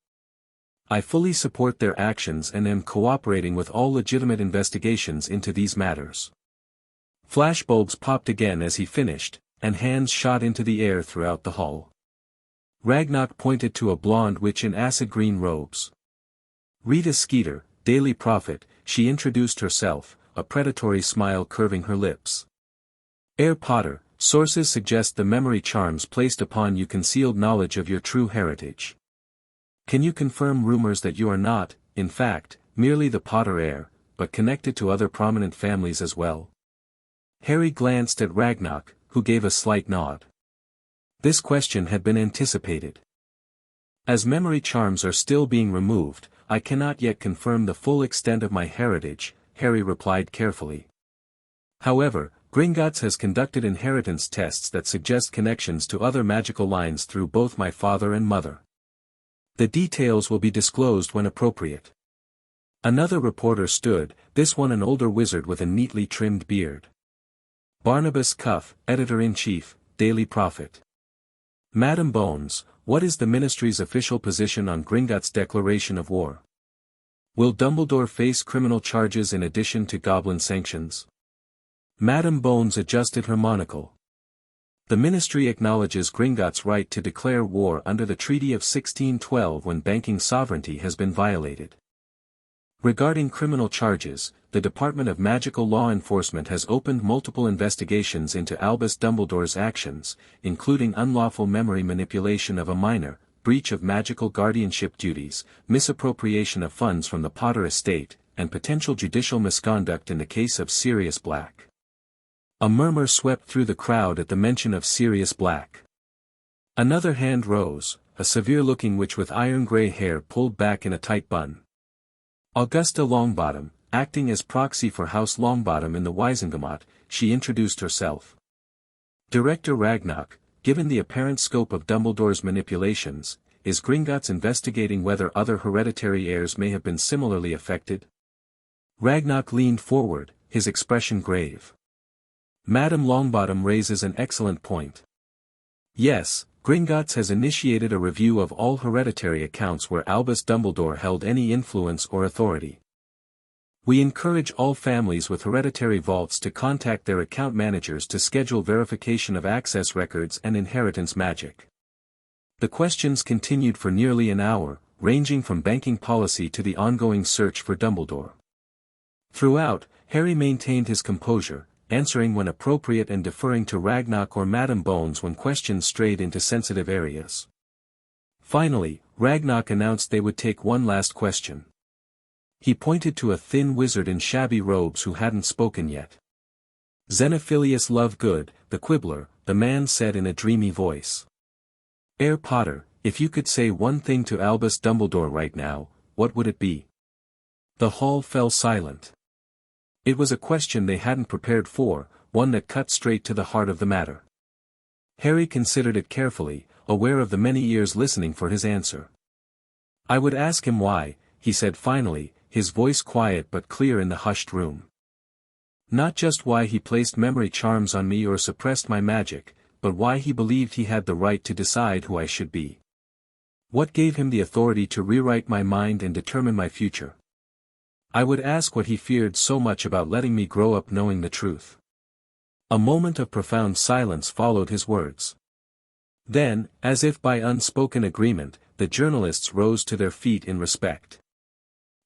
I fully support their actions and am cooperating with all legitimate investigations into these matters." Flashbulbs popped again as he finished, and hands shot into the air throughout the hall. Ragnock pointed to a blonde witch in acid-green robes. "Rita Skeeter, Daily Prophet," she introduced herself, a predatory smile curving her lips. "Herr Potter, sources suggest the memory charms placed upon you concealed knowledge of your true heritage. Can you confirm rumors that you are not, in fact, merely the Potter heir, but connected to other prominent families as well?" Harry glanced at Ragnock, who gave a slight nod. This question had been anticipated. "As memory charms are still being removed, I cannot yet confirm the full extent of my heritage," Harry replied carefully. "However, Gringotts has conducted inheritance tests that suggest connections to other magical lines through both my father and mother. The details will be disclosed when appropriate." Another reporter stood, this one an older wizard with a neatly trimmed beard. "Barnabas Cuff, Editor-in-Chief, Daily Prophet. Madam Bones, what is the Ministry's official position on Gringotts' declaration of war? Will Dumbledore face criminal charges in addition to goblin sanctions?" Madam Bones adjusted her monocle. "The Ministry acknowledges Gringotts' right to declare war under the Treaty of 1612 when banking sovereignty has been violated. Regarding criminal charges, the Department of Magical Law Enforcement has opened multiple investigations into Albus Dumbledore's actions, including unlawful memory manipulation of a minor, breach of magical guardianship duties, misappropriation of funds from the Potter estate, and potential judicial misconduct in the case of Sirius Black." A murmur swept through the crowd at the mention of Sirius Black. Another hand rose, a severe-looking witch with iron-gray hair pulled back in a tight bun. "Augusta Longbottom, acting as proxy for House Longbottom in the Wisengamot," she introduced herself. "Director Ragnock, given the apparent scope of Dumbledore's manipulations, is Gringotts investigating whether other hereditary heirs may have been similarly affected?" Ragnock leaned forward, his expression grave. "Madam Longbottom raises an excellent point. Yes, Gringotts has initiated a review of all hereditary accounts where Albus Dumbledore held any influence or authority. We encourage all families with hereditary vaults to contact their account managers to schedule verification of access records and inheritance magic." The questions continued for nearly an hour, ranging from banking policy to the ongoing search for Dumbledore. Throughout, Harry maintained his composure, answering when appropriate and deferring to Ragnock or Madam Bones when questions strayed into sensitive areas. Finally, Ragnock announced they would take one last question. He pointed to a thin wizard in shabby robes who hadn't spoken yet. "Xenophilius Lovegood, the Quibbler," the man said in a dreamy voice. "Herr Potter, if you could say one thing to Albus Dumbledore right now, what would it be? The hall fell silent. It was a question they hadn't prepared for, one that cut straight to the heart of the matter. Harry considered it carefully, aware of the many ears listening for his answer. I would ask him why, he said finally, his voice quiet but clear in the hushed room. Not just why he placed memory charms on me or suppressed my magic, but why he believed he had the right to decide who I should be. What gave him the authority to rewrite my mind and determine my future? I would ask what he feared so much about letting me grow up knowing the truth. A moment of profound silence followed his words. Then, as if by unspoken agreement, the journalists rose to their feet in respect.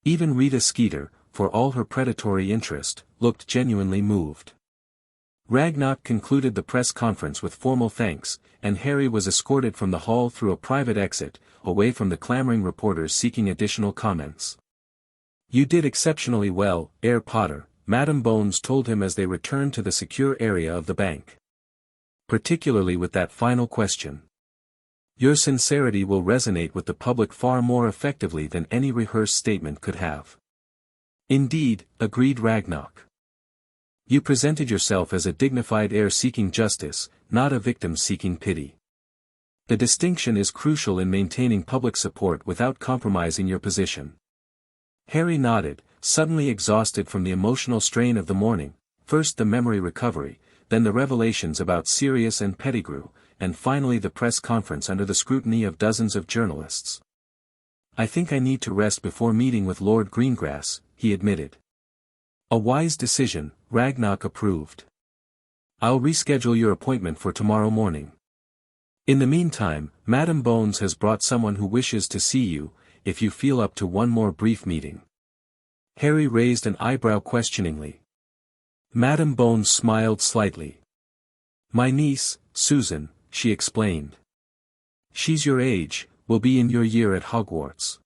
Even Rita Skeeter, for all her predatory interest, looked genuinely moved. Ragnarok concluded the press conference with formal thanks, and Harry was escorted from the hall through a private exit, away from the clamoring reporters seeking additional comments. You did exceptionally well, Herr Potter, Madame Bones told him as they returned to the secure area of the bank. Particularly with that final question. Your sincerity will resonate with the public far more effectively than any rehearsed statement could have. Indeed, agreed Ragnarok. You presented yourself as a dignified heir seeking justice, not a victim seeking pity. The distinction is crucial in maintaining public support without compromising your position. Harry nodded, suddenly exhausted from the emotional strain of the morning, first the memory recovery, then the revelations about Sirius and Pettigrew, and finally the press conference under the scrutiny of dozens of journalists. I think I need to rest before meeting with Lord Greengrass, he admitted. A wise decision, Ragnarok approved. I'll reschedule your appointment for tomorrow morning. In the meantime, Madame Bones has brought someone who wishes to see you, if you feel up to one more brief meeting. Harry raised an eyebrow questioningly. Madame Bones smiled slightly. My niece, Susan, she explained. She's your age, will be in your year at Hogwarts.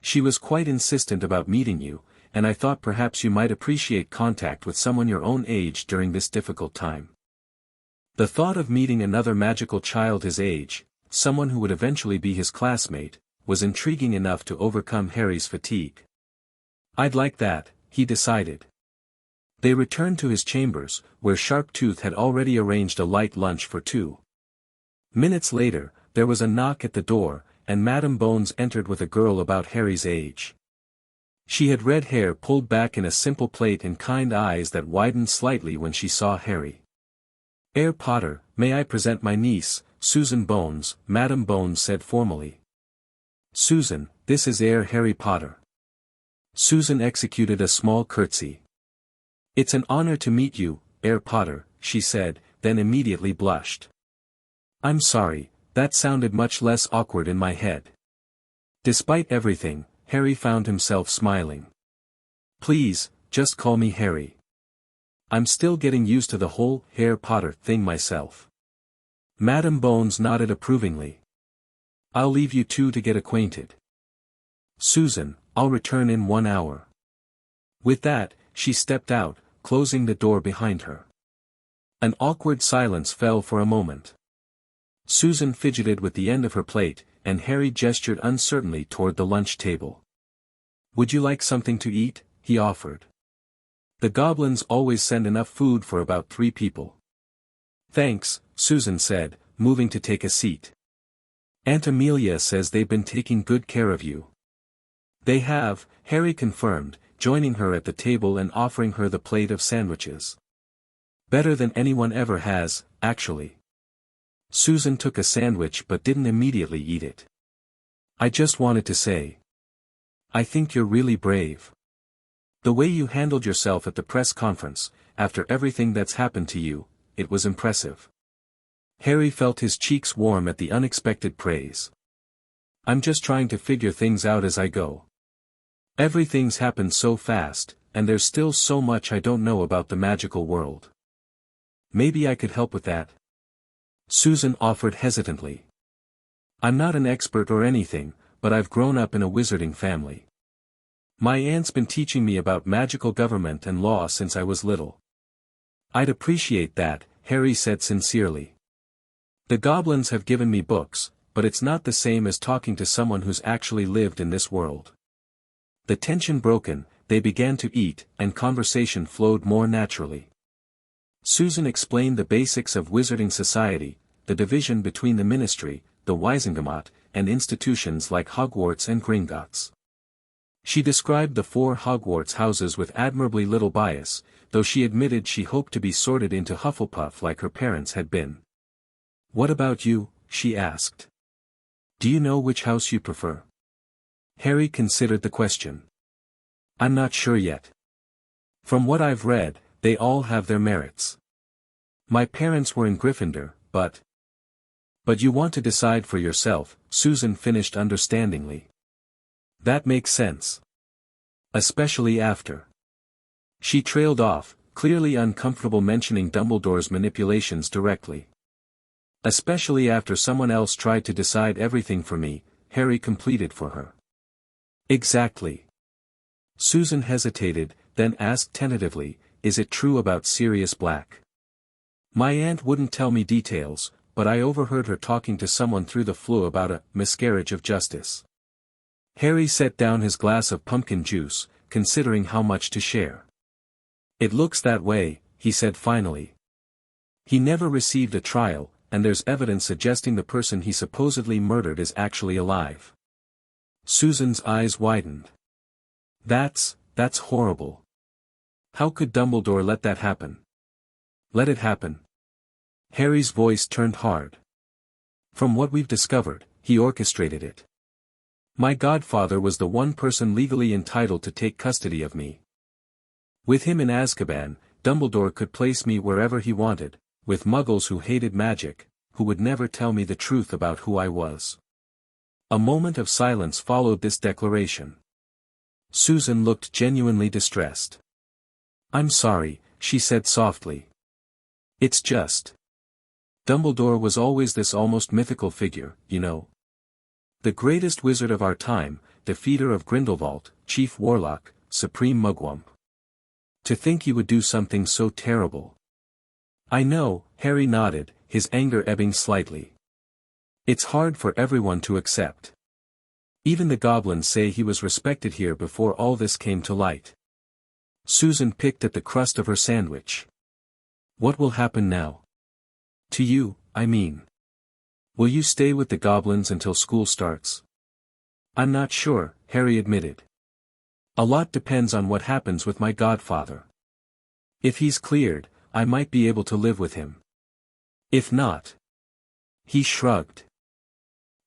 She was quite insistent about meeting you, and I thought perhaps you might appreciate contact with someone your own age during this difficult time. The thought of meeting another magical child his age, someone who would eventually be his classmate, was intriguing enough to overcome Harry's fatigue. I'd like that, he decided. They returned to his chambers, where Sharptooth had already arranged a light lunch for two. Minutes later, there was a knock at the door, and Madame Bones entered with a girl about Harry's age. She had red hair pulled back in a simple plait and kind eyes that widened slightly when she saw Harry. Herr Potter, may I present my niece, Susan Bones, Madame Bones said formally. Susan, this is Herr Harry Potter. Susan executed a small curtsy. It's an honor to meet you, Herr Potter, she said, then immediately blushed. I'm sorry, that sounded much less awkward in my head. Despite everything, Harry found himself smiling. Please, just call me Harry. I'm still getting used to the whole Herr Potter thing myself. Madame Bones nodded approvingly. I'll leave you two to get acquainted. Susan, I'll return in 1 hour. With that, she stepped out, closing the door behind her. An awkward silence fell for a moment. Susan fidgeted with the end of her plate, and Harry gestured uncertainly toward the lunch table. Would you like something to eat? He offered. The goblins always send enough food for about 3 people. Thanks, Susan said, moving to take a seat. Aunt Amelia says they've been taking good care of you. They have, Harry confirmed, joining her at the table and offering her the plate of sandwiches. Better than anyone ever has, actually. Susan took a sandwich but didn't immediately eat it. I just wanted to say. I think you're really brave. The way you handled yourself at the press conference, after everything that's happened to you, it was impressive. Harry felt his cheeks warm at the unexpected praise. I'm just trying to figure things out as I go. Everything's happened so fast, and there's still so much I don't know about the magical world. Maybe I could help with that? Susan offered hesitantly. I'm not an expert or anything, but I've grown up in a wizarding family. My aunt's been teaching me about magical government and law since I was little. I'd appreciate that, Harry said sincerely. The goblins have given me books, but it's not the same as talking to someone who's actually lived in this world. The tension broken, they began to eat, and conversation flowed more naturally. Susan explained the basics of wizarding society, the division between the ministry, the Gringott, and institutions like Hogwarts and Gringotts. She described the 4 Hogwarts houses with admirably little bias, though she admitted she hoped to be sorted into Hufflepuff like her parents had been. "What about you?" she asked. "Do you know which house you prefer?" Harry considered the question. "I'm not sure yet. From what I've read, they all have their merits. My parents were in Gryffindor, but you want to decide for yourself," Susan finished understandingly. "That makes sense. Especially after." She trailed off, clearly uncomfortable mentioning Dumbledore's manipulations directly. "Especially after someone else tried to decide everything for me," Harry completed for her. "Exactly." Susan hesitated, then asked tentatively, "Is it true about Sirius Black?" "My aunt wouldn't tell me details, but I overheard her talking to someone through the flue about a miscarriage of justice." Harry set down his glass of pumpkin juice, considering how much to share. "It looks that way," he said finally. "He never received a trial, and there's evidence suggesting the person he supposedly murdered is actually alive." Susan's eyes widened. That's horrible. How could Dumbledore let that happen?" "Let it happen?" Harry's voice turned hard. "From what we've discovered, he orchestrated it. My godfather was the one person legally entitled to take custody of me. With him in Azkaban, Dumbledore could place me wherever he wanted, with muggles who hated magic, who would never tell me the truth about who I was." A moment of silence followed this declaration. Susan looked genuinely distressed. "I'm sorry," she said softly. "It's just. Dumbledore was always this almost mythical figure, you know. The greatest wizard of our time, defeater of Grindelwald, chief warlock, supreme mugwump. To think he would do something so terrible." "I know," Harry nodded, his anger ebbing slightly. "It's hard for everyone to accept. Even the goblins say he was respected here before all this came to light." Susan picked at the crust of her sandwich. "What will happen now? To you, I mean. Will you stay with the goblins until school starts?" "I'm not sure," Harry admitted. "A lot depends on what happens with my godfather. If he's cleared, I might be able to live with him. If not..." He shrugged.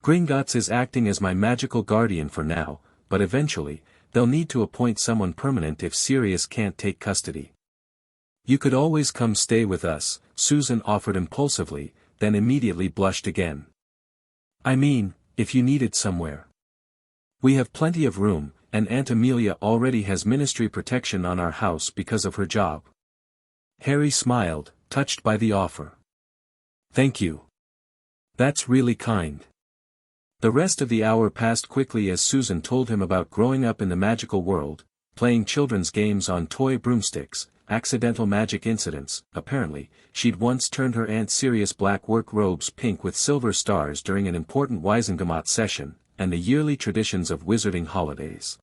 "Gringotts is acting as my magical guardian for now, but eventually, they'll need to appoint someone permanent if Sirius can't take custody." "You could always come stay with us," Susan offered impulsively, then immediately blushed again. "I mean, if you needed somewhere. We have plenty of room, and Aunt Amelia already has ministry protection on our house because of her job." Harry smiled, touched by the offer. "Thank you. That's really kind." The rest of the hour passed quickly as Susan told him about growing up in the magical world, playing children's games on toy broomsticks, accidental magic incidents. Apparently, she'd once turned her Aunt Sirius Black work robes pink with silver stars during an important Wizengamot session, and the yearly traditions of wizarding holidays.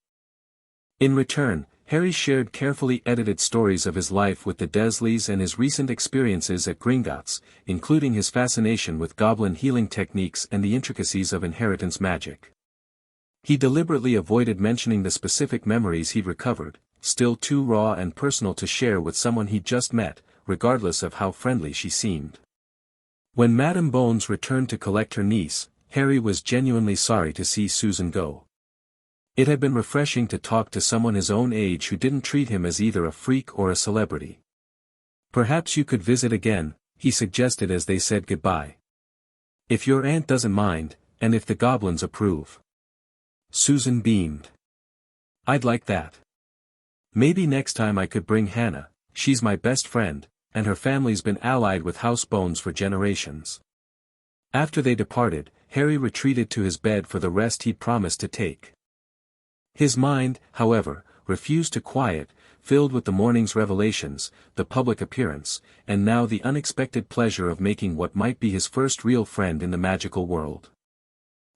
In return, Harry shared carefully edited stories of his life with the Dursleys and his recent experiences at Gringotts, including his fascination with goblin healing techniques and the intricacies of inheritance magic. He deliberately avoided mentioning the specific memories he'd recovered, still too raw and personal to share with someone he'd just met, regardless of how friendly she seemed. When Madame Bones returned to collect her niece, Harry was genuinely sorry to see Susan go. It had been refreshing to talk to someone his own age who didn't treat him as either a freak or a celebrity. "Perhaps you could visit again," he suggested as they said goodbye. "If your aunt doesn't mind, and if the goblins approve." Susan beamed. "I'd like that. Maybe next time I could bring Hannah, she's my best friend, and her family's been allied with House Bones for generations." After they departed, Harry retreated to his bed for the rest he'd promised to take. His mind, however, refused to quiet, filled with the morning's revelations, the public appearance, and now the unexpected pleasure of making what might be his first real friend in the magical world.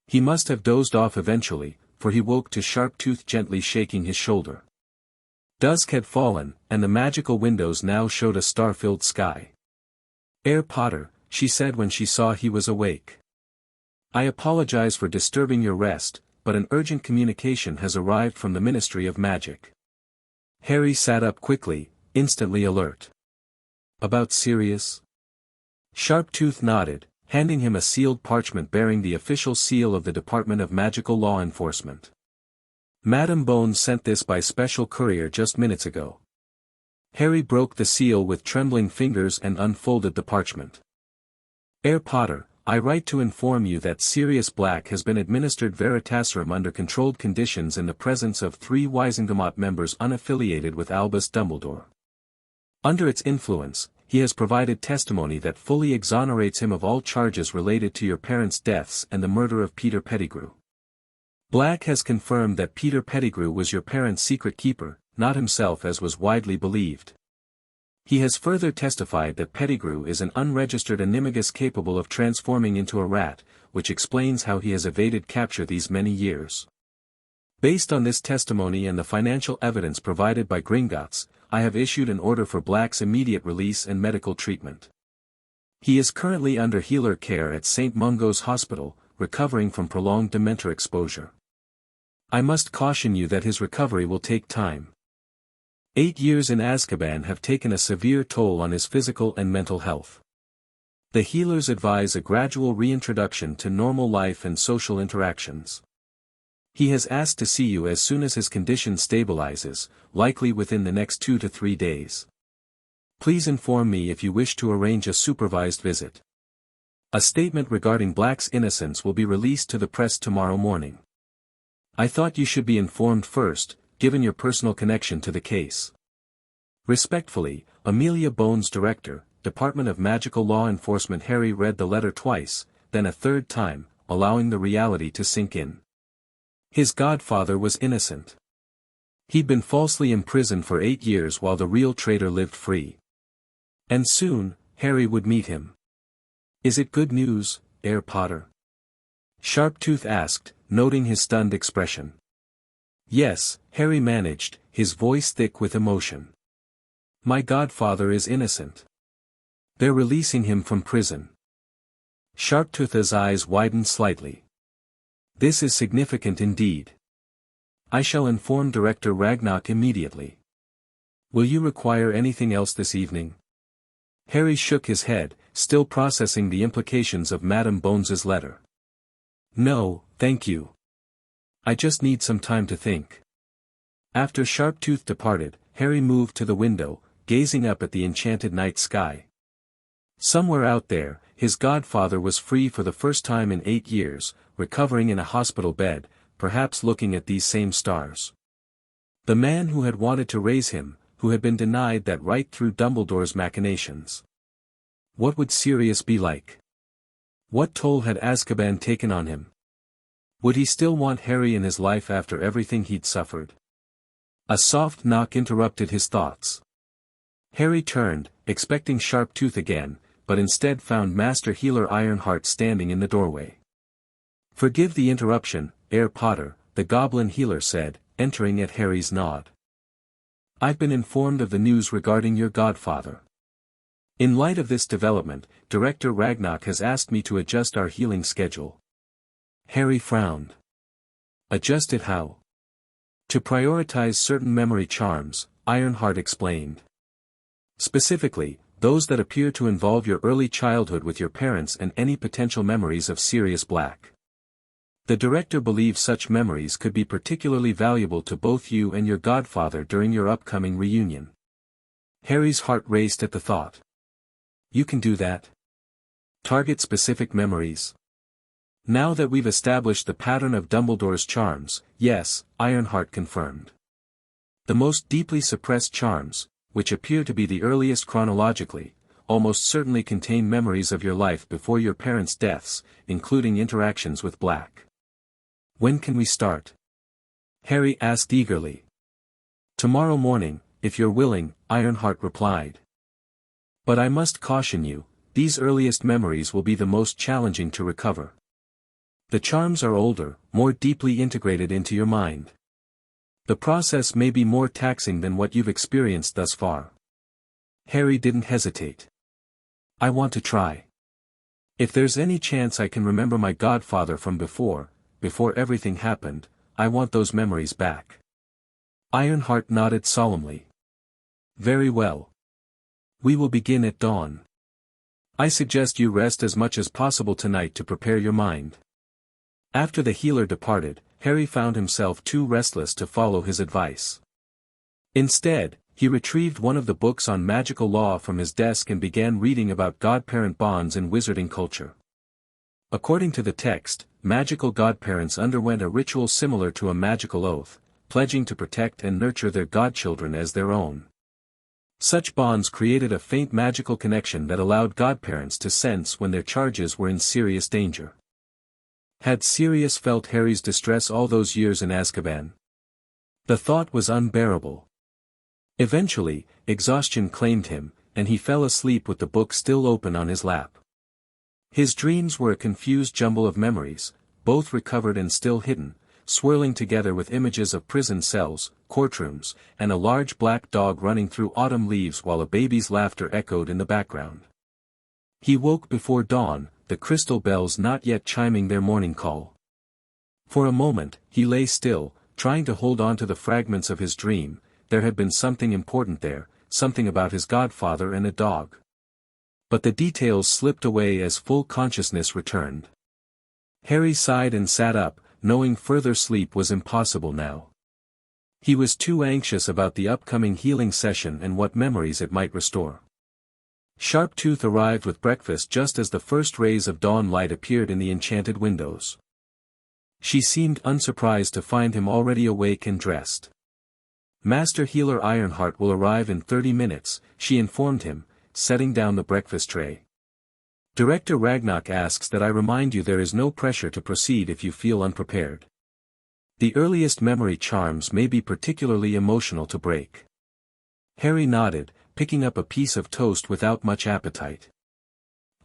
He must have dozed off eventually, for he woke to Sharptooth gently shaking his shoulder. Dusk had fallen, and the magical windows now showed a star-filled sky. Potter, she said when she saw he was awake. I apologize for disturbing your rest, but an urgent communication has arrived from the Ministry of Magic. Harry sat up quickly, instantly alert. About Sirius? Sharptooth nodded, handing him a sealed parchment bearing the official seal of the Department of Magical Law Enforcement. Madam Bones sent this by special courier just minutes ago. Harry broke the seal with trembling fingers and unfolded the parchment. Potter, I write to inform you that Sirius Black has been administered Veritaserum under controlled conditions in the presence of 3 Wisengamot members unaffiliated with Albus Dumbledore. Under its influence, he has provided testimony that fully exonerates him of all charges related to your parents' deaths and the murder of Peter Pettigrew. Black has confirmed that Peter Pettigrew was your parents' secret keeper, not himself as was widely believed. He has further testified that Pettigrew is an unregistered animagus capable of transforming into a rat, which explains how he has evaded capture these many years. Based on this testimony and the financial evidence provided by Gringotts, I have issued an order for Black's immediate release and medical treatment. He is currently under healer care at St. Mungo's Hospital, recovering from prolonged Dementor exposure. I must caution you that his recovery will take time. 8 years in Azkaban have taken a severe toll on his physical and mental health. The healers advise a gradual reintroduction to normal life and social interactions. He has asked to see you as soon as his condition stabilizes, likely within the next 2 to 3 days. Please inform me if you wish to arrange a supervised visit. A statement regarding Black's innocence will be released to the press tomorrow morning. I thought you should be informed first, given your personal connection to the case. Respectfully, Amelia Bones, Director, Department of Magical Law Enforcement. Harry read the letter twice, then a third time, allowing the reality to sink in. His godfather was innocent. He'd been falsely imprisoned for 8 years while the real traitor lived free. And soon, Harry would meet him. Is it good news, Potter? Sharptooth asked, noting his stunned expression. Yes, Harry managed, his voice thick with emotion. My godfather is innocent. They're releasing him from prison. Sharptooth's eyes widened slightly. This is significant indeed. I shall inform Director Ragnarok immediately. Will you require anything else this evening? Harry shook his head, still processing the implications of Madam Bones's letter. No, thank you. I just need some time to think. After Sharptooth departed, Harry moved to the window, gazing up at the enchanted night sky. Somewhere out there, his godfather was free for the first time in 8 years, recovering in a hospital bed, perhaps looking at these same stars. The man who had wanted to raise him, who had been denied that right through Dumbledore's machinations. What would Sirius be like? What toll had Azkaban taken on him? Would he still want Harry in his life after everything he'd suffered? A soft knock interrupted his thoughts. Harry turned, expecting Sharptooth again, but instead found Master Healer Ironheart standing in the doorway. Forgive the interruption, Potter, the Goblin Healer said, entering at Harry's nod. I've been informed of the news regarding your godfather. In light of this development, Director Ragnarok has asked me to adjust our healing schedule. Harry frowned. Adjust it how? To prioritize certain memory charms, Ironheart explained. Specifically, those that appear to involve your early childhood with your parents and any potential memories of Sirius Black. The director believes such memories could be particularly valuable to both you and your godfather during your upcoming reunion. Harry's heart raced at the thought. You can do that? Target specific memories. Now that we've established the pattern of Dumbledore's charms, yes, Ironheart confirmed. The most deeply suppressed charms, which appear to be the earliest chronologically, almost certainly contain memories of your life before your parents' deaths, including interactions with Black. When can we start? Harry asked eagerly. Tomorrow morning, if you're willing, Ironheart replied. But I must caution you, these earliest memories will be the most challenging to recover. The charms are older, more deeply integrated into your mind. The process may be more taxing than what you've experienced thus far. Harry didn't hesitate. I want to try. If there's any chance I can remember my godfather from before everything happened, I want those memories back. Ironheart nodded solemnly. Very well. We will begin at dawn. I suggest you rest as much as possible tonight to prepare your mind. After the healer departed, Harry found himself too restless to follow his advice. Instead, he retrieved one of the books on magical law from his desk and began reading about godparent bonds in wizarding culture. According to the text, magical godparents underwent a ritual similar to a magical oath, pledging to protect and nurture their godchildren as their own. Such bonds created a faint magical connection that allowed godparents to sense when their charges were in serious danger. Had Sirius felt Harry's distress all those years in Azkaban? The thought was unbearable. Eventually, exhaustion claimed him, and he fell asleep with the book still open on his lap. His dreams were a confused jumble of memories, both recovered and still hidden, swirling together with images of prison cells, courtrooms, and a large black dog running through autumn leaves while a baby's laughter echoed in the background. He woke before dawn, the crystal bells not yet chiming their morning call. For a moment, he lay still, trying to hold on to the fragments of his dream. There had been something important there, something about his godfather and a dog. But the details slipped away as full consciousness returned. Harry sighed and sat up, knowing further sleep was impossible now. He was too anxious about the upcoming healing session and what memories it might restore. Sharptooth arrived with breakfast just as the first rays of dawn light appeared in the enchanted windows. She seemed unsurprised to find him already awake and dressed. Master Healer Ironheart will arrive in 30 minutes, she informed him, setting down the breakfast tray. Director Ragnarok asks that I remind you there is no pressure to proceed if you feel unprepared. The earliest memory charms may be particularly emotional to break. Harry nodded, picking up a piece of toast without much appetite.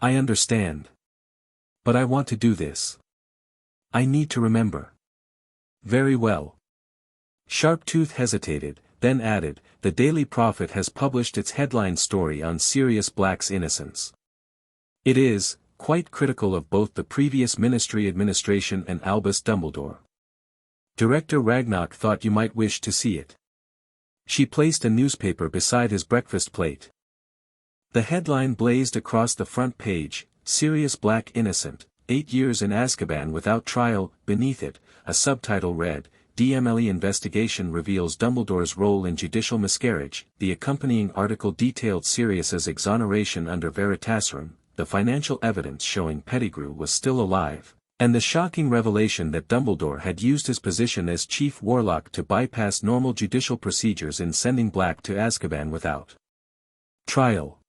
I understand. But I want to do this. I need to remember. Very well. Sharptooth hesitated, then added, the Daily Prophet has published its headline story on Sirius Black's innocence. It is, quite critical of both the previous Ministry administration and Albus Dumbledore. Director Ragnarok thought you might wish to see it. She placed a newspaper beside his breakfast plate. The headline blazed across the front page, Sirius Black innocent, 8 years in Azkaban without trial. Beneath it, a subtitle read, DMLE investigation reveals Dumbledore's role in judicial miscarriage. The accompanying article detailed Sirius's exoneration under Veritaserum, the financial evidence showing Pettigrew was still alive, and the shocking revelation that Dumbledore had used his position as chief warlock to bypass normal judicial procedures in sending Black to Azkaban without trial.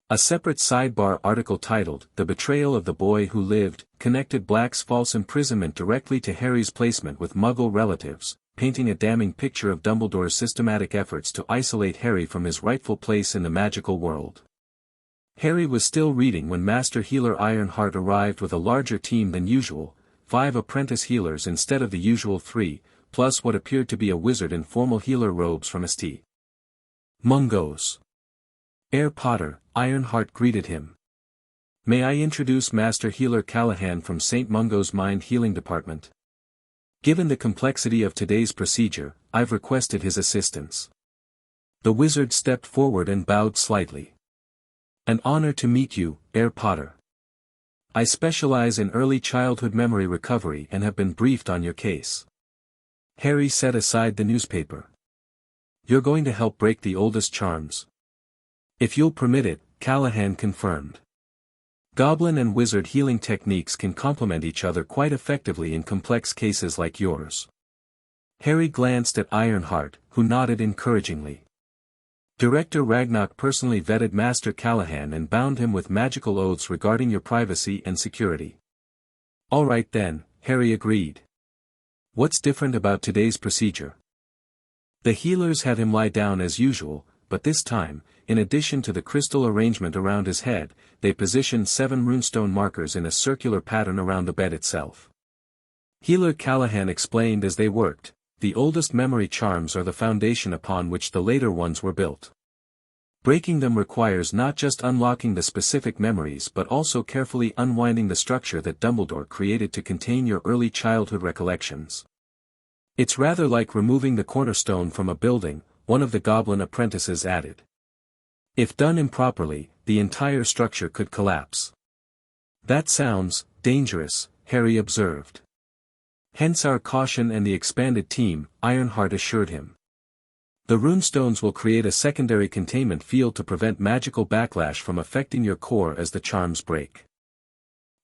A separate sidebar article titled, The Betrayal of the Boy Who Lived, connected Black's false imprisonment directly to Harry's placement with Muggle relatives, painting a damning picture of Dumbledore's systematic efforts to isolate Harry from his rightful place in the magical world. Harry was still reading when Master Healer Ironheart arrived with a larger team than usual, 5 apprentice healers instead of the usual 3, plus what appeared to be a wizard in formal healer robes from St. Mungo's. Herr Potter, Ironheart greeted him. May I introduce Master Healer Callahan from St. Mungo's Mind Healing Department? Given the complexity of today's procedure, I've requested his assistance. The wizard stepped forward and bowed slightly. An honor to meet you, Herr Potter. I specialize in early childhood memory recovery and have been briefed on your case. Harry set aside the newspaper. You're going to help break the oldest charms. If you'll permit it, Callahan confirmed. Goblin and wizard healing techniques can complement each other quite effectively in complex cases like yours. Harry glanced at Ironheart, who nodded encouragingly. Director Ragnarok personally vetted Master Callahan and bound him with magical oaths regarding your privacy and security. All right then, Harry agreed. What's different about today's procedure? The healers had him lie down as usual, but this time, in addition to the crystal arrangement around his head, they positioned 7 runestone markers in a circular pattern around the bed itself. Healer Callahan explained as they worked, the oldest memory charms are the foundation upon which the later ones were built. Breaking them requires not just unlocking the specific memories but also carefully unwinding the structure that Dumbledore created to contain your early childhood recollections. It's rather like removing the cornerstone from a building, one of the goblin apprentices added. If done improperly, the entire structure could collapse. That sounds dangerous, Harry observed. Hence our caution and the expanded team, Ironheart assured him. The runestones will create a secondary containment field to prevent magical backlash from affecting your core as the charms break.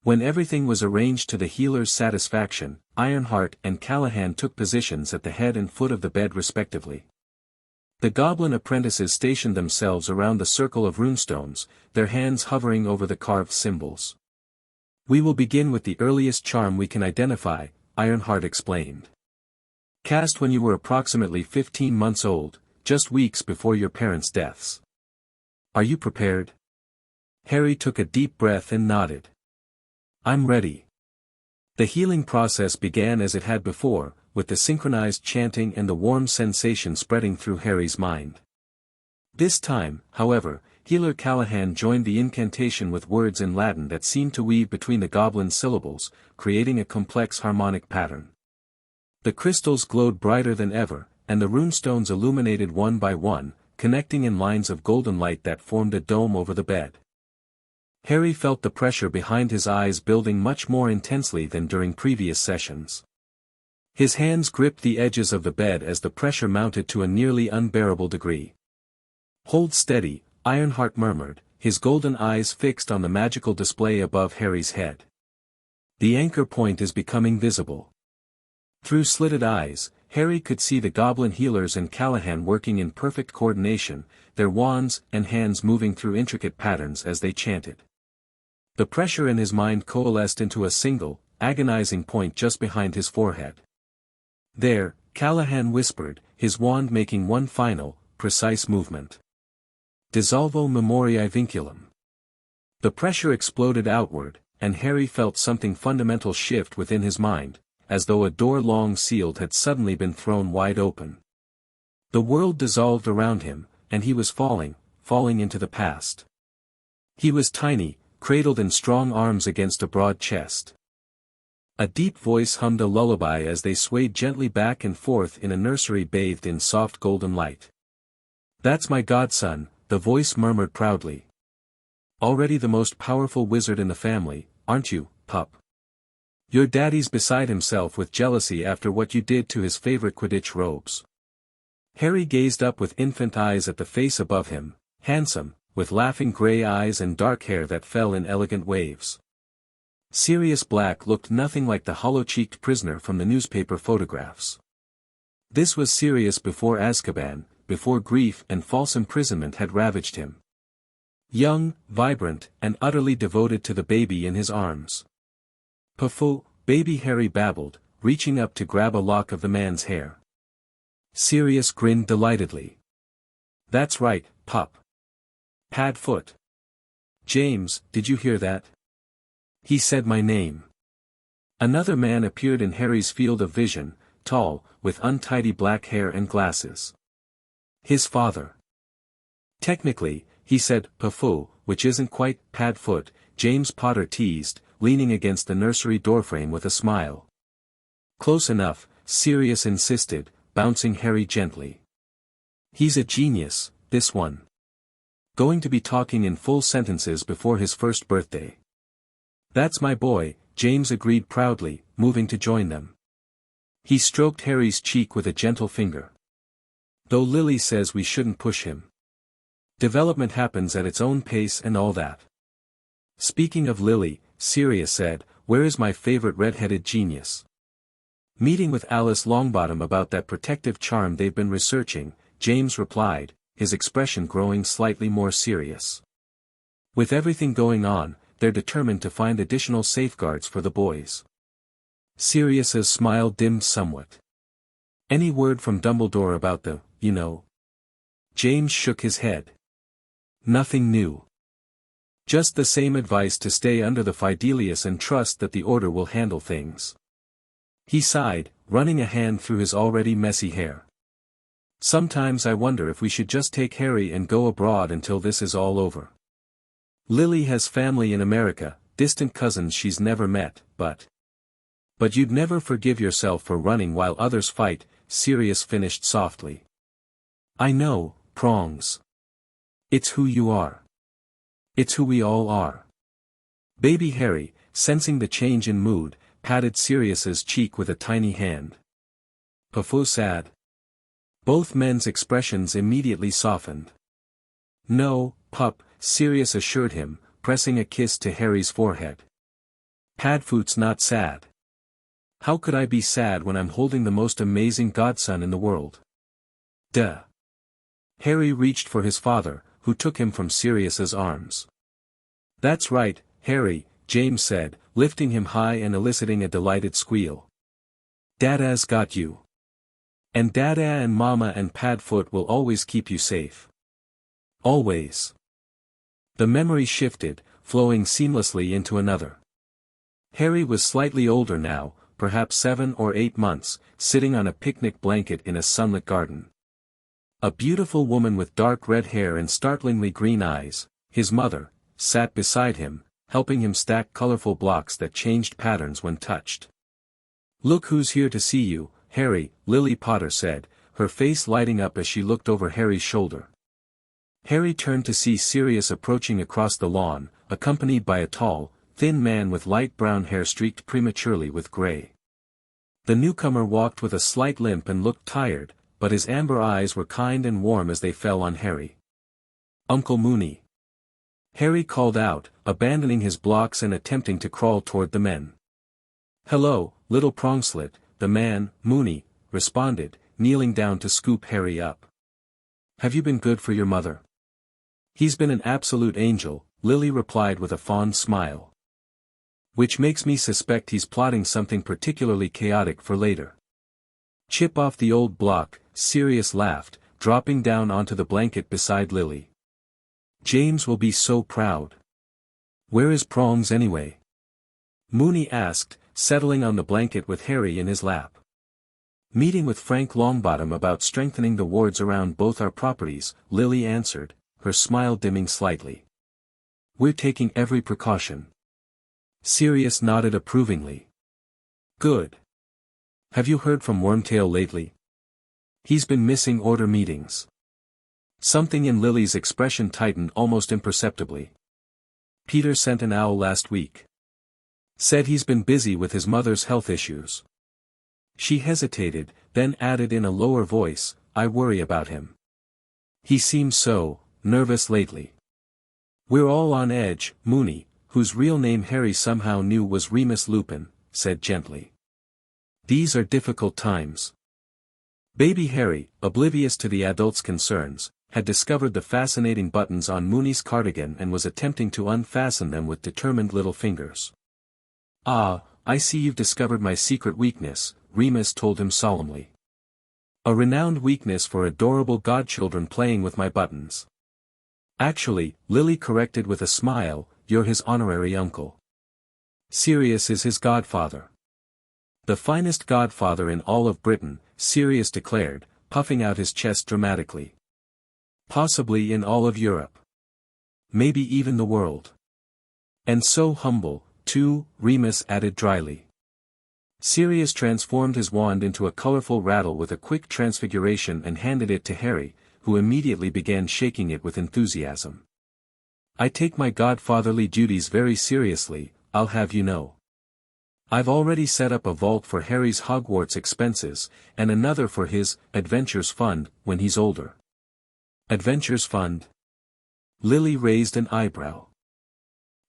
When everything was arranged to the healer's satisfaction, Ironheart and Callahan took positions at the head and foot of the bed respectively. The goblin apprentices stationed themselves around the circle of runestones, their hands hovering over the carved symbols. We will begin with the earliest charm we can identify, Ironheart explained. Cast when you were approximately 15 months old, just weeks before your parents' deaths. Are you prepared? Harry took a deep breath and nodded. I'm ready. The healing process began as it had before, with the synchronized chanting and the warm sensation spreading through Harry's mind. This time, however, Healer Callahan joined the incantation with words in Latin that seemed to weave between the goblin syllables, creating a complex harmonic pattern. The crystals glowed brighter than ever, and the runestones illuminated one by one, connecting in lines of golden light that formed a dome over the bed. Harry felt the pressure behind his eyes building much more intensely than during previous sessions. His hands gripped the edges of the bed as the pressure mounted to a nearly unbearable degree. Hold steady, Ironheart murmured, his golden eyes fixed on the magical display above Harry's head. The anchor point is becoming visible. Through slitted eyes, Harry could see the goblin healers and Callahan working in perfect coordination, their wands and hands moving through intricate patterns as they chanted. The pressure in his mind coalesced into a single, agonizing point just behind his forehead. There, Callahan whispered, his wand making one final, precise movement. Dissolvo memoriae vinculum. The pressure exploded outward, and Harry felt something fundamental shift within his mind, as though a door long sealed had suddenly been thrown wide open. The world dissolved around him, and he was falling into the past. He was tiny, cradled in strong arms against a broad chest. A deep voice hummed a lullaby as they swayed gently back and forth in a nursery bathed in soft golden light. That's my godson, the voice murmured proudly. Already the most powerful wizard in the family, aren't you, pup? Your daddy's beside himself with jealousy after what you did to his favorite Quidditch robes. Harry gazed up with infant eyes at the face above him, handsome, with laughing grey eyes and dark hair that fell in elegant waves. Sirius Black looked nothing like the hollow-cheeked prisoner from the newspaper photographs. This was Sirius before Azkaban, before grief and false imprisonment had ravaged him. Young, vibrant, and utterly devoted to the baby in his arms. Puffo, baby Harry babbled, reaching up to grab a lock of the man's hair. Sirius grinned delightedly. That's right, pup. Padfoot. James, did you hear that? He said my name. Another man appeared in Harry's field of vision, tall, with untidy black hair and glasses. His father. Technically, he said Puffo, which isn't quite Padfoot, James Potter teased, leaning against the nursery doorframe with a smile. Close enough, Sirius insisted, bouncing Harry gently. He's a genius, this one. Going to be talking in full sentences before his first birthday. That's my boy, James agreed proudly, moving to join them. He stroked Harry's cheek with a gentle finger. Though Lily says we shouldn't push him. Development happens at its own pace and all that. Speaking of Lily, Sirius said, where is my favorite red-headed genius? Meeting with Alice Longbottom about that protective charm they've been researching, James replied, his expression growing slightly more serious. With everything going on, they're determined to find additional safeguards for the boys. Sirius's smile dimmed somewhat. Any word from Dumbledore about the, you know? James shook his head. Nothing new. Just the same advice to stay under the Fidelius and trust that the Order will handle things. He sighed, running a hand through his already messy hair. Sometimes I wonder if we should just take Harry and go abroad until this is all over. Lily has family in America, distant cousins she's never met, but you'd never forgive yourself for running while others fight, Sirius finished softly. I know, Prongs. It's who you are. It's who we all are. Baby Harry, sensing the change in mood, patted Sirius's cheek with a tiny hand. Pafoo sad. Both men's expressions immediately softened. No, pup, Sirius assured him, pressing a kiss to Harry's forehead. Padfoot's not sad. How could I be sad when I'm holding the most amazing godson in the world? Duh. Harry reached for his father, who took him from Sirius's arms. That's right, Harry, James said, lifting him high and eliciting a delighted squeal. Dada's got you. And Dada and Mama and Padfoot will always keep you safe. Always. The memory shifted, flowing seamlessly into another. Harry was slightly older now, perhaps 7 or 8 months, sitting on a picnic blanket in a sunlit garden. A beautiful woman with dark red hair and startlingly green eyes, his mother, sat beside him, helping him stack colorful blocks that changed patterns when touched. Look who's here to see you, Harry, Lily Potter said, her face lighting up as she looked over Harry's shoulder. Harry turned to see Sirius approaching across the lawn, accompanied by a tall, thin man with light brown hair streaked prematurely with gray. The newcomer walked with a slight limp and looked tired, but his amber eyes were kind and warm as they fell on Harry. Uncle Moony. Harry called out, abandoning his blocks and attempting to crawl toward the men. Hello, little Prongslit, the man, Moony, responded, kneeling down to scoop Harry up. Have you been good for your mother? He's been an absolute angel, Lily replied with a fond smile. Which makes me suspect he's plotting something particularly chaotic for later. Chip off the old block, Sirius laughed, dropping down onto the blanket beside Lily. James will be so proud. Where is Prongs anyway? Moony asked, settling on the blanket with Harry in his lap. Meeting with Frank Longbottom about strengthening the wards around both our properties, Lily answered, her smile dimming slightly. We're taking every precaution. Sirius nodded approvingly. Good. Have you heard from Wormtail lately? He's been missing order meetings. Something in Lily's expression tightened almost imperceptibly. Peter sent an owl last week. Said he's been busy with his mother's health issues. She hesitated, then added in a lower voice, I worry about him. He seems so nervous lately. We're all on edge, Moony, whose real name Harry somehow knew was Remus Lupin, said gently. These are difficult times. Baby Harry, oblivious to the adults' concerns, had discovered the fascinating buttons on Moony's cardigan and was attempting to unfasten them with determined little fingers. Ah, I see you've discovered my secret weakness, Remus told him solemnly. A renowned weakness for adorable godchildren playing with my buttons. Actually, Lily corrected with a smile, you're his honorary uncle. Sirius is his godfather. The finest godfather in all of Britain, Sirius declared, puffing out his chest dramatically. Possibly in all of Europe. Maybe even the world. And so humble, too, Remus added dryly. Sirius transformed his wand into a colorful rattle with a quick transfiguration and handed it to Harry, who immediately began shaking it with enthusiasm. I take my godfatherly duties very seriously, I'll have you know. I've already set up a vault for Harry's Hogwarts expenses, and another for his Adventures Fund when he's older. Adventures Fund? Lily raised an eyebrow.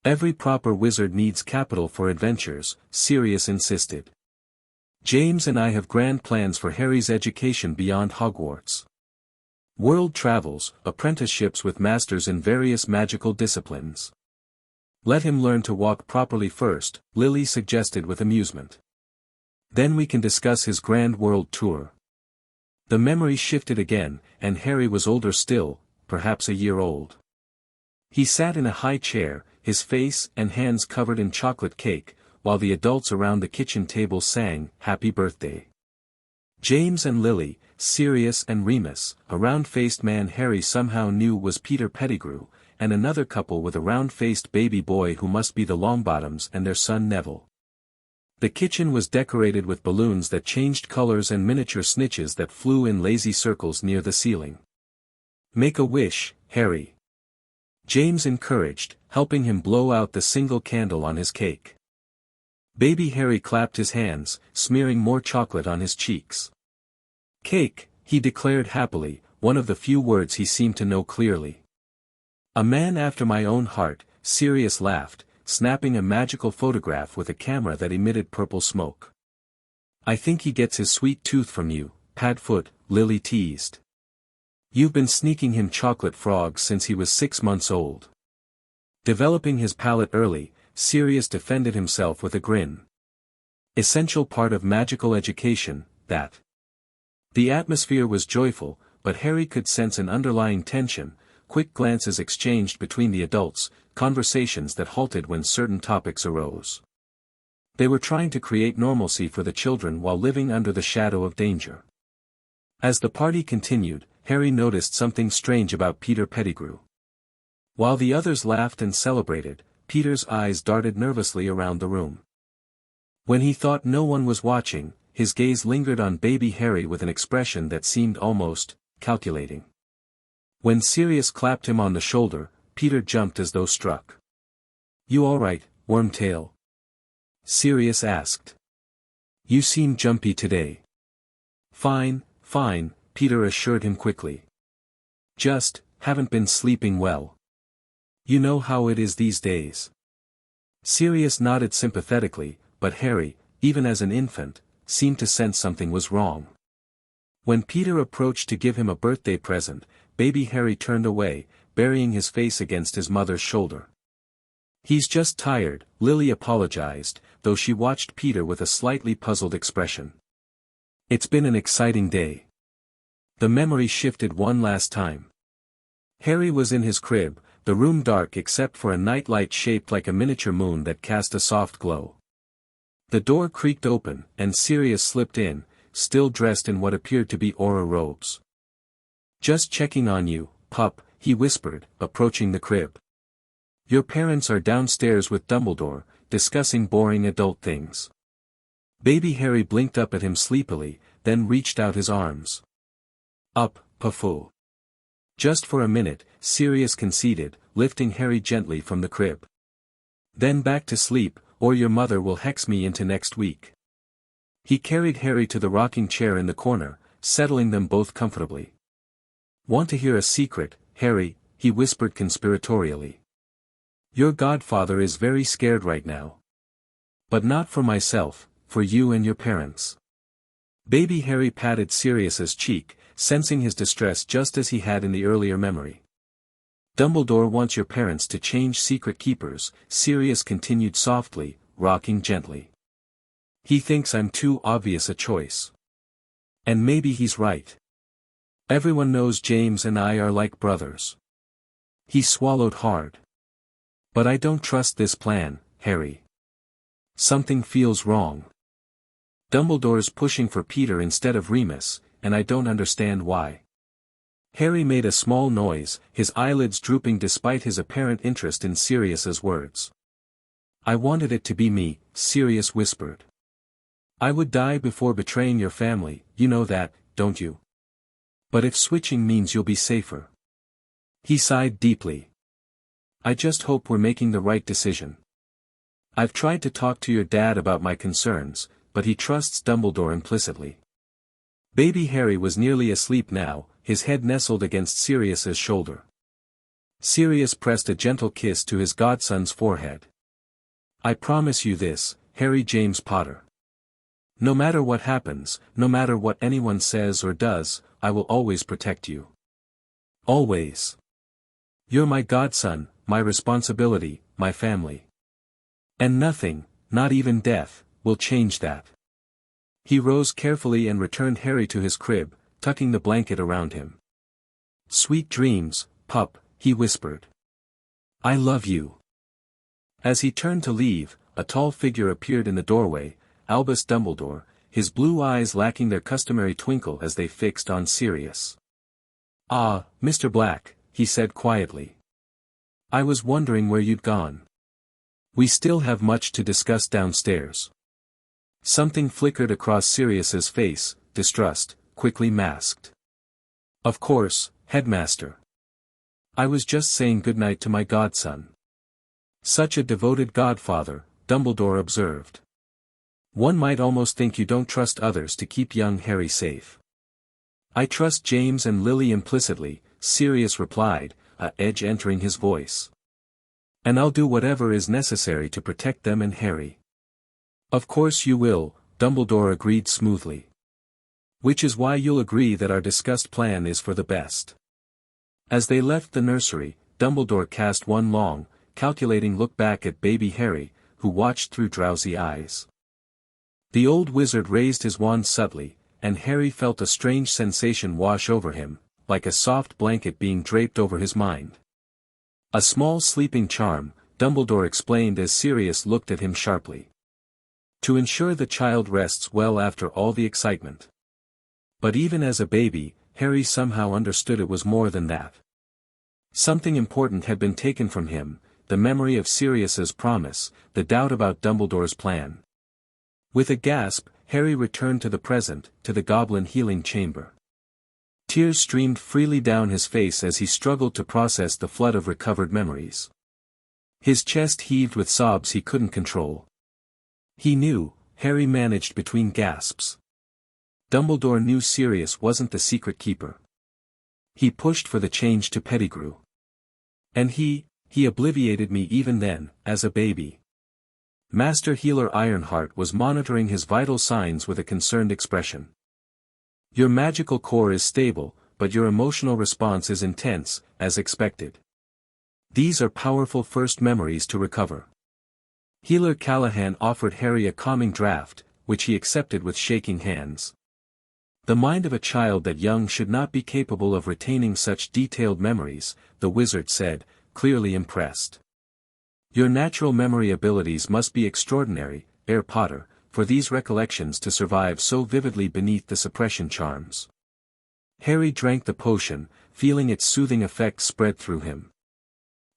Every proper wizard needs capital for adventures, Sirius insisted. James and I have grand plans for Harry's education beyond Hogwarts. World travels, apprenticeships with masters in various magical disciplines. Let him learn to walk properly first, Lily suggested with amusement. Then we can discuss his grand world tour. The memory shifted again, and Harry was older still, perhaps a year old. He sat in a high chair, his face and hands covered in chocolate cake, while the adults around the kitchen table sang, "Happy Birthday." James and Lily, Sirius and Remus, a round-faced man Harry somehow knew was Peter Pettigrew, and another couple with a round-faced baby boy who must be the Longbottoms and their son Neville. The kitchen was decorated with balloons that changed colors and miniature snitches that flew in lazy circles near the ceiling. "Make a wish, Harry," James encouraged, helping him blow out the single candle on his cake. Baby Harry clapped his hands, smearing more chocolate on his cheeks. "Cake," he declared happily, one of the few words he seemed to know clearly. "A man after my own heart," Sirius laughed, snapping a magical photograph with a camera that emitted purple smoke. "I think he gets his sweet tooth from you, Padfoot," Lily teased. "You've been sneaking him chocolate frogs since he was 6 months old." Developing his palate early, Sirius defended himself with a grin. Essential part of magical education, that. The atmosphere was joyful, but Harry could sense an underlying tension, quick glances exchanged between the adults, conversations that halted when certain topics arose. They were trying to create normalcy for the children while living under the shadow of danger. As the party continued, Harry noticed something strange about Peter Pettigrew. While the others laughed and celebrated, Peter's eyes darted nervously around the room. When he thought no one was watching, his gaze lingered on baby Harry with an expression that seemed almost calculating. When Sirius clapped him on the shoulder, Peter jumped as though struck. "You all right, Wormtail?" Sirius asked. "You seem jumpy today." "Fine, fine," Peter assured him quickly. "Just, haven't been sleeping well. You know how it is these days." Sirius nodded sympathetically, but Harry, even as an infant, seemed to sense something was wrong. When Peter approached to give him a birthday present, baby Harry turned away, burying his face against his mother's shoulder. "He's just tired," Lily apologized, though she watched Peter with a slightly puzzled expression. "It's been an exciting day." The memory shifted one last time. Harry was in his crib, the room dark except for a nightlight shaped like a miniature moon that cast a soft glow. The door creaked open, and Sirius slipped in, still dressed in what appeared to be Auror robes. "Just checking on you, pup," he whispered, approaching the crib. "Your parents are downstairs with Dumbledore, discussing boring adult things." Baby Harry blinked up at him sleepily, then reached out his arms. "Up, Puffoo." "Just for a minute," Sirius conceded, lifting Harry gently from the crib. "Then back to sleep, or your mother will hex me into next week." He carried Harry to the rocking chair in the corner, settling them both comfortably. "Want to hear a secret, Harry?" he whispered conspiratorially. "Your godfather is very scared right now. But not for myself, for you and your parents." Baby Harry patted Sirius's cheek, sensing his distress just as he had in the earlier memory. "Dumbledore wants your parents to change secret keepers," Sirius continued softly, rocking gently. "He thinks I'm too obvious a choice. And maybe he's right. Everyone knows James and I are like brothers." He swallowed hard. "But I don't trust this plan, Harry. Something feels wrong. Dumbledore's pushing for Peter instead of Remus, and I don't understand why." Harry made a small noise, his eyelids drooping despite his apparent interest in Sirius's words. "I wanted it to be me," Sirius whispered. "I would die before betraying your family, you know that, don't you? But if switching means you'll be safer." He sighed deeply. "I just hope we're making the right decision. I've tried to talk to your dad about my concerns, but he trusts Dumbledore implicitly." Baby Harry was nearly asleep now, his head nestled against Sirius's shoulder. Sirius pressed a gentle kiss to his godson's forehead. "I promise you this, Harry James Potter. No matter what happens, no matter what anyone says or does, I will always protect you. Always. You're my godson, my responsibility, my family. And nothing, not even death, will change that." He rose carefully and returned Harry to his crib, tucking the blanket around him. "Sweet dreams, pup," he whispered. "I love you." As he turned to leave, a tall figure appeared in the doorway, Albus Dumbledore, his blue eyes lacking their customary twinkle as they fixed on Sirius. "Ah, Mr. Black," he said quietly. "I was wondering where you'd gone. We still have much to discuss downstairs." Something flickered across Sirius's face, distrust, quickly masked. "Of course, headmaster. I was just saying goodnight to my godson." "Such a devoted godfather," Dumbledore observed. "One might almost think you don't trust others to keep young Harry safe." "I trust James and Lily implicitly," Sirius replied, a edge entering his voice. "And I'll do whatever is necessary to protect them and Harry." "Of course you will," Dumbledore agreed smoothly. "Which is why you'll agree that our discussed plan is for the best." As they left the nursery, Dumbledore cast one long, calculating look back at baby Harry, who watched through drowsy eyes. The old wizard raised his wand subtly, and Harry felt a strange sensation wash over him, like a soft blanket being draped over his mind. "A small sleeping charm," Dumbledore explained as Sirius looked at him sharply. "To ensure the child rests well after all the excitement." But even as a baby, Harry somehow understood it was more than that. Something important had been taken from him, the memory of Sirius's promise, the doubt about Dumbledore's plan. With a gasp, Harry returned to the present, to the goblin healing chamber. Tears streamed freely down his face as he struggled to process the flood of recovered memories. His chest heaved with sobs he couldn't control. He knew, Harry managed between gasps. Dumbledore knew Sirius wasn't the secret keeper. He pushed for the change to Pettigrew. And he obliviated me even then, as a baby. Master Healer Ironheart was monitoring his vital signs with a concerned expression. "Your magical core is stable, but your emotional response is intense, as expected. These are powerful first memories to recover." Healer Callahan offered Harry a calming draught, which he accepted with shaking hands. "The mind of a child that young should not be capable of retaining such detailed memories," the wizard said, clearly impressed. "Your natural memory abilities must be extraordinary, Herr Potter, for these recollections to survive so vividly beneath the suppression charms." Harry drank the potion, feeling its soothing effect spread through him.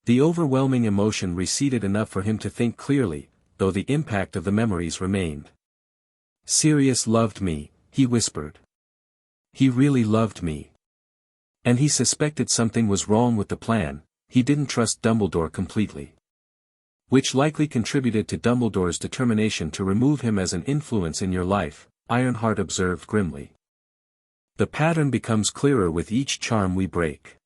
The overwhelming emotion receded enough for him to think clearly, though the impact of the memories remained. "Sirius loved me," he whispered. "He really loved me. And he suspected something was wrong with the plan, he didn't trust Dumbledore completely." "Which likely contributed to Dumbledore's determination to remove him as an influence in your life," Ironheart observed grimly. "The pattern becomes clearer with each charm we break."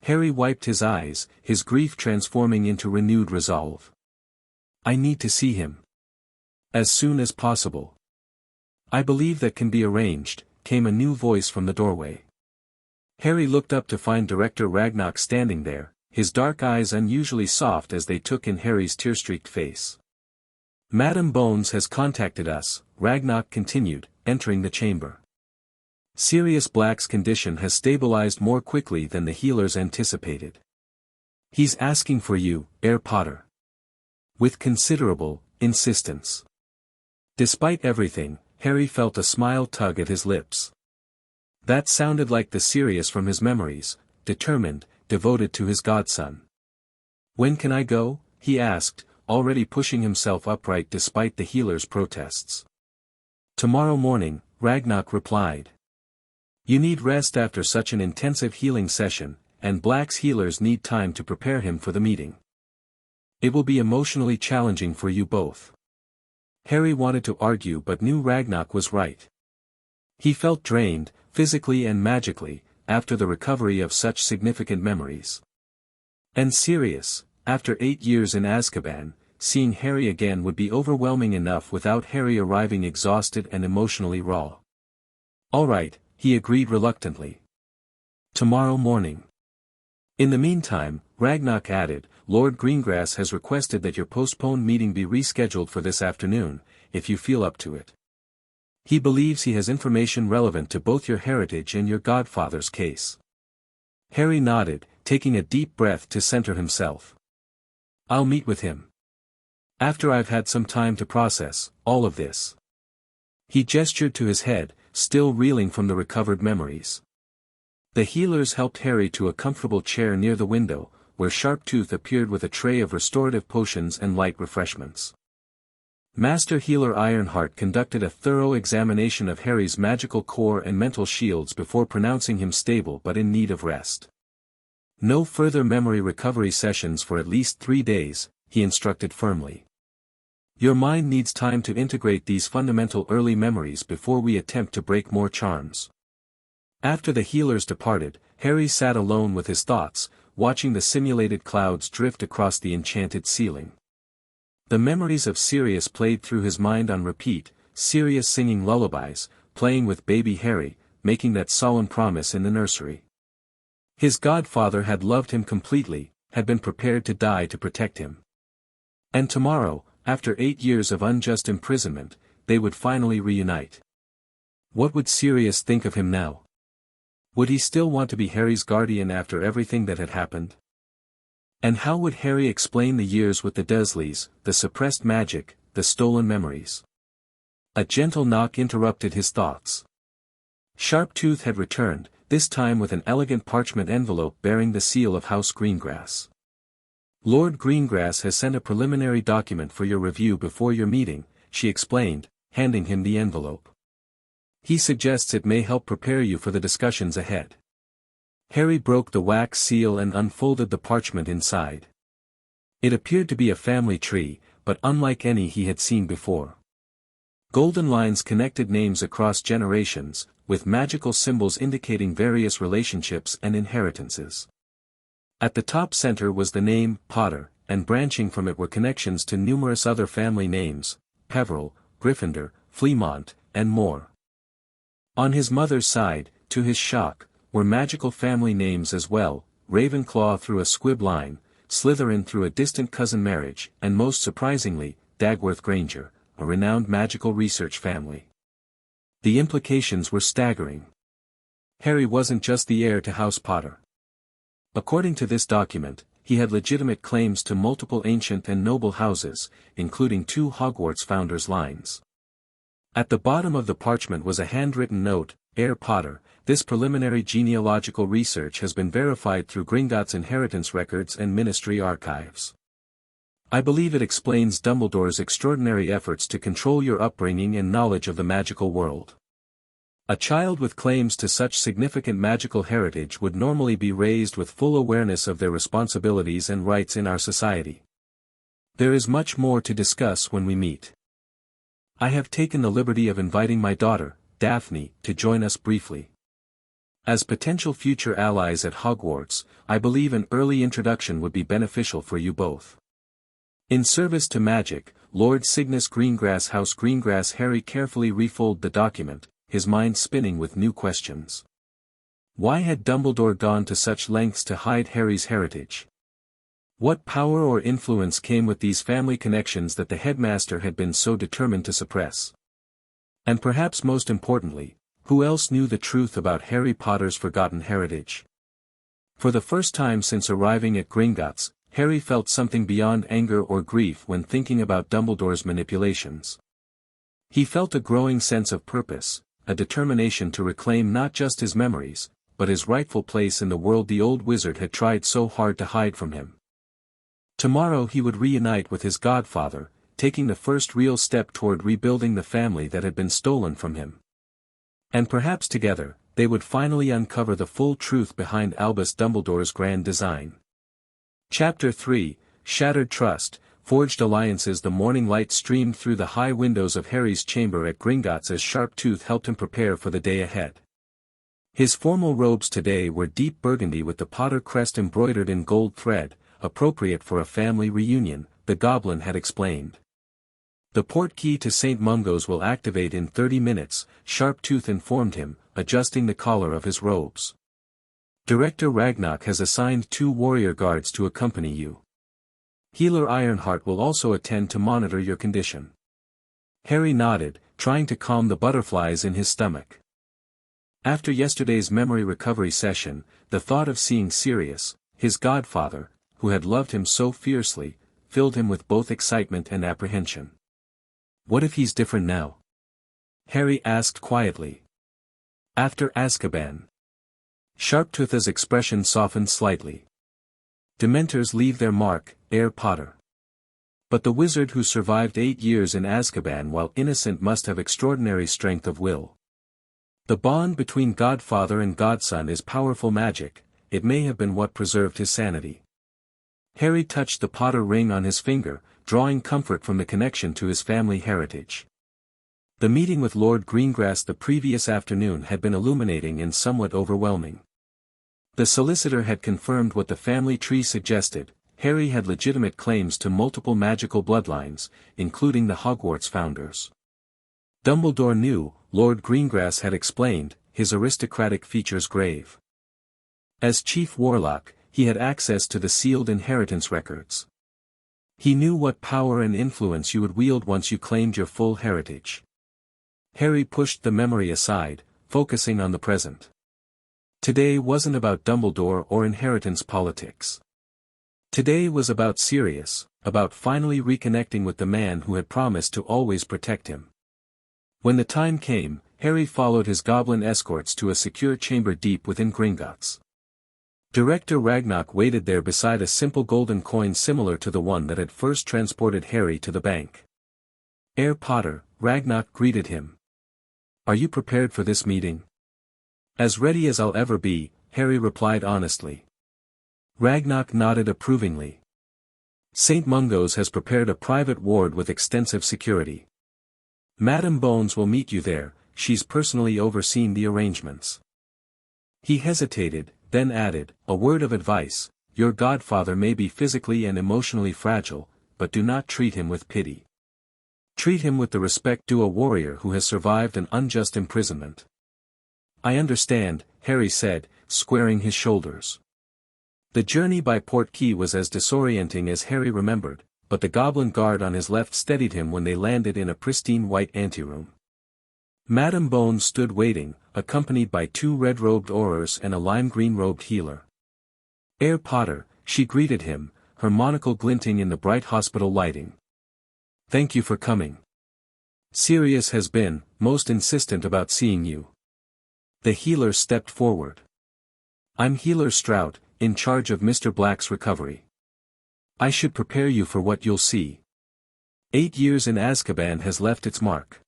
Harry wiped his eyes, his grief transforming into renewed resolve. "I need to see him. As soon as possible." "I believe that can be arranged," came a new voice from the doorway. Harry looked up to find Director Ragnarok standing there, his dark eyes unusually soft as they took in Harry's tear-streaked face. "Madame Bones has contacted us," Ragnarok continued, entering the chamber. "Sirius Black's condition has stabilized more quickly than the healers anticipated. He's asking for you, Herr Potter." With considerable insistence. Despite everything, Harry felt a smile tug at his lips. That sounded like the Sirius from his memories, determined, devoted to his godson. "When can I go?" he asked, already pushing himself upright despite the healer's protests. "Tomorrow morning," Ragnarok replied. "You need rest after such an intensive healing session, and Black's healers need time to prepare him for the meeting. It will be emotionally challenging for you both." Harry wanted to argue but knew Ragnarok was right. He felt drained, physically and magically, after the recovery of such significant memories. And Sirius, after 8 years in Azkaban, seeing Harry again would be overwhelming enough without Harry arriving exhausted and emotionally raw. "All right," he agreed reluctantly. "Tomorrow morning." In the meantime, Ragnarok added, "Lord Greengrass has requested that your postponed meeting be rescheduled for this afternoon, if you feel up to it. He believes he has information relevant to both your heritage and your godfather's case." Harry nodded, taking a deep breath to center himself. "I'll meet with him." After I've had some time to process all of this. He gestured to his head, still reeling from the recovered memories. The healers helped Harry to a comfortable chair near the window, where Sharptooth appeared with a tray of restorative potions and light refreshments. Master Healer Ironheart conducted a thorough examination of Harry's magical core and mental shields before pronouncing him stable but in need of rest. No further memory recovery sessions for at least 3 days, he instructed firmly. Your mind needs time to integrate these fundamental early memories before we attempt to break more charms. After the healers departed, Harry sat alone with his thoughts, watching the simulated clouds drift across the enchanted ceiling. The memories of Sirius played through his mind on repeat, Sirius singing lullabies, playing with baby Harry, making that solemn promise in the nursery. His godfather had loved him completely, had been prepared to die to protect him. And tomorrow, after 8 years of unjust imprisonment, they would finally reunite. What would Sirius think of him now? Would he still want to be Harry's guardian after everything that had happened? And how would Harry explain the years with the Dursleys, the suppressed magic, the stolen memories? A gentle knock interrupted his thoughts. Sharptooth had returned, this time with an elegant parchment envelope bearing the seal of House Greengrass. Lord Greengrass has sent a preliminary document for your review before your meeting, she explained, handing him the envelope. He suggests it may help prepare you for the discussions ahead. Harry broke the wax seal and unfolded the parchment inside. It appeared to be a family tree, but unlike any he had seen before. Golden lines connected names across generations, with magical symbols indicating various relationships and inheritances. At the top center was the name, Potter, and branching from it were connections to numerous other family names, Peveril, Gryffindor, Fleamont, and more. On his mother's side, to his shock, were magical family names as well, Ravenclaw through a squib line, Slytherin through a distant cousin marriage, and most surprisingly, Dagworth Granger, a renowned magical research family. The implications were staggering. Harry wasn't just the heir to House Potter. According to this document, he had legitimate claims to multiple ancient and noble houses, including 2 Hogwarts founders' lines. At the bottom of the parchment was a handwritten note, Heir Potter, this preliminary genealogical research has been verified through Gringotts inheritance records and ministry archives. I believe it explains Dumbledore's extraordinary efforts to control your upbringing and knowledge of the magical world. A child with claims to such significant magical heritage would normally be raised with full awareness of their responsibilities and rights in our society. There is much more to discuss when we meet. I have taken the liberty of inviting my daughter, Daphne, to join us briefly. As potential future allies at Hogwarts, I believe an early introduction would be beneficial for you both. In service to magic, Lord Cygnus Greengrass House Greengrass. Harry carefully refolded the document, his mind spinning with new questions. Why had Dumbledore gone to such lengths to hide Harry's heritage? What power or influence came with these family connections that the headmaster had been so determined to suppress? And perhaps most importantly, who else knew the truth about Harry Potter's forgotten heritage? For the first time since arriving at Gringotts, Harry felt something beyond anger or grief when thinking about Dumbledore's manipulations. He felt a growing sense of purpose, a determination to reclaim not just his memories, but his rightful place in the world the old wizard had tried so hard to hide from him. Tomorrow he would reunite with his godfather, taking the first real step toward rebuilding the family that had been stolen from him. And perhaps together, they would finally uncover the full truth behind Albus Dumbledore's grand design. Chapter 3, Shattered Trust, Forged Alliances. The morning light streamed through the high windows of Harry's chamber at Gringotts as Sharptooth helped him prepare for the day ahead. His formal robes today were deep burgundy with the Potter crest embroidered in gold thread, appropriate for a family reunion, the goblin had explained. The port key to St. Mungo's will activate in 30 minutes, Sharptooth informed him, adjusting the collar of his robes. Director Ragnarok has assigned 2 warrior guards to accompany you. Healer Ironheart will also attend to monitor your condition. Harry nodded, trying to calm the butterflies in his stomach. After yesterday's memory recovery session, the thought of seeing Sirius, his godfather, who had loved him so fiercely, filled him with both excitement and apprehension. What if he's different now? Harry asked quietly. After Azkaban. Sharptootha's expression softened slightly. Dementors leave their mark, Herr Potter. But the wizard who survived 8 years in Azkaban while innocent must have extraordinary strength of will. The bond between godfather and godson is powerful magic. It may have been what preserved his sanity. Harry touched the Potter ring on his finger, drawing comfort from the connection to his family heritage. The meeting with Lord Greengrass the previous afternoon had been illuminating and somewhat overwhelming. The solicitor had confirmed what the family tree suggested. Harry had legitimate claims to multiple magical bloodlines, including the Hogwarts founders. Dumbledore knew, Lord Greengrass had explained, his aristocratic features grave. As chief warlock, he had access to the sealed inheritance records. He knew what power and influence you would wield once you claimed your full heritage. Harry pushed the memory aside, focusing on the present. Today wasn't about Dumbledore or inheritance politics. Today was about Sirius, about finally reconnecting with the man who had promised to always protect him. When the time came, Harry followed his goblin escorts to a secure chamber deep within Gringotts. Director Ragnarok waited there beside a simple golden coin similar to the one that had first transported Harry to the bank. Herr Potter, Ragnarok greeted him. Are you prepared for this meeting? As ready as I'll ever be, Harry replied honestly. Ragnarok nodded approvingly. St. Mungo's has prepared a private ward with extensive security. Madame Bones will meet you there, she's personally overseen the arrangements. He hesitated, then added, a word of advice, your godfather may be physically and emotionally fragile, but do not treat him with pity. Treat him with the respect due a warrior who has survived an unjust imprisonment. I understand, Harry said, squaring his shoulders. The journey by Portkey was as disorienting as Harry remembered, but the goblin guard on his left steadied him when they landed in a pristine white anteroom. Madame Bones stood waiting, accompanied by 2 red-robed aurors and a lime-green-robed healer. Herr Potter, she greeted him, her monocle glinting in the bright hospital lighting. Thank you for coming. Sirius has been, most insistent about seeing you. The healer stepped forward. I'm Healer Strout, in charge of Mr. Black's recovery. I should prepare you for what you'll see. 8 years in Azkaban has left its mark.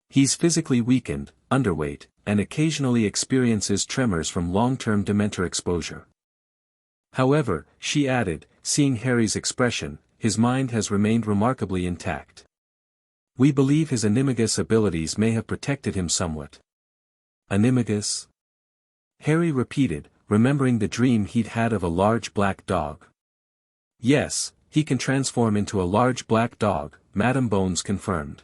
He's physically weakened, underweight, and occasionally experiences tremors from long-term Dementor exposure. However, she added, seeing Harry's expression, his mind has remained remarkably intact. We believe his animagus abilities may have protected him somewhat. Animagus? Harry repeated, remembering the dream he'd had of a large black dog. Yes, he can transform into a large black dog, Madame Bones confirmed.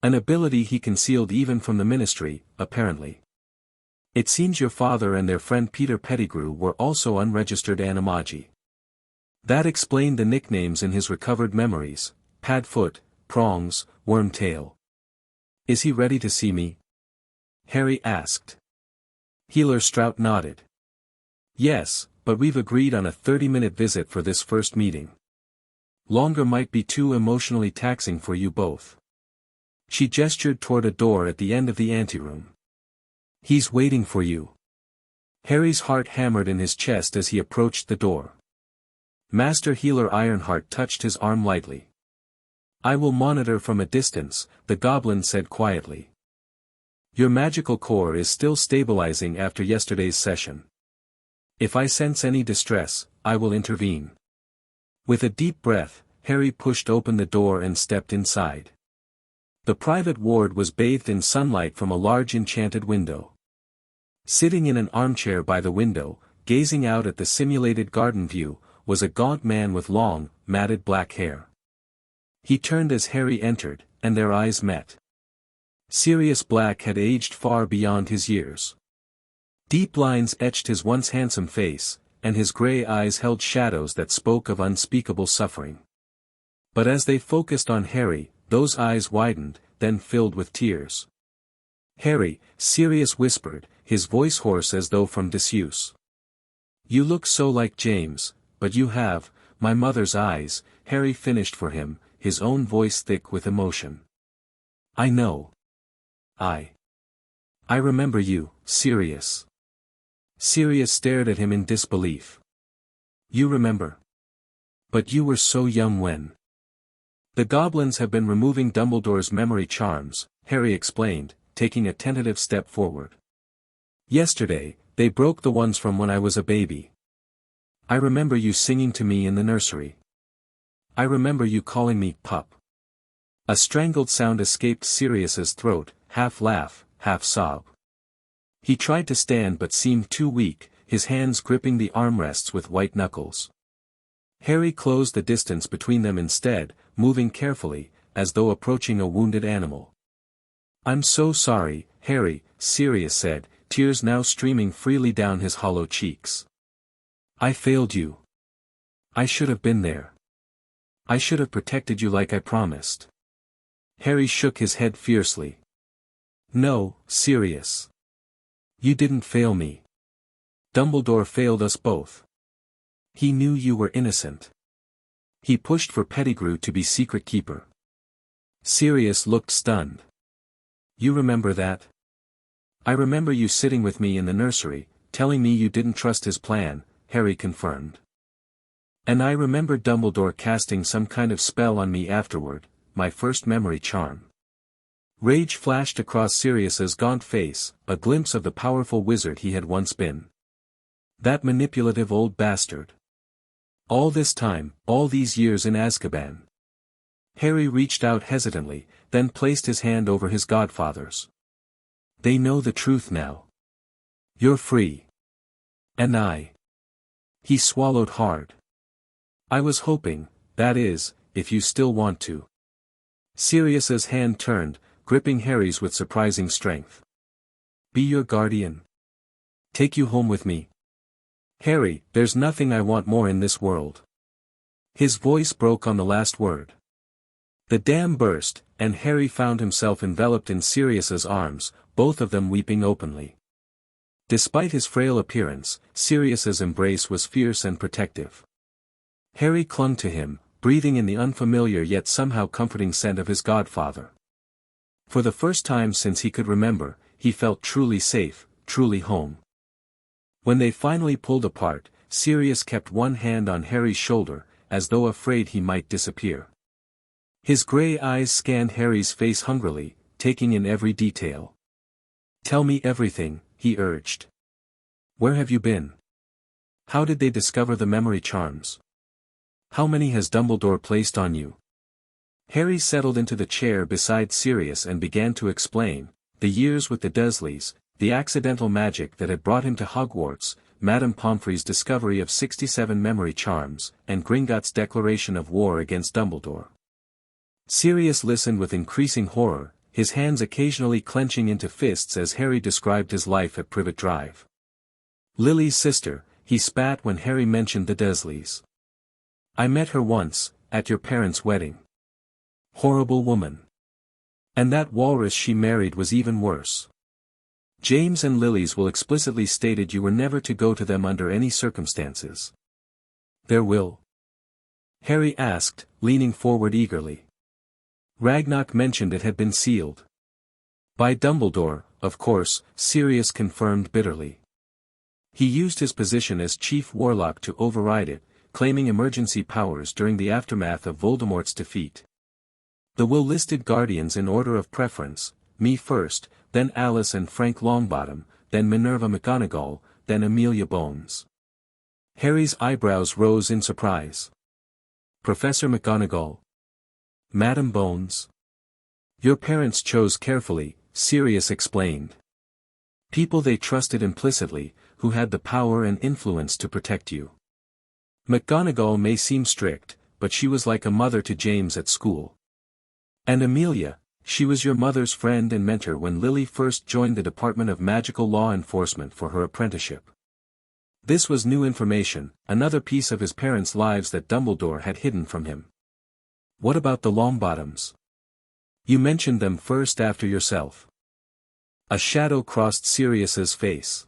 An ability he concealed even from the Ministry, apparently. It seems your father and their friend Peter Pettigrew were also unregistered animagi. That explained the nicknames in his recovered memories, Padfoot, Prongs, Wormtail. Is he ready to see me? Harry asked. Healer Strout nodded. Yes, but we've agreed on a 30-minute visit for this first meeting. Longer might be too emotionally taxing for you both. She gestured toward a door at the end of the anteroom. He's waiting for you. Harry's heart hammered in his chest as he approached the door. Master Healer Ironheart touched his arm lightly. I will monitor from a distance, the goblin said quietly. Your magical core is still stabilizing after yesterday's session. If I sense any distress, I will intervene. With a deep breath, Harry pushed open the door and stepped inside. The private ward was bathed in sunlight from a large enchanted window. Sitting in an armchair by the window, gazing out at the simulated garden view, was a gaunt man with long, matted black hair. He turned as Harry entered, and their eyes met. Sirius Black had aged far beyond his years. Deep lines etched his once handsome face, and his grey eyes held shadows that spoke of unspeakable suffering. But as they focused on Harry, those eyes widened, then filled with tears. Harry, Sirius whispered, his voice hoarse as though from disuse. You look so like James, but you have, my mother's eyes," Harry finished for him, his own voice thick with emotion. "I know. I remember you, Sirius." Sirius stared at him in disbelief. "You remember? But you were so young when—" "The goblins have been removing Dumbledore's memory charms," Harry explained, taking a tentative step forward. "Yesterday, they broke the ones from when I was a baby. I remember you singing to me in the nursery. I remember you calling me pup." A strangled sound escaped Sirius's throat, half laugh, half sob. He tried to stand but seemed too weak, his hands gripping the armrests with white knuckles. Harry closed the distance between them instead, moving carefully, as though approaching a wounded animal. "I'm so sorry, Harry," Sirius said, tears now streaming freely down his hollow cheeks. "I failed you. I should have been there. I should have protected you like I promised." Harry shook his head fiercely. "No, Sirius. You didn't fail me. Dumbledore failed us both. He knew you were innocent. He pushed for Pettigrew to be secret keeper." Sirius looked stunned. "You remember that?" "I remember you sitting with me in the nursery, telling me you didn't trust his plan," Harry confirmed. "And I remember Dumbledore casting some kind of spell on me afterward, my first memory charm." Rage flashed across Sirius's gaunt face, a glimpse of the powerful wizard he had once been. That manipulative old bastard. All this time, all these years in Azkaban. Harry reached out hesitantly, then placed his hand over his godfather's. "They know the truth now. You're free. And I—" He swallowed hard. "I was hoping, that is, if you still want to." Sirius's hand turned, gripping Harry's with surprising strength. "Be your guardian. Take you home with me. Harry, there's nothing I want more in this world." His voice broke on the last word. The dam burst, and Harry found himself enveloped in Sirius's arms, both of them weeping openly. Despite his frail appearance, Sirius's embrace was fierce and protective. Harry clung to him, breathing in the unfamiliar yet somehow comforting scent of his godfather. For the first time since he could remember, he felt truly safe, truly home. When they finally pulled apart, Sirius kept one hand on Harry's shoulder, as though afraid he might disappear. His grey eyes scanned Harry's face hungrily, taking in every detail. "Tell me everything," he urged. "Where have you been? How did they discover the memory charms? How many has Dumbledore placed on you?" Harry settled into the chair beside Sirius and began to explain, the years with the Dursleys, the accidental magic that had brought him to Hogwarts, Madame Pomfrey's discovery of 67 memory charms, and Gringott's declaration of war against Dumbledore. Sirius listened with increasing horror, his hands occasionally clenching into fists as Harry described his life at Privet Drive. "Lily's sister," he spat when Harry mentioned the Dursleys. "I met her once, at your parents' wedding. Horrible woman. And that walrus she married was even worse. James and Lily's will explicitly stated you were never to go to them under any circumstances." "Their will?" Harry asked, leaning forward eagerly. "Ragnarok mentioned it had been sealed." "By Dumbledore, of course," Sirius confirmed bitterly. "He used his position as chief warlock to override it, claiming emergency powers during the aftermath of Voldemort's defeat. The will listed guardians in order of preference, me first, then Alice and Frank Longbottom, then Minerva McGonagall, then Amelia Bones." Harry's eyebrows rose in surprise. "Professor McGonagall? Madam Bones? Your parents chose carefully," Sirius explained. "People they trusted implicitly, who had the power and influence to protect you. McGonagall may seem strict, but she was like a mother to James at school. And Amelia, she was your mother's friend and mentor when Lily first joined the Department of Magical Law Enforcement for her apprenticeship." This was new information, another piece of his parents' lives that Dumbledore had hidden from him. "What about the Longbottoms? You mentioned them first after yourself." A shadow crossed Sirius's face.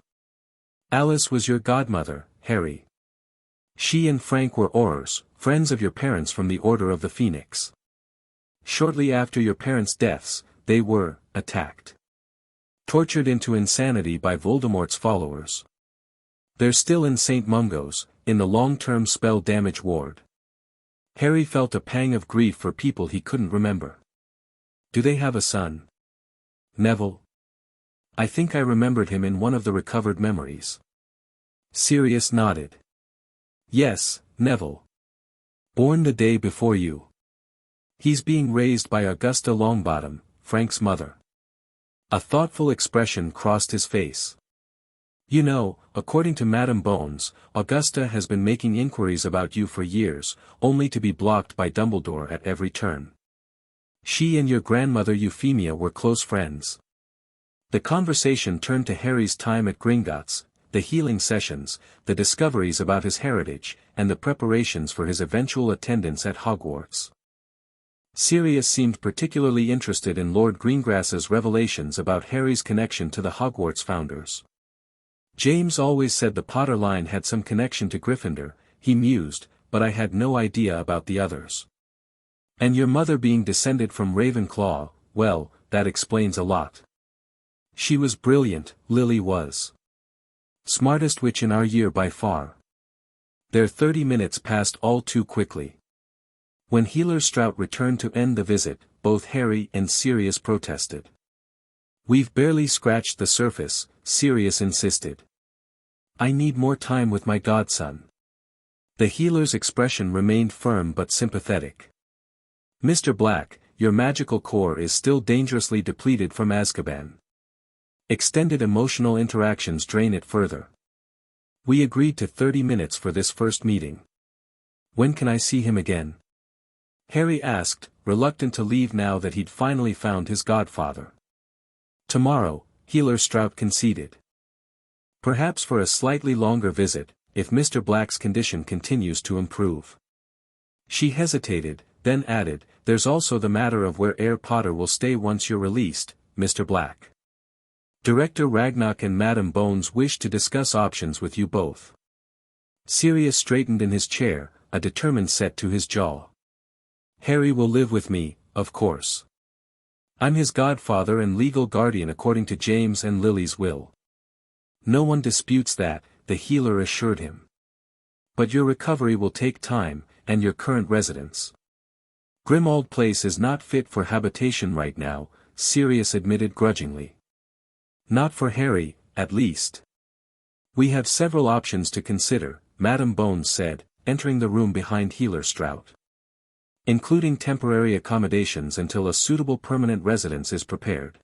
"Alice was your godmother, Harry. She and Frank were Aurors, friends of your parents from the Order of the Phoenix. Shortly after your parents' deaths, they were attacked. Tortured into insanity by Voldemort's followers. They're still in St. Mungo's, in the long-term spell damage ward. Harry felt a pang of grief for people he couldn't remember. Do they have a son? Neville? I think I remembered him in one of the recovered memories. Sirius nodded. Yes, Neville. Born the day before you. He's being raised by Augusta Longbottom, Frank's mother. A thoughtful expression crossed his face. You know, according to Madame Bones, Augusta has been making inquiries about you for years, only to be blocked by Dumbledore at every turn. She and your grandmother Euphemia were close friends. The conversation turned to Harry's time at Gringotts, the healing sessions, the discoveries about his heritage, and the preparations for his eventual attendance at Hogwarts. Sirius seemed particularly interested in Lord Greengrass's revelations about Harry's connection to the Hogwarts founders. James always said the Potter line had some connection to Gryffindor, he mused, but I had no idea about the others. And your mother being descended from Ravenclaw, well, that explains a lot. She was brilliant, Lily was. Smartest witch in our year by far. Their 30 minutes passed all too quickly. When Healer Strout returned to end the visit, both Harry and Sirius protested. We've barely scratched the surface, Sirius insisted. I need more time with my godson. The healer's expression remained firm but sympathetic. Mr. Black, your magical core is still dangerously depleted from Azkaban. Extended emotional interactions drain it further. We agreed to 30 minutes for this first meeting. When can I see him again? Harry asked, reluctant to leave now that he'd finally found his godfather. Tomorrow, Healer Strout conceded. Perhaps for a slightly longer visit, if Mr. Black's condition continues to improve. She hesitated, then added, there's also the matter of where Herr Potter will stay once you're released, Mr. Black. Director Ragnarok and Madame Bones wish to discuss options with you both. Sirius straightened in his chair, a determined set to his jaw. Harry will live with me, of course. I'm his godfather and legal guardian according to James and Lily's will. No one disputes that, the healer assured him. But your recovery will take time, and your current residence. Grimmauld Place is not fit for habitation right now, Sirius admitted grudgingly. Not for Harry, at least. We have several options to consider, Madame Bones said, entering the room behind Healer Strout. Including temporary accommodations until a suitable permanent residence is prepared.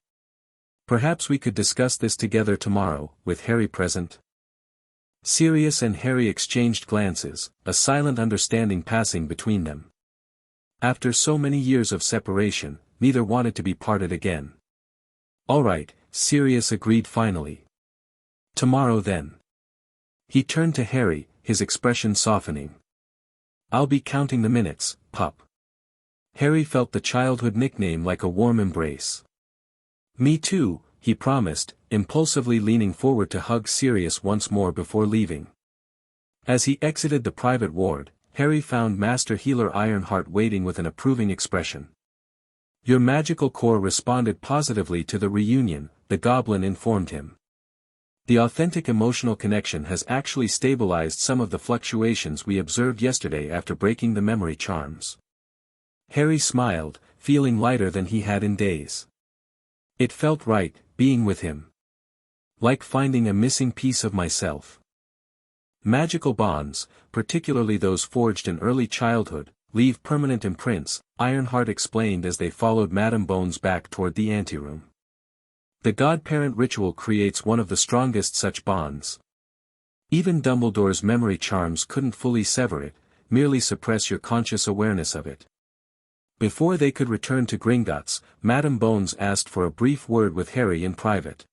Perhaps we could discuss this together tomorrow, with Harry present. Sirius and Harry exchanged glances, a silent understanding passing between them. After so many years of separation, neither wanted to be parted again. All right, Sirius agreed finally. Tomorrow then. He turned to Harry, his expression softening. I'll be counting the minutes, pup. Harry felt the childhood nickname like a warm embrace. Me too, he promised, impulsively leaning forward to hug Sirius once more before leaving. As he exited the private ward, Harry found Master Healer Ironheart waiting with an approving expression. Your magical core responded positively to the reunion, the goblin informed him. The authentic emotional connection has actually stabilized some of the fluctuations we observed yesterday after breaking the memory charms. Harry smiled, feeling lighter than he had in days. It felt right, being with him. Like finding a missing piece of myself. Magical bonds, particularly those forged in early childhood, leave permanent imprints, Ironheart explained as they followed Madame Bones back toward the anteroom. The godparent ritual creates one of the strongest such bonds. Even Dumbledore's memory charms couldn't fully sever it, merely suppress your conscious awareness of it. Before they could return to Gringotts, Madame Bones asked for a brief word with Harry in private.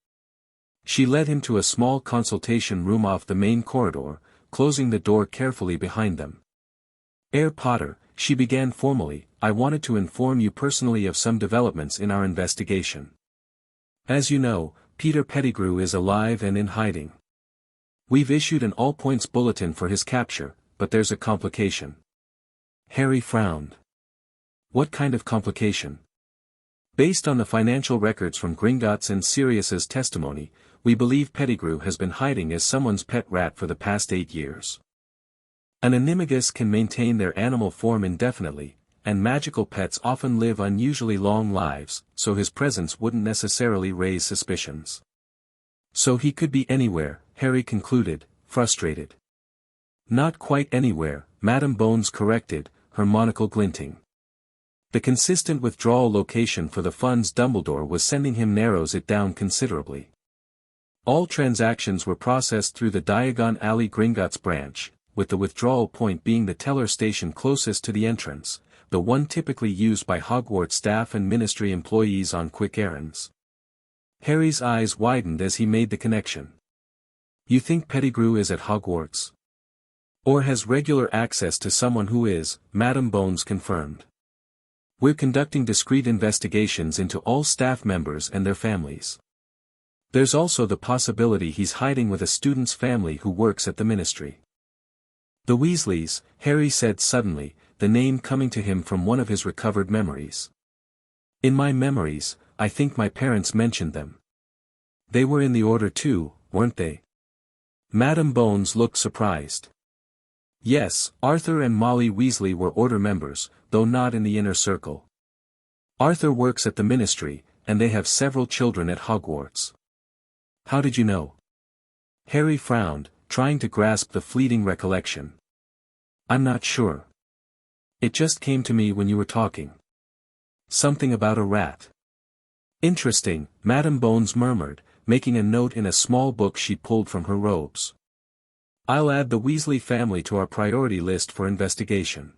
She led him to a small consultation room off the main corridor, closing the door carefully behind them. Herr Potter, she began formally, I wanted to inform you personally of some developments in our investigation. As you know, Peter Pettigrew is alive and in hiding. We've issued an all-points bulletin for his capture, but there's a complication. Harry frowned. What kind of complication? Based on the financial records from Gringotts and Sirius's testimony, we believe Pettigrew has been hiding as someone's pet rat for the past 8 years. An animagus can maintain their animal form indefinitely, and magical pets often live unusually long lives, so his presence wouldn't necessarily raise suspicions. So he could be anywhere, Harry concluded, frustrated. Not quite anywhere, Madame Bones corrected, her monocle glinting. The consistent withdrawal location for the funds Dumbledore was sending him narrows it down considerably. All transactions were processed through the Diagon Alley Gringotts branch, with the withdrawal point being the teller station closest to the entrance, the one typically used by Hogwarts staff and ministry employees on quick errands. Harry's eyes widened as he made the connection. You think Pettigrew is at Hogwarts? Or has regular access to someone who is, Madame Bones confirmed. We're conducting discreet investigations into all staff members and their families. There's also the possibility he's hiding with a student's family who works at the ministry. The Weasleys, Harry said suddenly, the name coming to him from one of his recovered memories. In my memories, I think my parents mentioned them. They were in the order too, weren't they? Madame Bones looked surprised. Yes, Arthur and Molly Weasley were order members, though not in the inner circle. Arthur works at the ministry, and they have several children at Hogwarts. How did you know? Harry frowned, trying to grasp the fleeting recollection. I'm not sure. It just came to me when you were talking. Something about a rat. Interesting, Madame Bones murmured, making a note in a small book she pulled from her robes. I'll add the Weasley family to our priority list for investigation.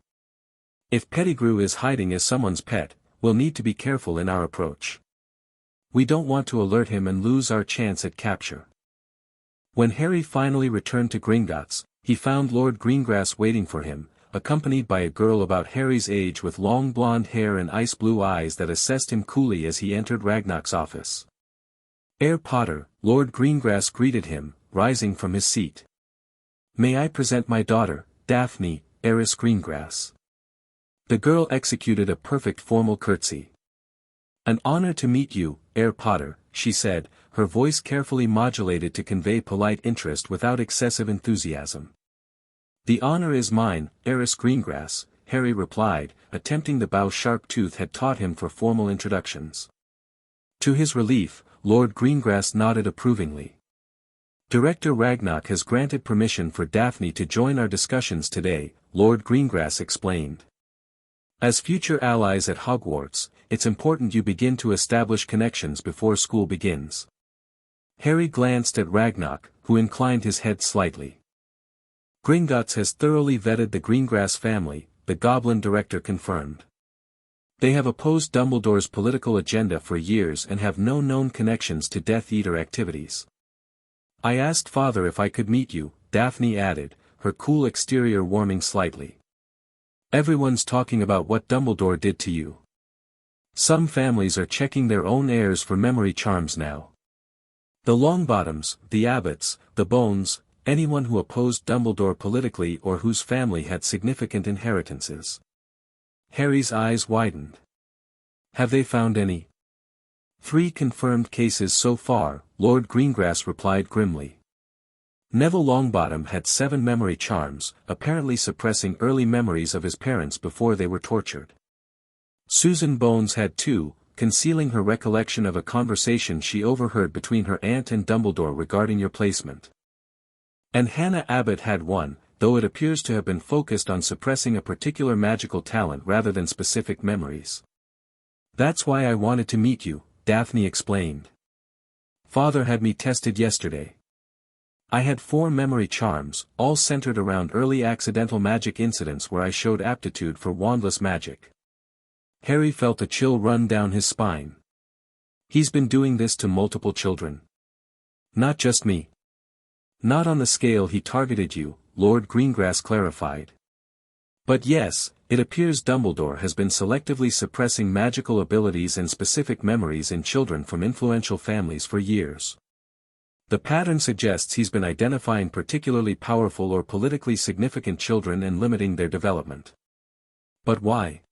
If Pettigrew is hiding as someone's pet, we'll need to be careful in our approach. We don't want to alert him and lose our chance at capture. When Harry finally returned to Gringotts, he found Lord Greengrass waiting for him, accompanied by a girl about Harry's age with long blonde hair and ice-blue eyes that assessed him coolly as he entered Ragnarok's office. Herr Potter, Lord Greengrass greeted him, rising from his seat. May I present my daughter, Daphne, heiress Greengrass. The girl executed a perfect formal curtsy. An honor to meet you, Herr Potter, she said, her voice carefully modulated to convey polite interest without excessive enthusiasm. The honor is mine, heiress Greengrass, Harry replied, attempting the bow Sharptooth had taught him for formal introductions. To his relief, Lord Greengrass nodded approvingly. Director Ragnarok has granted permission for Daphne to join our discussions today, Lord Greengrass explained. As future allies at Hogwarts, it's important you begin to establish connections before school begins. Harry glanced at Ragnarok, who inclined his head slightly. Gringotts has thoroughly vetted the Greengrass family, the Goblin director confirmed. They have opposed Dumbledore's political agenda for years and have no known connections to Death Eater activities. I asked Father if I could meet you, Daphne added, her cool exterior warming slightly. Everyone's talking about what Dumbledore did to you. Some families are checking their own heirs for memory charms now. The Longbottoms, the Abbotts, the Bones, anyone who opposed Dumbledore politically or whose family had significant inheritances. Harry's eyes widened. Have they found any? 3 confirmed cases so far, Lord Greengrass replied grimly. Neville Longbottom had 7 memory charms, apparently suppressing early memories of his parents before they were tortured. Susan Bones had 2, concealing her recollection of a conversation she overheard between her aunt and Dumbledore regarding your placement. And Hannah Abbott had 1, though it appears to have been focused on suppressing a particular magical talent rather than specific memories. That's why I wanted to meet you, Daphne explained. Father had me tested yesterday. I had 4 memory charms, all centered around early accidental magic incidents where I showed aptitude for wandless magic. Harry felt a chill run down his spine. He's been doing this to multiple children. Not just me. Not on the scale he targeted you, Lord Greengrass clarified. But yes, it appears Dumbledore has been selectively suppressing magical abilities and specific memories in children from influential families for years. The pattern suggests he's been identifying particularly powerful or politically significant children and limiting their development. But why?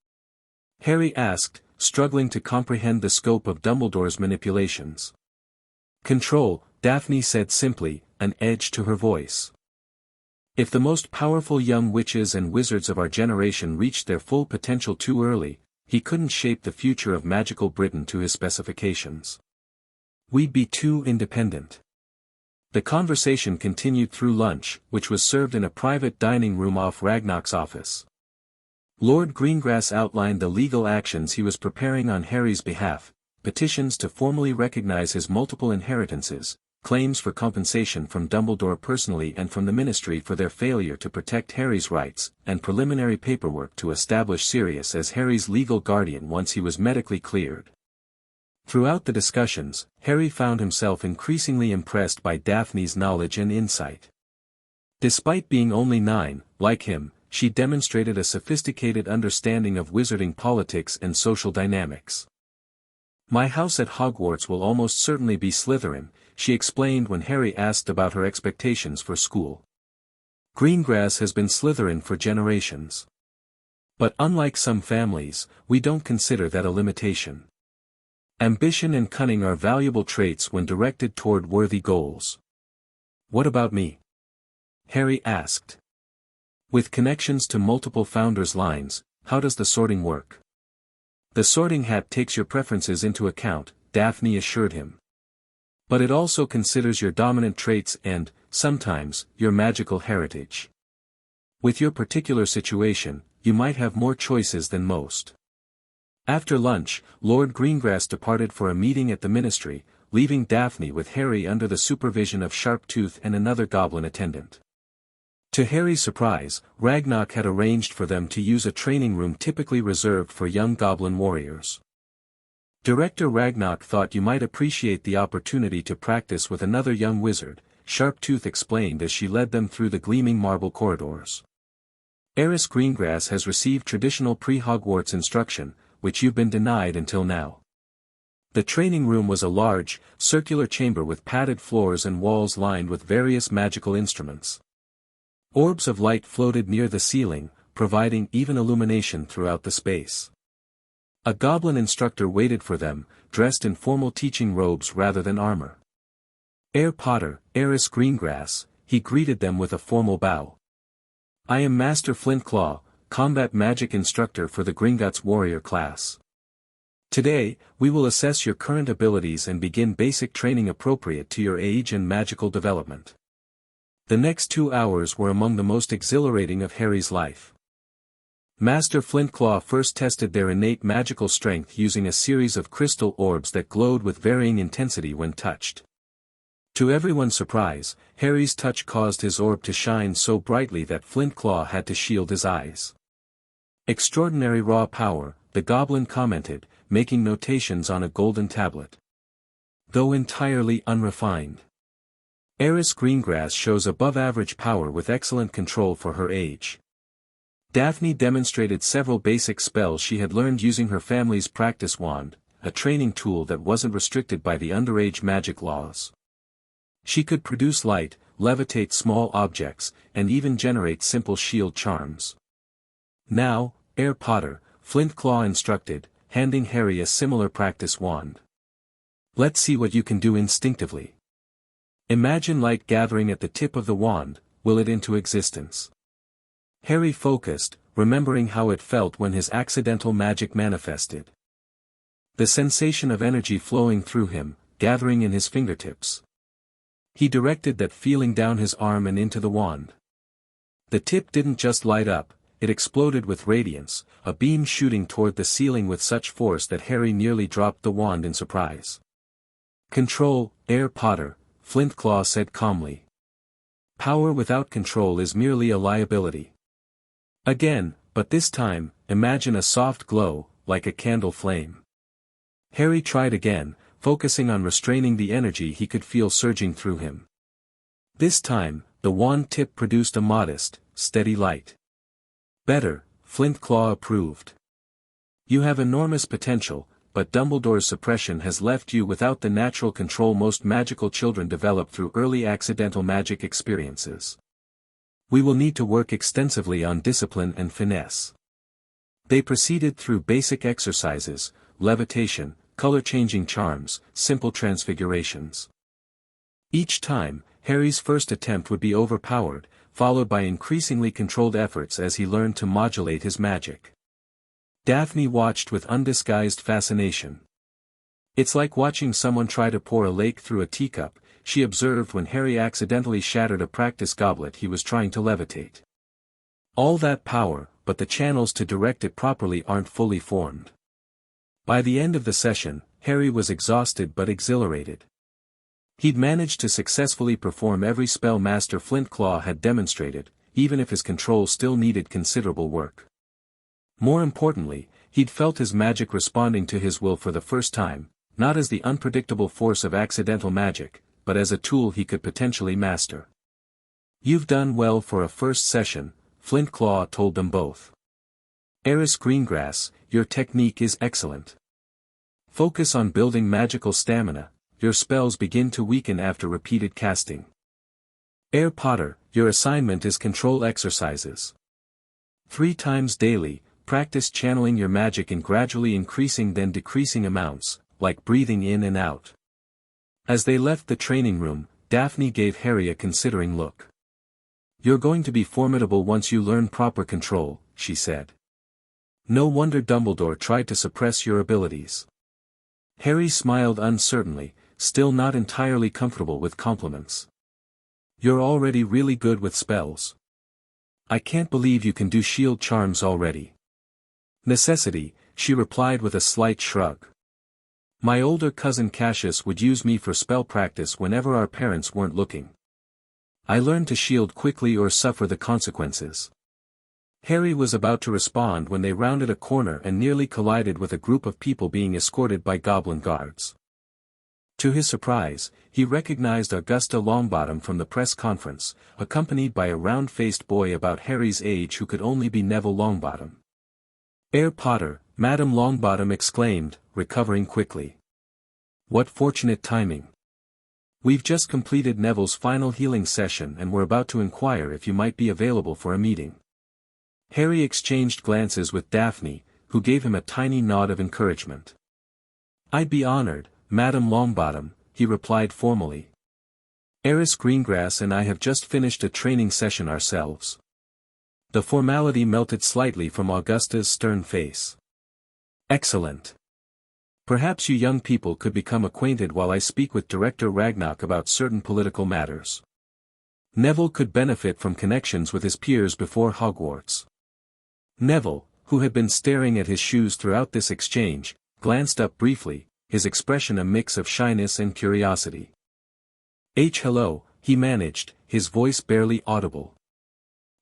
Harry asked, struggling to comprehend the scope of Dumbledore's manipulations. Control, Daphne said simply, an edge to her voice. If the most powerful young witches and wizards of our generation reached their full potential too early, he couldn't shape the future of magical Britain to his specifications. We'd be too independent. The conversation continued through lunch, which was served in a private dining room off Ragnar's office. Lord Greengrass outlined the legal actions he was preparing on Harry's behalf, petitions to formally recognize his multiple inheritances, claims for compensation from Dumbledore personally and from the Ministry for their failure to protect Harry's rights, and preliminary paperwork to establish Sirius as Harry's legal guardian once he was medically cleared. Throughout the discussions, Harry found himself increasingly impressed by Daphne's knowledge and insight. Despite being only 9, like him, she demonstrated a sophisticated understanding of wizarding politics and social dynamics. "My house at Hogwarts will almost certainly be Slytherin," she explained when Harry asked about her expectations for school. "Greengrass has been Slytherin for generations. But unlike some families, we don't consider that a limitation. Ambition and cunning are valuable traits when directed toward worthy goals." "What about me?" Harry asked. "With connections to multiple founders' lines, how does the sorting work?" "The sorting hat takes your preferences into account," Daphne assured him. "But it also considers your dominant traits and, sometimes, your magical heritage. With your particular situation, you might have more choices than most." After lunch, Lord Greengrass departed for a meeting at the Ministry, leaving Daphne with Harry under the supervision of Sharptooth and another goblin attendant. To Harry's surprise, Ragnar had arranged for them to use a training room typically reserved for young goblin warriors. "Director Ragnar thought you might appreciate the opportunity to practice with another young wizard," Sharptooth explained as she led them through the gleaming marble corridors. "Eris Greengrass has received traditional pre-Hogwarts instruction, which you've been denied until now." The training room was a large, circular chamber with padded floors and walls lined with various magical instruments. Orbs of light floated near the ceiling, providing even illumination throughout the space. A goblin instructor waited for them, dressed in formal teaching robes rather than armor. "Herr Potter, Eris Greengrass," he greeted them with a formal bow. "I am Master Flintclaw, combat magic instructor for the Gringotts warrior class. Today, we will assess your current abilities and begin basic training appropriate to your age and magical development." The next 2 hours were among the most exhilarating of Harry's life. Master Flintclaw first tested their innate magical strength using a series of crystal orbs that glowed with varying intensity when touched. To everyone's surprise, Harry's touch caused his orb to shine so brightly that Flintclaw had to shield his eyes. "Extraordinary raw power," the goblin commented, making notations on a golden tablet. "Though entirely unrefined. Eris Greengrass shows above-average power with excellent control for her age." Daphne demonstrated several basic spells she had learned using her family's practice wand, a training tool that wasn't restricted by the underage magic laws. She could produce light, levitate small objects, and even generate simple shield charms. "Now, Herr Potter," Flintclaw instructed, handing Harry a similar practice wand. "Let's see what you can do instinctively. Imagine light gathering at the tip of the wand, will it into existence." Harry focused, remembering how it felt when his accidental magic manifested. The sensation of energy flowing through him, gathering in his fingertips. He directed that feeling down his arm and into the wand. The tip didn't just light up, it exploded with radiance, a beam shooting toward the ceiling with such force that Harry nearly dropped the wand in surprise. "Control, Herr Potter," Flintclaw said calmly. "Power without control is merely a liability." Again, but this time, imagine a soft glow, like a candle flame. Harry tried again, focusing on restraining the energy he could feel surging through him. This time, the wand tip produced a modest, steady light. "Better," Flintclaw approved. "You have enormous potential, but Dumbledore's suppression has left you without the natural control most magical children develop through early accidental magic experiences. We will need to work extensively on discipline and finesse." They proceeded through basic exercises, levitation, color-changing charms, simple transfigurations. Each time, Harry's first attempt would be overpowered, followed by increasingly controlled efforts as he learned to modulate his magic. Daphne watched with undisguised fascination. "It's like watching someone try to pour a lake through a teacup," she observed when Harry accidentally shattered a practice goblet he was trying to levitate. "All that power, but the channels to direct it properly aren't fully formed." By the end of the session, Harry was exhausted but exhilarated. He'd managed to successfully perform every spell Master Flintclaw had demonstrated, even if his control still needed considerable work. More importantly, he'd felt his magic responding to his will for the first time, not as the unpredictable force of accidental magic, but as a tool he could potentially master. "You've done well for a first session," Flintclaw told them both. "Eris Greengrass, your technique is excellent. Focus on building magical stamina, your spells begin to weaken after repeated casting. Air Potter, your assignment is control exercises. 3 times daily, practice channeling your magic in gradually increasing then decreasing amounts, like breathing in and out." As they left the training room, Daphne gave Harry a considering look. "You're going to be formidable once you learn proper control," she said. "No wonder Dumbledore tried to suppress your abilities." Harry smiled uncertainly, still not entirely comfortable with compliments. "You're already really good with spells. I can't believe you can do shield charms already." "Necessity," she replied with a slight shrug. "My older cousin Cassius would use me for spell practice whenever our parents weren't looking. I learned to shield quickly or suffer the consequences." Harry was about to respond when they rounded a corner and nearly collided with a group of people being escorted by goblin guards. To his surprise, he recognized Augusta Longbottom from the press conference, accompanied by a round-faced boy about Harry's age who could only be Neville Longbottom. "Air Potter," Madame Longbottom exclaimed, recovering quickly. "What fortunate timing. We've just completed Neville's final healing session and we're about to inquire if you might be available for a meeting." Harry exchanged glances with Daphne, who gave him a tiny nod of encouragement. "I'd be honored, Madame Longbottom," he replied formally. "Eris Greengrass and I have just finished a training session ourselves." The formality melted slightly from Augusta's stern face. "Excellent. Perhaps you young people could become acquainted while I speak with Director Ragnarok about certain political matters. Neville could benefit from connections with his peers before Hogwarts." Neville, who had been staring at his shoes throughout this exchange, glanced up briefly, his expression a mix of shyness and curiosity. "Hello," he managed, his voice barely audible.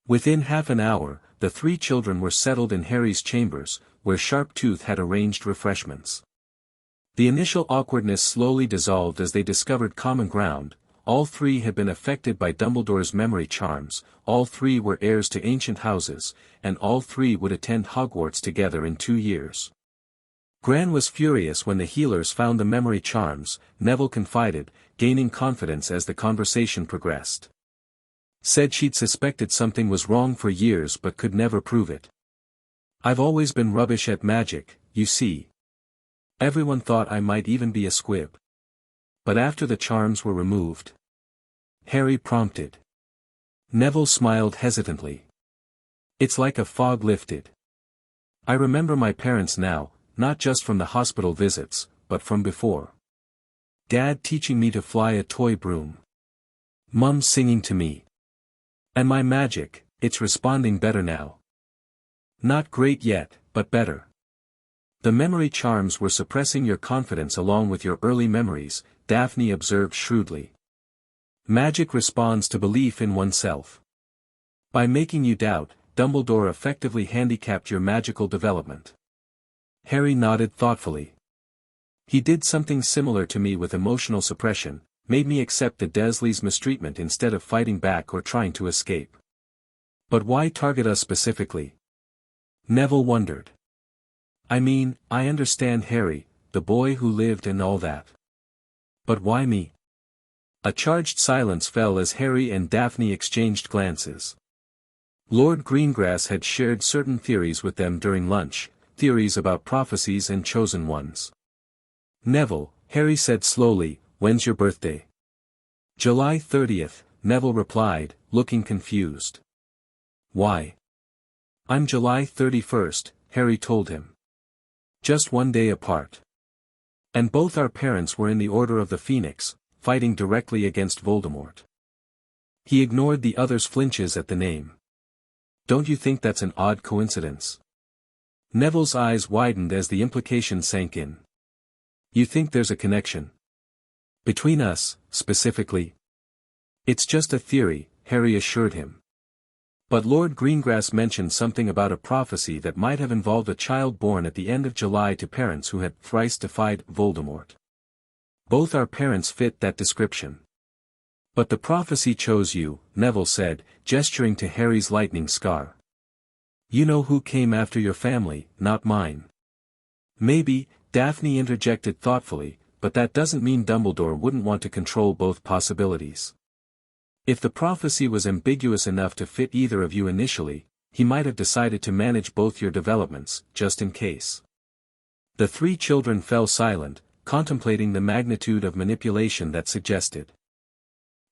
Within half an hour, the 3 children were settled in Harry's chambers, where Sharptooth had arranged refreshments. The initial awkwardness slowly dissolved as they discovered common ground. All 3 had been affected by Dumbledore's memory charms, all 3 were heirs to ancient houses, and all 3 would attend Hogwarts together in 2 years. Gran was furious when the healers found the memory charms, Neville confided, gaining confidence as the conversation progressed. Said she'd suspected something was wrong for years but could never prove it. "I've always been rubbish at magic, you see. Everyone thought I might even be a squib. But after the charms were removed," Harry prompted. Neville smiled hesitantly. "It's like a fog lifted. I remember my parents now, not just from the hospital visits, but from before. Dad teaching me to fly a toy broom. Mum singing to me. And my magic, it's responding better now. Not great yet, but better. The memory charms were suppressing your confidence along with your early memories," Daphne observed shrewdly. "Magic responds to belief in oneself. By making you doubt, Dumbledore effectively handicapped your magical development." Harry nodded thoughtfully. "He did something similar to me with emotional suppression, made me accept the Dursleys' mistreatment instead of fighting back or trying to escape." "But why target us specifically?" Neville wondered. "I mean, I understand Harry, the boy who lived and all that. But why me?" A charged silence fell as Harry and Daphne exchanged glances. Lord Greengrass had shared certain theories with them during lunch, theories about prophecies and chosen ones. "Neville," Harry said slowly, "when's your birthday?" "July 30th, Neville replied, looking confused. "Why?" "I'm July 31st, Harry told him. "Just one day apart. And both our parents were in the Order of the Phoenix, fighting directly against Voldemort." He ignored the other's flinches at the name. "Don't you think that's an odd coincidence?" Neville's eyes widened as the implication sank in. "You think there's a connection? Between us, specifically?" "It's just a theory," Harry assured him. "But Lord Greengrass mentioned something about a prophecy that might have involved a child born at the end of July to parents who had thrice defied Voldemort. Both our parents fit that description." "But the prophecy chose you," Neville said, gesturing to Harry's lightning scar. "You know who came after your family, not mine." "Maybe," Daphne interjected thoughtfully, "but that doesn't mean Dumbledore wouldn't want to control both possibilities. If the prophecy was ambiguous enough to fit either of you initially, he might have decided to manage both your developments, just in case." The three children fell silent, contemplating the magnitude of manipulation that suggested.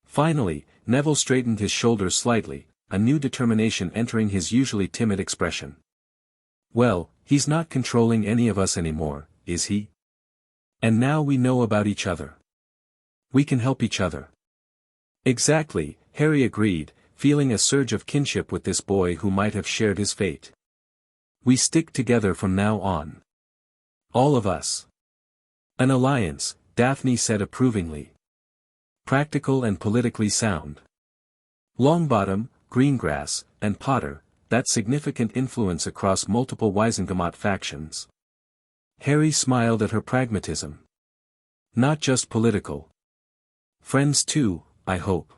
Finally, Neville straightened his shoulders slightly, a new determination entering his usually timid expression. "Well, he's not controlling any of us anymore, is he? And now we know about each other. We can help each other." "Exactly," Harry agreed, feeling a surge of kinship with this boy who might have shared his fate. "We stick together from now on. All of us." "An alliance," Daphne said approvingly. "Practical and politically sound. Longbottom, Greengrass, and Potter, that's significant influence across multiple Wizengamot factions." Harry smiled at her pragmatism. "Not just political. Friends too, I hope."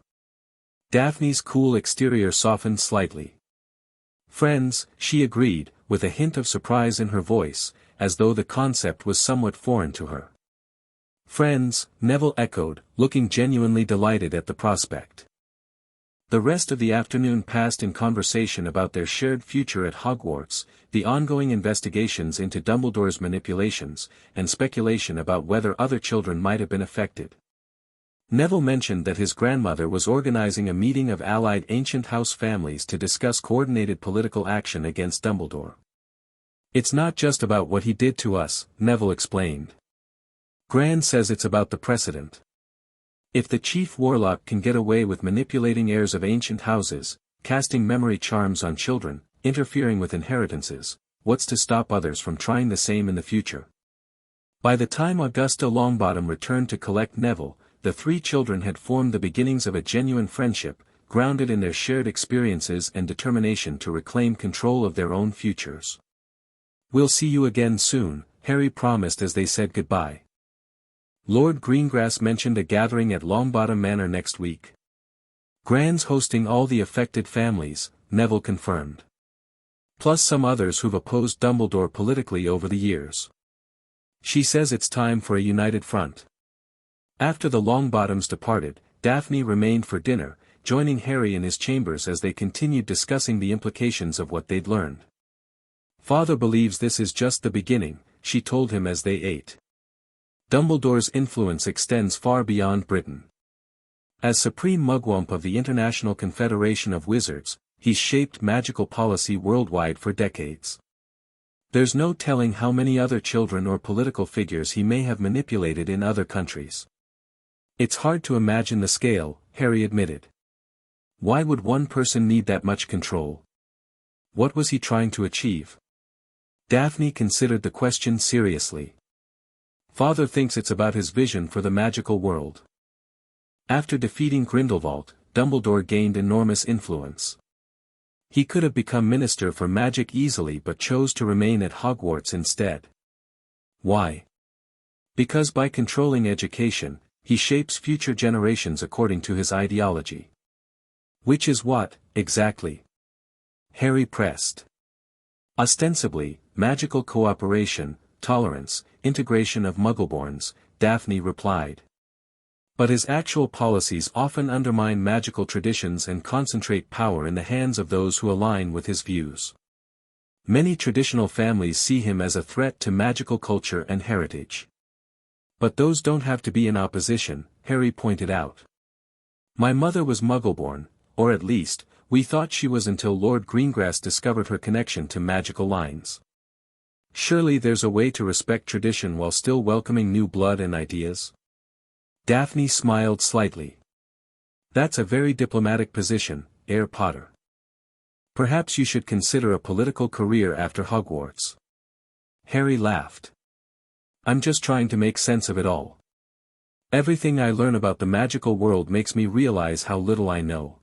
Daphne's cool exterior softened slightly. "Friends," she agreed, with a hint of surprise in her voice, as though the concept was somewhat foreign to her. "Friends," Neville echoed, looking genuinely delighted at the prospect. The rest of the afternoon passed in conversation about their shared future at Hogwarts, the ongoing investigations into Dumbledore's manipulations, and speculation about whether other children might have been affected. Neville mentioned that his grandmother was organizing a meeting of allied ancient house families to discuss coordinated political action against Dumbledore. "It's not just about what he did to us," Neville explained. "Gran says it's about the precedent. If the chief warlock can get away with manipulating heirs of ancient houses, casting memory charms on children, interfering with inheritances, what's to stop others from trying the same in the future?" By the time Augusta Longbottom returned to collect Neville, the three children had formed the beginnings of a genuine friendship, grounded in their shared experiences and determination to reclaim control of their own futures. "We'll see you again soon," Harry promised as they said goodbye. Lord Greengrass mentioned a gathering at Longbottom Manor next week. "Gran's hosting all the affected families," Neville confirmed. "Plus some others who've opposed Dumbledore politically over the years. She says it's time for a united front." After the Longbottoms departed, Daphne remained for dinner, joining Harry in his chambers as they continued discussing the implications of what they'd learned. "Father believes this is just the beginning," she told him as they ate. "Dumbledore's influence extends far beyond Britain. As Supreme Mugwump of the International Confederation of Wizards, he's shaped magical policy worldwide for decades. There's no telling how many other children or political figures he may have manipulated in other countries." "It's hard to imagine the scale," Harry admitted. "Why would one person need that much control? What was he trying to achieve?" Daphne considered the question seriously. "Father thinks it's about his vision for the magical world. After defeating Grindelwald, Dumbledore gained enormous influence. He could have become Minister for Magic easily but chose to remain at Hogwarts instead. Why? Because by controlling education, he shapes future generations according to his ideology." "Which is what, exactly?" Harry pressed. "Ostensibly, magical cooperation, tolerance, integration of Muggleborns," Daphne replied. But his actual policies often undermine magical traditions and concentrate power in the hands of those who align with his views. Many traditional families see him as a threat to magical culture and heritage. But those don't have to be in opposition, Harry pointed out. My mother was Muggle-born, or at least, we thought she was until Lord Greengrass discovered her connection to magical lines. Surely there's a way to respect tradition while still welcoming new blood and ideas? Daphne smiled slightly. That's a very diplomatic position, Heir Potter. Perhaps you should consider a political career after Hogwarts. Harry laughed. I'm just trying to make sense of it all. Everything I learn about the magical world makes me realize how little I know.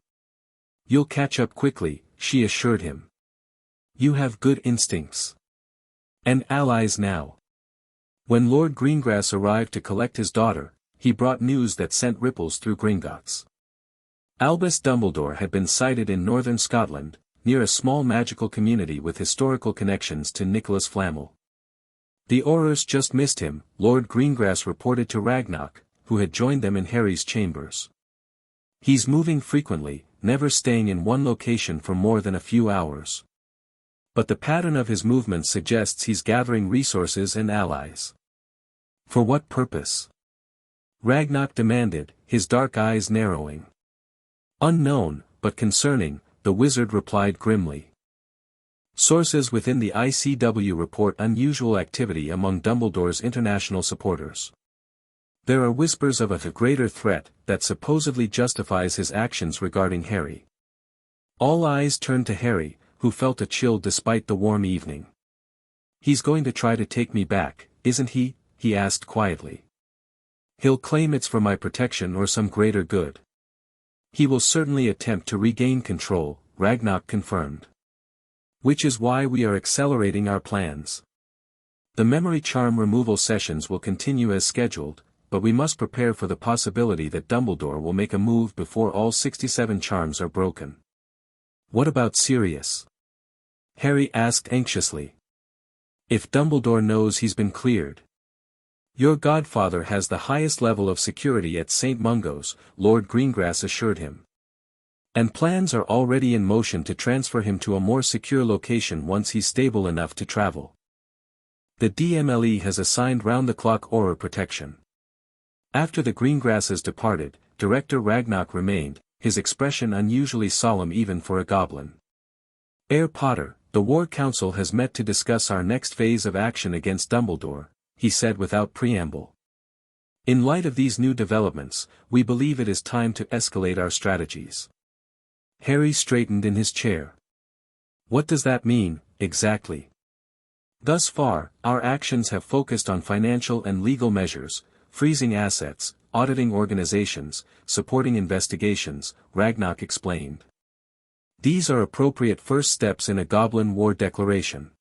You'll catch up quickly, she assured him. You have good instincts. And allies now. When Lord Greengrass arrived to collect his daughter, he brought news that sent ripples through Gringotts. Albus Dumbledore had been sighted in northern Scotland, near a small magical community with historical connections to Nicholas Flamel. The Aurors just missed him, Lord Greengrass reported to Ragnarok, who had joined them in Harry's chambers. He's moving frequently, never staying in one location for more than a few hours. But the pattern of his movements suggests he's gathering resources and allies. For what purpose? Ragnarok demanded, his dark eyes narrowing. Unknown, but concerning, the wizard replied grimly. Sources within the ICW report unusual activity among Dumbledore's international supporters. There are whispers of a greater threat that supposedly justifies his actions regarding Harry. All eyes turned to Harry, who felt a chill despite the warm evening. He's going to try to take me back, isn't he? He asked quietly. He'll claim it's for my protection or some greater good. He will certainly attempt to regain control, Ragnarok confirmed. Which is why we are accelerating our plans. The memory charm removal sessions will continue as scheduled, but we must prepare for the possibility that Dumbledore will make a move before all 67 charms are broken. What about Sirius? Harry asked anxiously. If Dumbledore knows he's been cleared. Your godfather has the highest level of security at St. Mungo's, Lord Greengrass assured him. And plans are already in motion to transfer him to a more secure location once he's stable enough to travel. The DMLE has assigned round-the-clock aura protection. After the Greengrasses departed, Director Ragnarok remained, his expression unusually solemn even for a goblin. Heir Potter, the War Council has met to discuss our next phase of action against Dumbledore, he said without preamble. In light of these new developments, we believe it is time to escalate our strategies. Harry straightened in his chair. What does that mean, exactly? Thus far, our actions have focused on financial and legal measures, freezing assets, auditing organizations, supporting investigations, Ragnarok explained. These are appropriate first steps in a Goblin War declaration.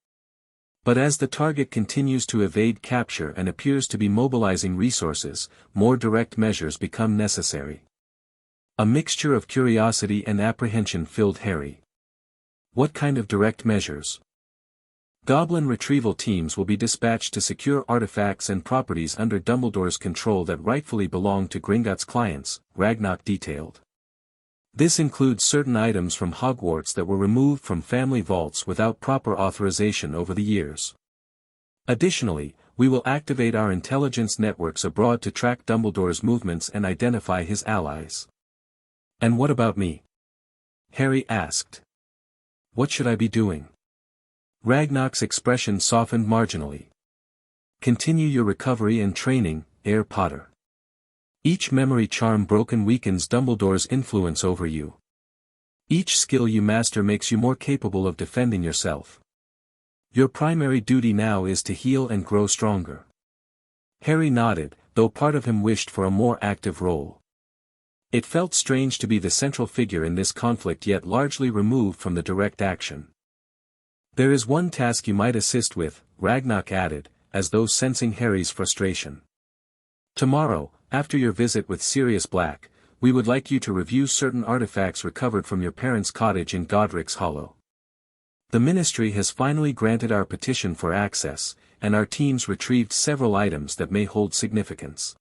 But as the target continues to evade capture and appears to be mobilizing resources, more direct measures become necessary. A mixture of curiosity and apprehension filled Harry. What kind of direct measures? Goblin retrieval teams will be dispatched to secure artifacts and properties under Dumbledore's control that rightfully belong to Gringotts clients, Ragnarok detailed. This includes certain items from Hogwarts that were removed from family vaults without proper authorization over the years. Additionally, we will activate our intelligence networks abroad to track Dumbledore's movements and identify his allies. And what about me? Harry asked. What should I be doing? Ragnarok's expression softened marginally. Continue your recovery and training, Heir Potter. Each memory charm broken weakens Dumbledore's influence over you. Each skill you master makes you more capable of defending yourself. Your primary duty now is to heal and grow stronger. Harry nodded, though part of him wished for a more active role. It felt strange to be the central figure in this conflict yet largely removed from the direct action. There is one task you might assist with, Ragnarok added, as though sensing Harry's frustration. Tomorrow, after your visit with Sirius Black, we would like you to review certain artifacts recovered from your parents' cottage in Godric's Hollow. The Ministry has finally granted our petition for access, and our teams retrieved several items that may hold significance.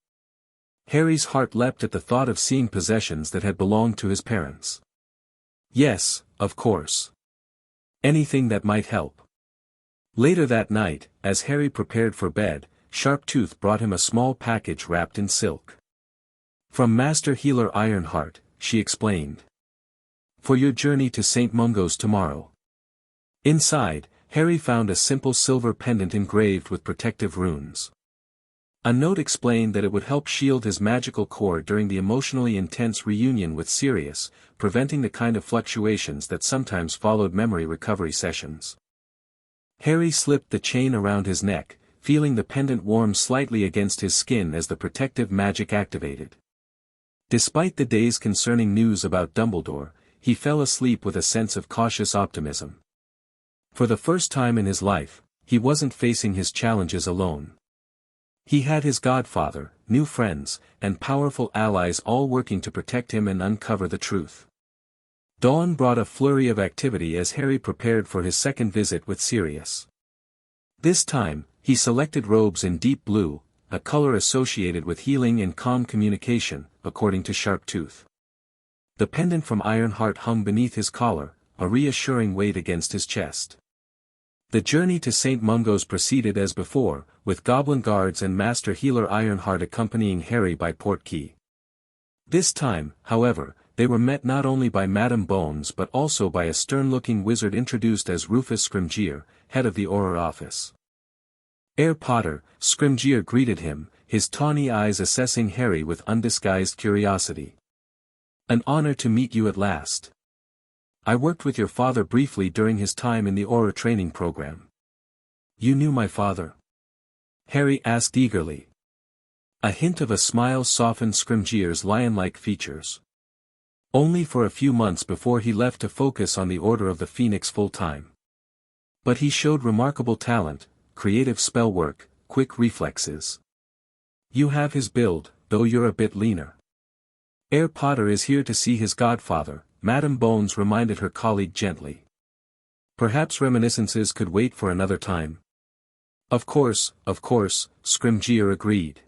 Harry's heart leapt at the thought of seeing possessions that had belonged to his parents. Yes, of course. Anything that might help. Later that night, as Harry prepared for bed, Sharptooth brought him a small package wrapped in silk. From Master Healer Ironheart, she explained. For your journey to St. Mungo's tomorrow. Inside, Harry found a simple silver pendant engraved with protective runes. A note explained that it would help shield his magical core during the emotionally intense reunion with Sirius, preventing the kind of fluctuations that sometimes followed memory recovery sessions. Harry slipped the chain around his neck, feeling the pendant warm slightly against his skin as the protective magic activated. Despite the days concerning news about Dumbledore, he fell asleep with a sense of cautious optimism. For the first time in his life, he wasn't facing his challenges alone. He had his godfather, new friends, and powerful allies all working to protect him and uncover the truth. Dawn brought a flurry of activity as Harry prepared for his second visit with Sirius. This time, he selected robes in deep blue, a color associated with healing and calm communication, according to Sharptooth. The pendant from Ironheart hung beneath his collar, a reassuring weight against his chest. The journey to St. Mungo's proceeded as before, with goblin guards and Master Healer Ironheart accompanying Harry by Portkey. This time, however, they were met not only by Madame Bones but also by a stern-looking wizard introduced as Rufus Scrimgeour, head of the Auror office. Herr Potter, Scrimgeour greeted him, his tawny eyes assessing Harry with undisguised curiosity. An honor to meet you at last. I worked with your father briefly during his time in the Auror training program. You knew my father? Harry asked eagerly. A hint of a smile softened Scrimgeour's lion-like features. Only for a few months before he left to focus on the Order of the Phoenix full-time. But he showed remarkable talent, creative spell work, quick reflexes. You have his build, though you're a bit leaner. Herr Potter is here to see his godfather, Madame Bones reminded her colleague gently. Perhaps reminiscences could wait for another time. Of course, Scrimgeour agreed.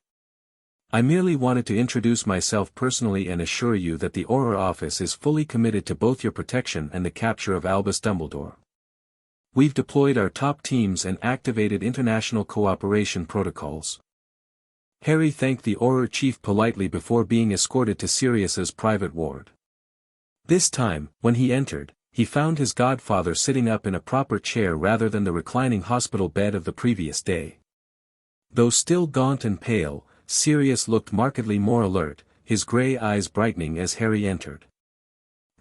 I merely wanted to introduce myself personally and assure you that the Auror office is fully committed to both your protection and the capture of Albus Dumbledore. We've deployed our top teams and activated international cooperation protocols. Harry thanked the Auror chief politely before being escorted to Sirius's private ward. This time, when he entered, he found his godfather sitting up in a proper chair rather than the reclining hospital bed of the previous day. Though still gaunt and pale, Sirius looked markedly more alert, his grey eyes brightening as Harry entered.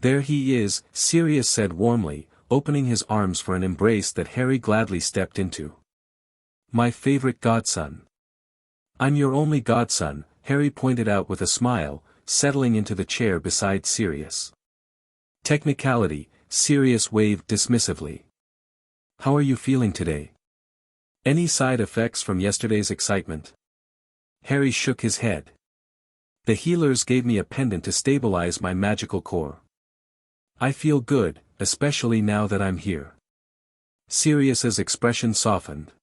There he is, Sirius said warmly, opening his arms for an embrace that Harry gladly stepped into. My favorite godson. I'm your only godson, Harry pointed out with a smile, settling into the chair beside Sirius. Technicality, Sirius waved dismissively. How are you feeling today? Any side effects from yesterday's excitement? Harry shook his head. The healers gave me a pendant to stabilize my magical core. I feel good, especially now that I'm here. Sirius's expression softened.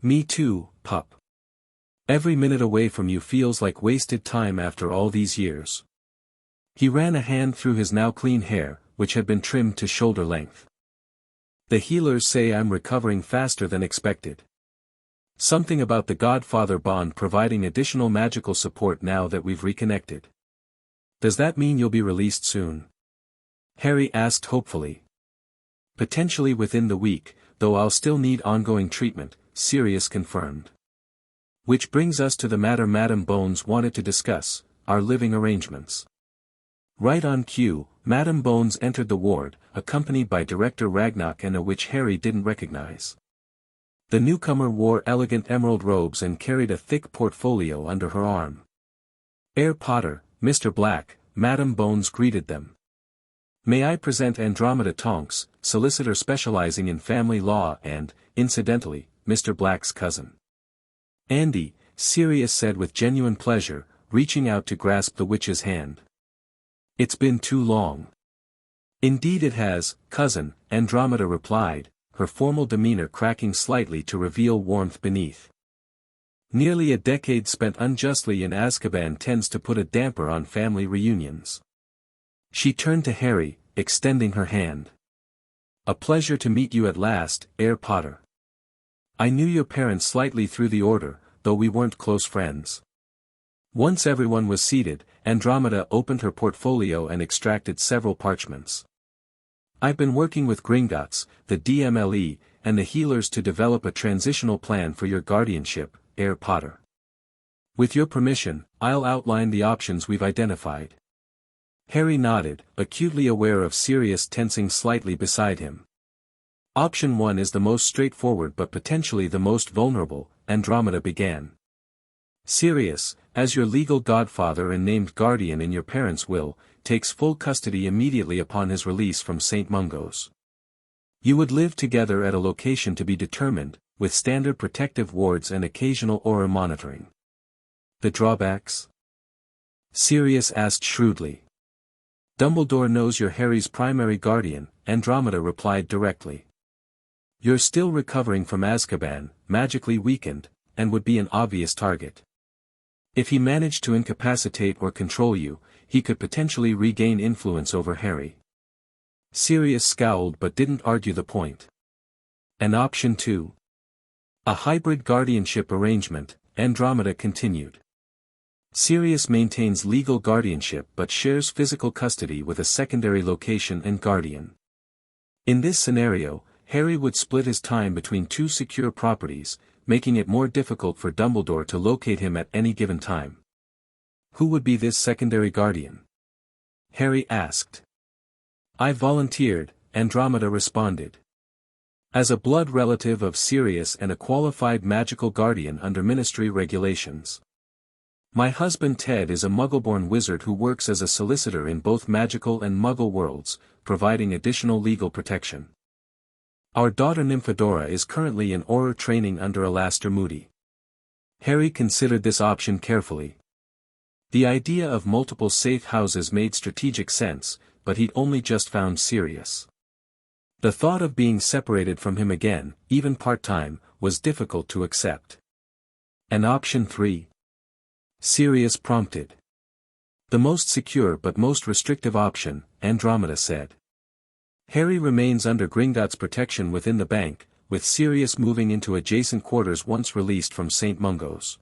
Me too, pup. Every minute away from you feels like wasted time after all these years. He ran a hand through his now clean hair, which had been trimmed to shoulder length. The healers say I'm recovering faster than expected. Something about the Godfather bond providing additional magical support now that we've reconnected. Does that mean you'll be released soon? Harry asked hopefully. Potentially within the week, though I'll still need ongoing treatment, Sirius confirmed. Which brings us to the matter Madame Bones wanted to discuss, our living arrangements. Right on cue, Madame Bones entered the ward, accompanied by Director Ragnarok and a witch Harry didn't recognize. The newcomer wore elegant emerald robes and carried a thick portfolio under her arm. Herr Potter, Mr. Black, Madame Bones greeted them. May I present Andromeda Tonks, solicitor specializing in family law and, incidentally, Mr. Black's cousin. Andy, Sirius said with genuine pleasure, reaching out to grasp the witch's hand. It's been too long. Indeed it has, cousin, Andromeda replied, her formal demeanor cracking slightly to reveal warmth beneath. Nearly a decade spent unjustly in Azkaban tends to put a damper on family reunions. She turned to Harry, extending her hand. A pleasure to meet you at last, Herr Potter. I knew your parents slightly through the order, though we weren't close friends. Once everyone was seated, Andromeda opened her portfolio and extracted several parchments. I've been working with Gringotts, the DMLE, and the healers to develop a transitional plan for your guardianship, Herr Potter. With your permission, I'll outline the options we've identified. Harry nodded, acutely aware of Sirius tensing slightly beside him. Option 1 is the most straightforward but potentially the most vulnerable, Andromeda began. Sirius, as your legal godfather and named guardian in your parents' will, takes full custody immediately upon his release from St. Mungo's. You would live together at a location to be determined, with standard protective wards and occasional aura monitoring. The drawbacks? Sirius asked shrewdly. Dumbledore knows you're Harry's primary guardian, Andromeda replied directly. You're still recovering from Azkaban, magically weakened, and would be an obvious target. If he managed to incapacitate or control you, he could potentially regain influence over Harry. Sirius scowled but didn't argue the point. And option 2? A hybrid guardianship arrangement, Andromeda continued. Sirius maintains legal guardianship but shares physical custody with a secondary location and guardian. In this scenario, Harry would split his time between two secure properties, making it more difficult for Dumbledore to locate him at any given time. Who would be this secondary guardian? Harry asked. I volunteered, Andromeda responded. As a blood relative of Sirius and a qualified magical guardian under ministry regulations. My husband Ted is a Muggle-born wizard who works as a solicitor in both magical and Muggle worlds, providing additional legal protection. Our daughter Nymphadora is currently in Auror training under Alastor Moody. Harry considered this option carefully. The idea of multiple safe houses made strategic sense, but he'd only just found Sirius. The thought of being separated from him again, even part-time, was difficult to accept. And option 3? Sirius prompted. The most secure but most restrictive option, Andromeda said. Harry remains under Gringotts' protection within the bank, with Sirius moving into adjacent quarters once released from St. Mungo's.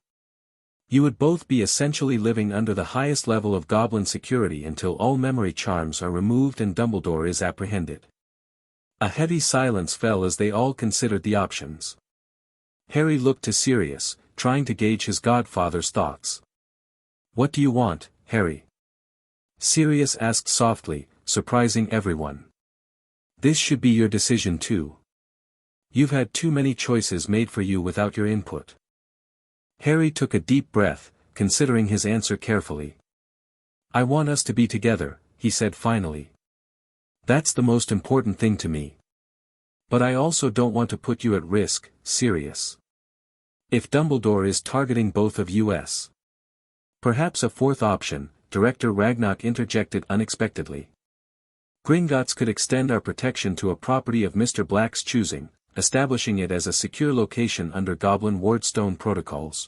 You would both be essentially living under the highest level of goblin security until all memory charms are removed and Dumbledore is apprehended. A heavy silence fell as they all considered the options. Harry looked to Sirius, trying to gauge his godfather's thoughts. What do you want, Harry? Sirius asked softly, surprising everyone. This should be your decision too. You've had too many choices made for you without your input. Harry took a deep breath, considering his answer carefully. I want us to be together, he said finally. That's the most important thing to me. But I also don't want to put you at risk, Sirius. If Dumbledore is targeting both of us. Perhaps a fourth option, Director Ragnarok interjected unexpectedly. Gringotts could extend our protection to a property of Mr. Black's choosing, establishing it as a secure location under Goblin Wardstone protocols.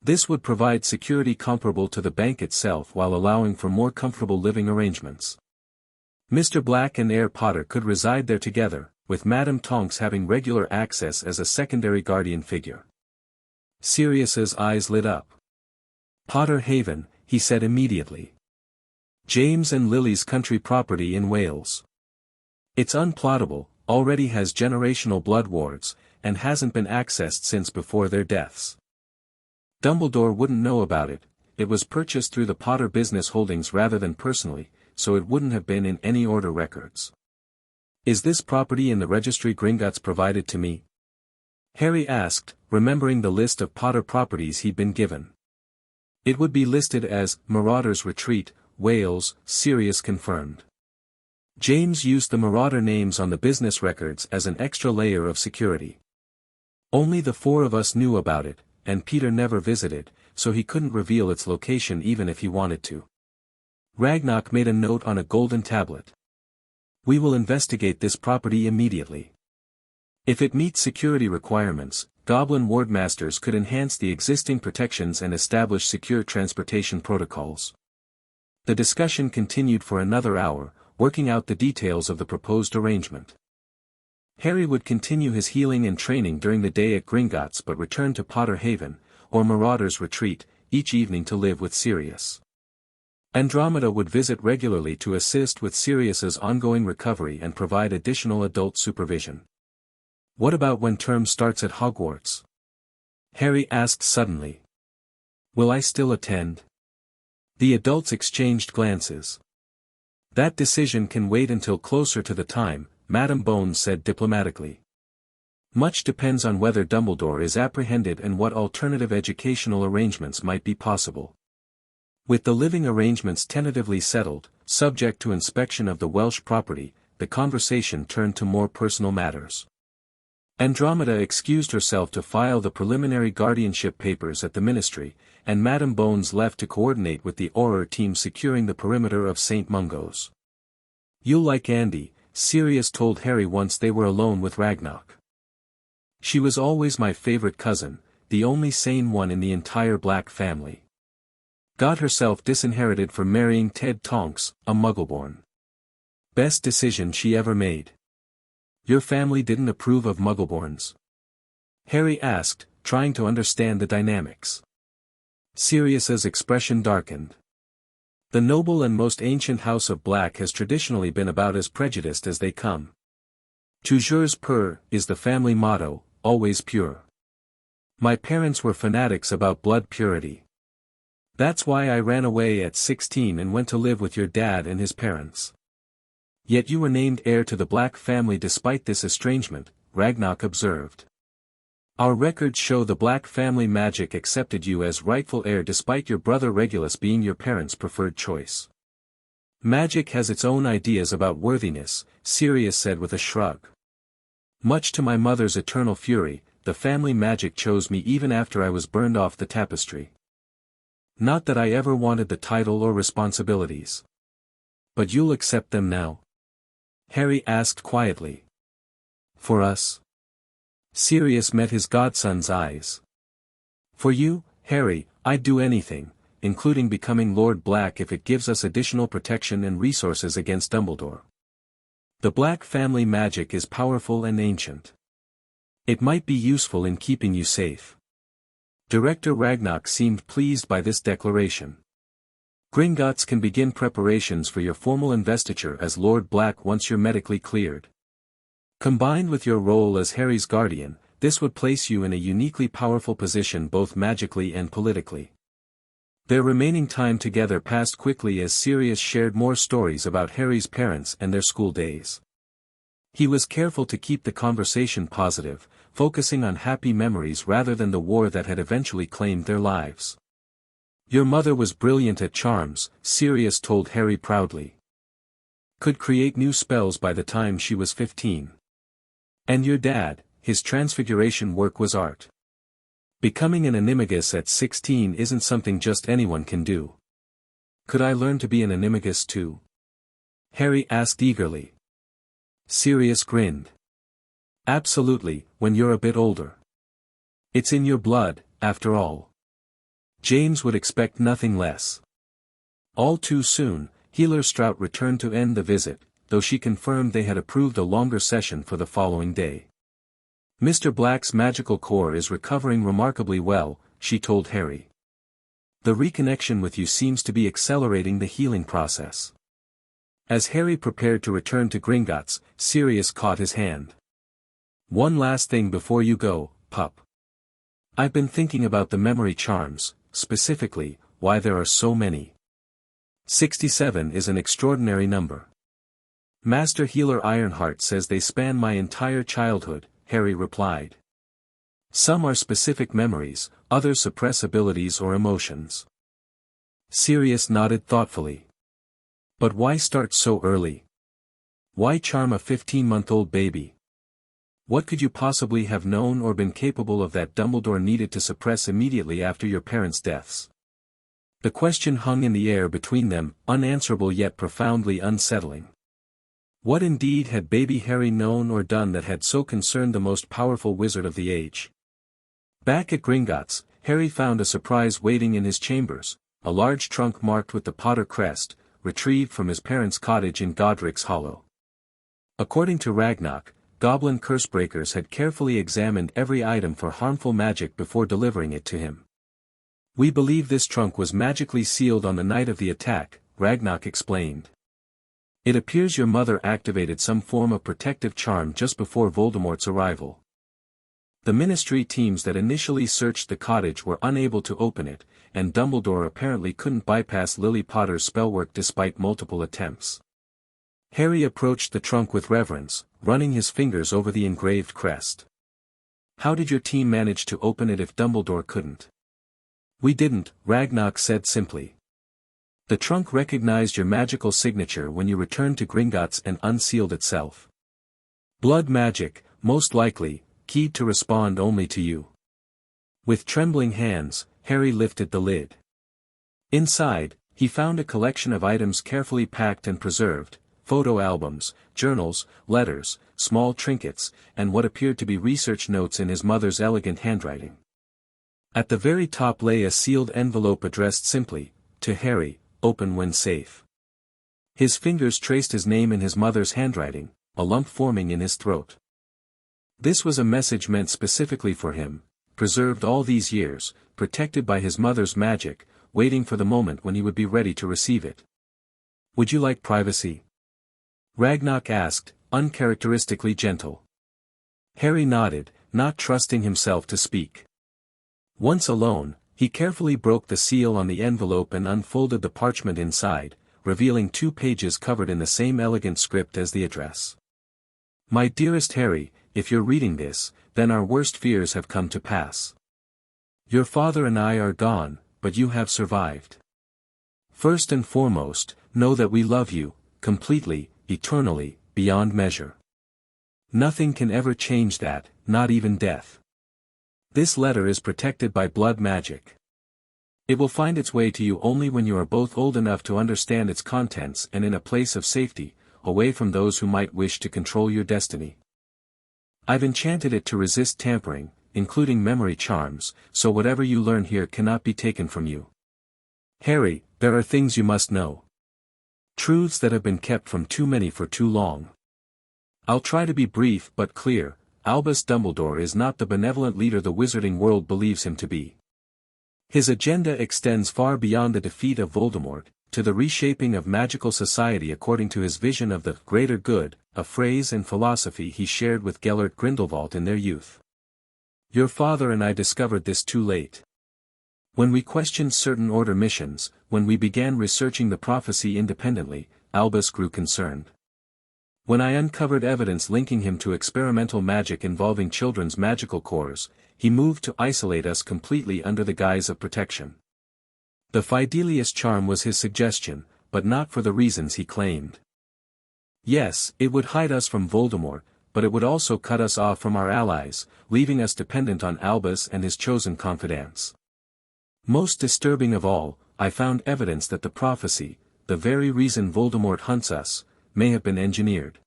This would provide security comparable to the bank itself while allowing for more comfortable living arrangements. Mr. Black and Herr Potter could reside there together, with Madame Tonks having regular access as a secondary guardian figure. Sirius's eyes lit up. Potter Haven, he said immediately. James and Lily's country property in Wales. It's unplottable, already has generational blood wards, and hasn't been accessed since before their deaths. Dumbledore wouldn't know about it, it was purchased through the Potter business holdings rather than personally, so it wouldn't have been in any order records. Is this property in the registry Gringotts provided to me? Harry asked, remembering the list of Potter properties he'd been given. It would be listed as Marauder's Retreat, Wales, Sirius confirmed. James used the Marauder names on the business records as an extra layer of security. Only the four of us knew about it, and Peter never visited, so he couldn't reveal its location even if he wanted to. Ragnarok made a note on a golden tablet. We will investigate this property immediately. If it meets security requirements, Goblin Wardmasters could enhance the existing protections and establish secure transportation protocols. The discussion continued for another hour, working out the details of the proposed arrangement. Harry would continue his healing and training during the day at Gringotts but return to Potter Haven, or Marauder's Retreat, each evening to live with Sirius. Andromeda would visit regularly to assist with Sirius's ongoing recovery and provide additional adult supervision. What about when term starts at Hogwarts? Harry asked suddenly. Will I still attend? The adults exchanged glances. That decision can wait until closer to the time, Madame Bones said diplomatically. Much depends on whether Dumbledore is apprehended and what alternative educational arrangements might be possible. With the living arrangements tentatively settled, subject to inspection of the Welsh property, the conversation turned to more personal matters. Andromeda excused herself to file the preliminary guardianship papers at the Ministry, and Madame Bones left to coordinate with the Auror team securing the perimeter of St. Mungo's. You'll like Andy, Sirius told Harry once they were alone with Ragnarok. She was always my favorite cousin, the only sane one in the entire Black family. Got herself disinherited for marrying Ted Tonks, a Muggleborn. Best decision she ever made. Your family didn't approve of Muggleborns? Harry asked, trying to understand the dynamics. Sirius's expression darkened. The noble and most ancient House of Black has traditionally been about as prejudiced as they come. Toujours pur is the family motto, always pure. My parents were fanatics about blood purity. That's why I ran away at 16 and went to live with your dad and his parents. Yet you were named heir to the Black family despite this estrangement, Ragnarok observed. Our records show the Black family magic accepted you as rightful heir despite your brother Regulus being your parents' preferred choice. Magic has its own ideas about worthiness, Sirius said with a shrug. Much to my mother's eternal fury, the family magic chose me even after I was burned off the tapestry. Not that I ever wanted the title or responsibilities. But you'll accept them now? Harry asked quietly. For us? Sirius met his godson's eyes. For you, Harry, I'd do anything, including becoming Lord Black if it gives us additional protection and resources against Dumbledore. The Black family magic is powerful and ancient. It might be useful in keeping you safe. Director Ragnarok seemed pleased by this declaration. Gringotts can begin preparations for your formal investiture as Lord Black once you're medically cleared. Combined with your role as Harry's guardian, this would place you in a uniquely powerful position both magically and politically. Their remaining time together passed quickly as Sirius shared more stories about Harry's parents and their school days. He was careful to keep the conversation positive, focusing on happy memories rather than the war that had eventually claimed their lives. Your mother was brilliant at charms, Sirius told Harry proudly. Could create new spells by the time she was 15. And your dad, his transfiguration work was art. Becoming an animagus at 16 isn't something just anyone can do. Could I learn to be an animagus too? Harry asked eagerly. Sirius grinned. Absolutely, when you're a bit older. It's in your blood, after all. James would expect nothing less. All too soon, Healer Strout returned to end the visit, though she confirmed they had approved a longer session for the following day. Mr. Black's magical core is recovering remarkably well, she told Harry. The reconnection with you seems to be accelerating the healing process. As Harry prepared to return to Gringotts, Sirius caught his hand. One last thing before you go, pup. I've been thinking about the memory charms, specifically, why there are so many. 67 is an extraordinary number. Master Healer Ironheart says they span my entire childhood, Harry replied. Some are specific memories, others suppress abilities or emotions. Sirius nodded thoughtfully. But why start so early? Why charm a 15-month-old baby? What could you possibly have known or been capable of that Dumbledore needed to suppress immediately after your parents' deaths? The question hung in the air between them, unanswerable yet profoundly unsettling. What indeed had baby Harry known or done that had so concerned the most powerful wizard of the age? Back at Gringotts, Harry found a surprise waiting in his chambers, a large trunk marked with the Potter crest, retrieved from his parents' cottage in Godric's Hollow. According to Ragnarok, goblin cursebreakers had carefully examined every item for harmful magic before delivering it to him. "We believe this trunk was magically sealed on the night of the attack," Ragnarok explained. "It appears your mother activated some form of protective charm just before Voldemort's arrival. The Ministry teams that initially searched the cottage were unable to open it, and Dumbledore apparently couldn't bypass Lily Potter's spellwork despite multiple attempts." Harry approached the trunk with reverence, running his fingers over the engraved crest. "How did your team manage to open it if Dumbledore couldn't?" "We didn't," Ragnarok said simply. "The trunk recognized your magical signature when you returned to Gringotts and unsealed itself. Blood magic, most likely, keyed to respond only to you." With trembling hands, Harry lifted the lid. Inside, he found a collection of items carefully packed and preserved: photo albums, journals, letters, small trinkets, and what appeared to be research notes in his mother's elegant handwriting. At the very top lay a sealed envelope addressed simply, "To Harry, open when safe." His fingers traced his name in his mother's handwriting, a lump forming in his throat. This was a message meant specifically for him, preserved all these years, protected by his mother's magic, waiting for the moment when he would be ready to receive it. "Would you like privacy?" Ragnarok asked, uncharacteristically gentle. Harry nodded, not trusting himself to speak. Once alone, he carefully broke the seal on the envelope and unfolded the parchment inside, revealing 2 pages covered in the same elegant script as the address. "My dearest Harry, if you're reading this, then our worst fears have come to pass. Your father and I are gone, but you have survived. First and foremost, know that we love you, completely, eternally, beyond measure. Nothing can ever change that, not even death. This letter is protected by blood magic. It will find its way to you only when you are both old enough to understand its contents and in a place of safety, away from those who might wish to control your destiny. I've enchanted it to resist tampering, including memory charms, so whatever you learn here cannot be taken from you. Harry, there are things you must know. Truths that have been kept from too many for too long. I'll try to be brief but clear. Albus Dumbledore is not the benevolent leader the wizarding world believes him to be. His agenda extends far beyond the defeat of Voldemort, to the reshaping of magical society according to his vision of the greater good, a phrase and philosophy he shared with Gellert Grindelwald in their youth. Your father and I discovered this too late. When we questioned certain order missions, when we began researching the prophecy independently, Albus grew concerned. When I uncovered evidence linking him to experimental magic involving children's magical cores, he moved to isolate us completely under the guise of protection. The Fidelius charm was his suggestion, but not for the reasons he claimed. Yes, it would hide us from Voldemort, but it would also cut us off from our allies, leaving us dependent on Albus and his chosen confidants. Most disturbing of all, I found evidence that the prophecy, the very reason Voldemort hunts us, may have been engineered.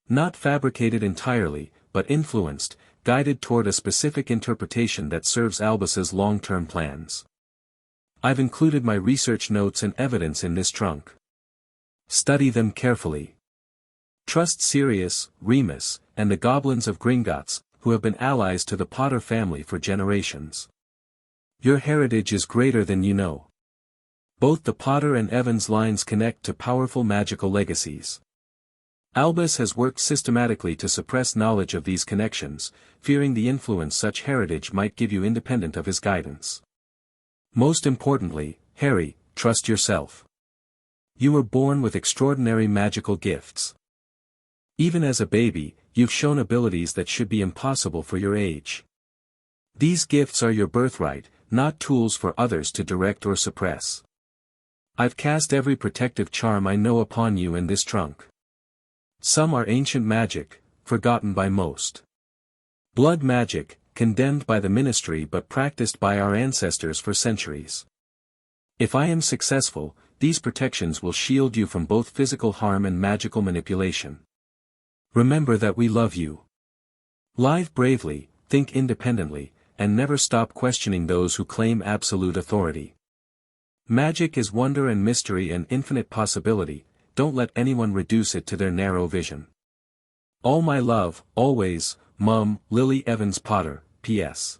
Not fabricated entirely, but influenced, guided toward a specific interpretation that serves Albus's long-term plans. I've included my research notes and evidence in this trunk. Study them carefully. Trust Sirius, Remus, and the goblins of Gringotts, who have been allies to the Potter family for generations. Your heritage is greater than you know. Both the Potter and Evans lines connect to powerful magical legacies. Albus has worked systematically to suppress knowledge of these connections, fearing the influence such heritage might give you independent of his guidance. Most importantly, Harry, trust yourself. You were born with extraordinary magical gifts. Even as a baby, you've shown abilities that should be impossible for your age. These gifts are your birthright, not tools for others to direct or suppress. I've cast every protective charm I know upon you in this trunk. Some are ancient magic, forgotten by most. Blood magic, condemned by the Ministry but practiced by our ancestors for centuries. If I am successful, these protections will shield you from both physical harm and magical manipulation. Remember that we love you. Live bravely, think independently, and never stop questioning those who claim absolute authority. Magic is wonder and mystery and infinite possibility, don't let anyone reduce it to their narrow vision. All my love, always, Mum, Lily Evans Potter, P.S.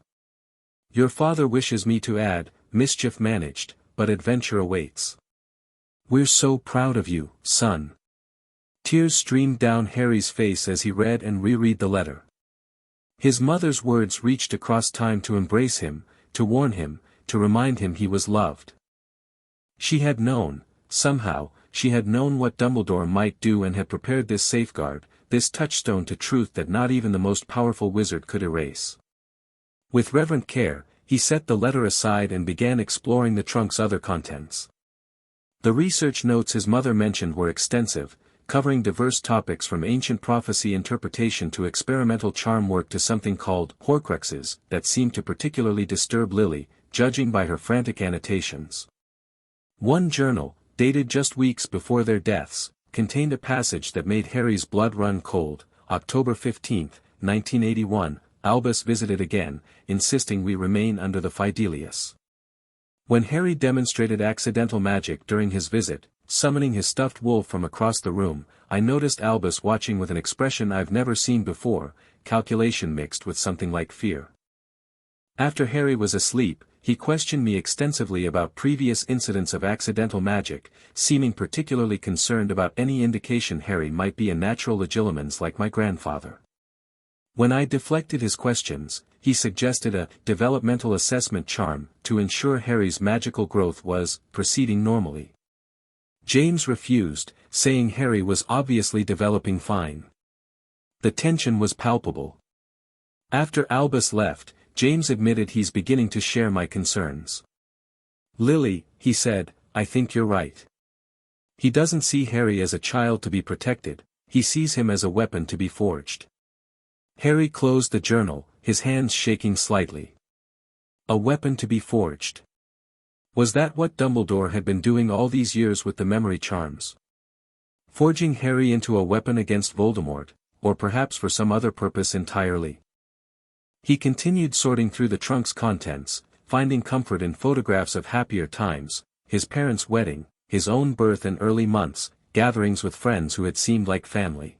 Your father wishes me to add, mischief managed, but adventure awaits. We're so proud of you, son. Tears streamed down Harry's face as he read and reread the letter. His mother's words reached across time to embrace him, to warn him, to remind him he was loved. She had known, somehow, she had known what Dumbledore might do and had prepared this safeguard, this touchstone to truth that not even the most powerful wizard could erase. With reverent care, he set the letter aside and began exploring the trunk's other contents. The research notes his mother mentioned were extensive, covering diverse topics from ancient prophecy interpretation to experimental charm work to something called Horcruxes that seemed to particularly disturb Lily, judging by her frantic annotations. One journal, dated just weeks before their deaths, contained a passage that made Harry's blood run cold. October 15, 1981, Albus visited again, insisting we remain under the Fidelius. When Harry demonstrated accidental magic during his visit, summoning his stuffed wolf from across the room, I noticed Albus watching with an expression I've never seen before, calculation mixed with something like fear. After Harry was asleep, he questioned me extensively about previous incidents of accidental magic, seeming particularly concerned about any indication Harry might be a natural legilimens like my grandfather. When I deflected his questions, he suggested a developmental assessment charm to ensure Harry's magical growth was proceeding normally. James refused, saying Harry was obviously developing fine. The tension was palpable. After Albus left, James admitted he's beginning to share my concerns. Lily, he said, I think you're right. He doesn't see Harry as a child to be protected, he sees him as a weapon to be forged. Harry closed the journal, his hands shaking slightly. A weapon to be forged. Was that what Dumbledore had been doing all these years with the memory charms? Forging Harry into a weapon against Voldemort, or perhaps for some other purpose entirely? He continued sorting through the trunk's contents, finding comfort in photographs of happier times, his parents' wedding, his own birth and early months, gatherings with friends who had seemed like family.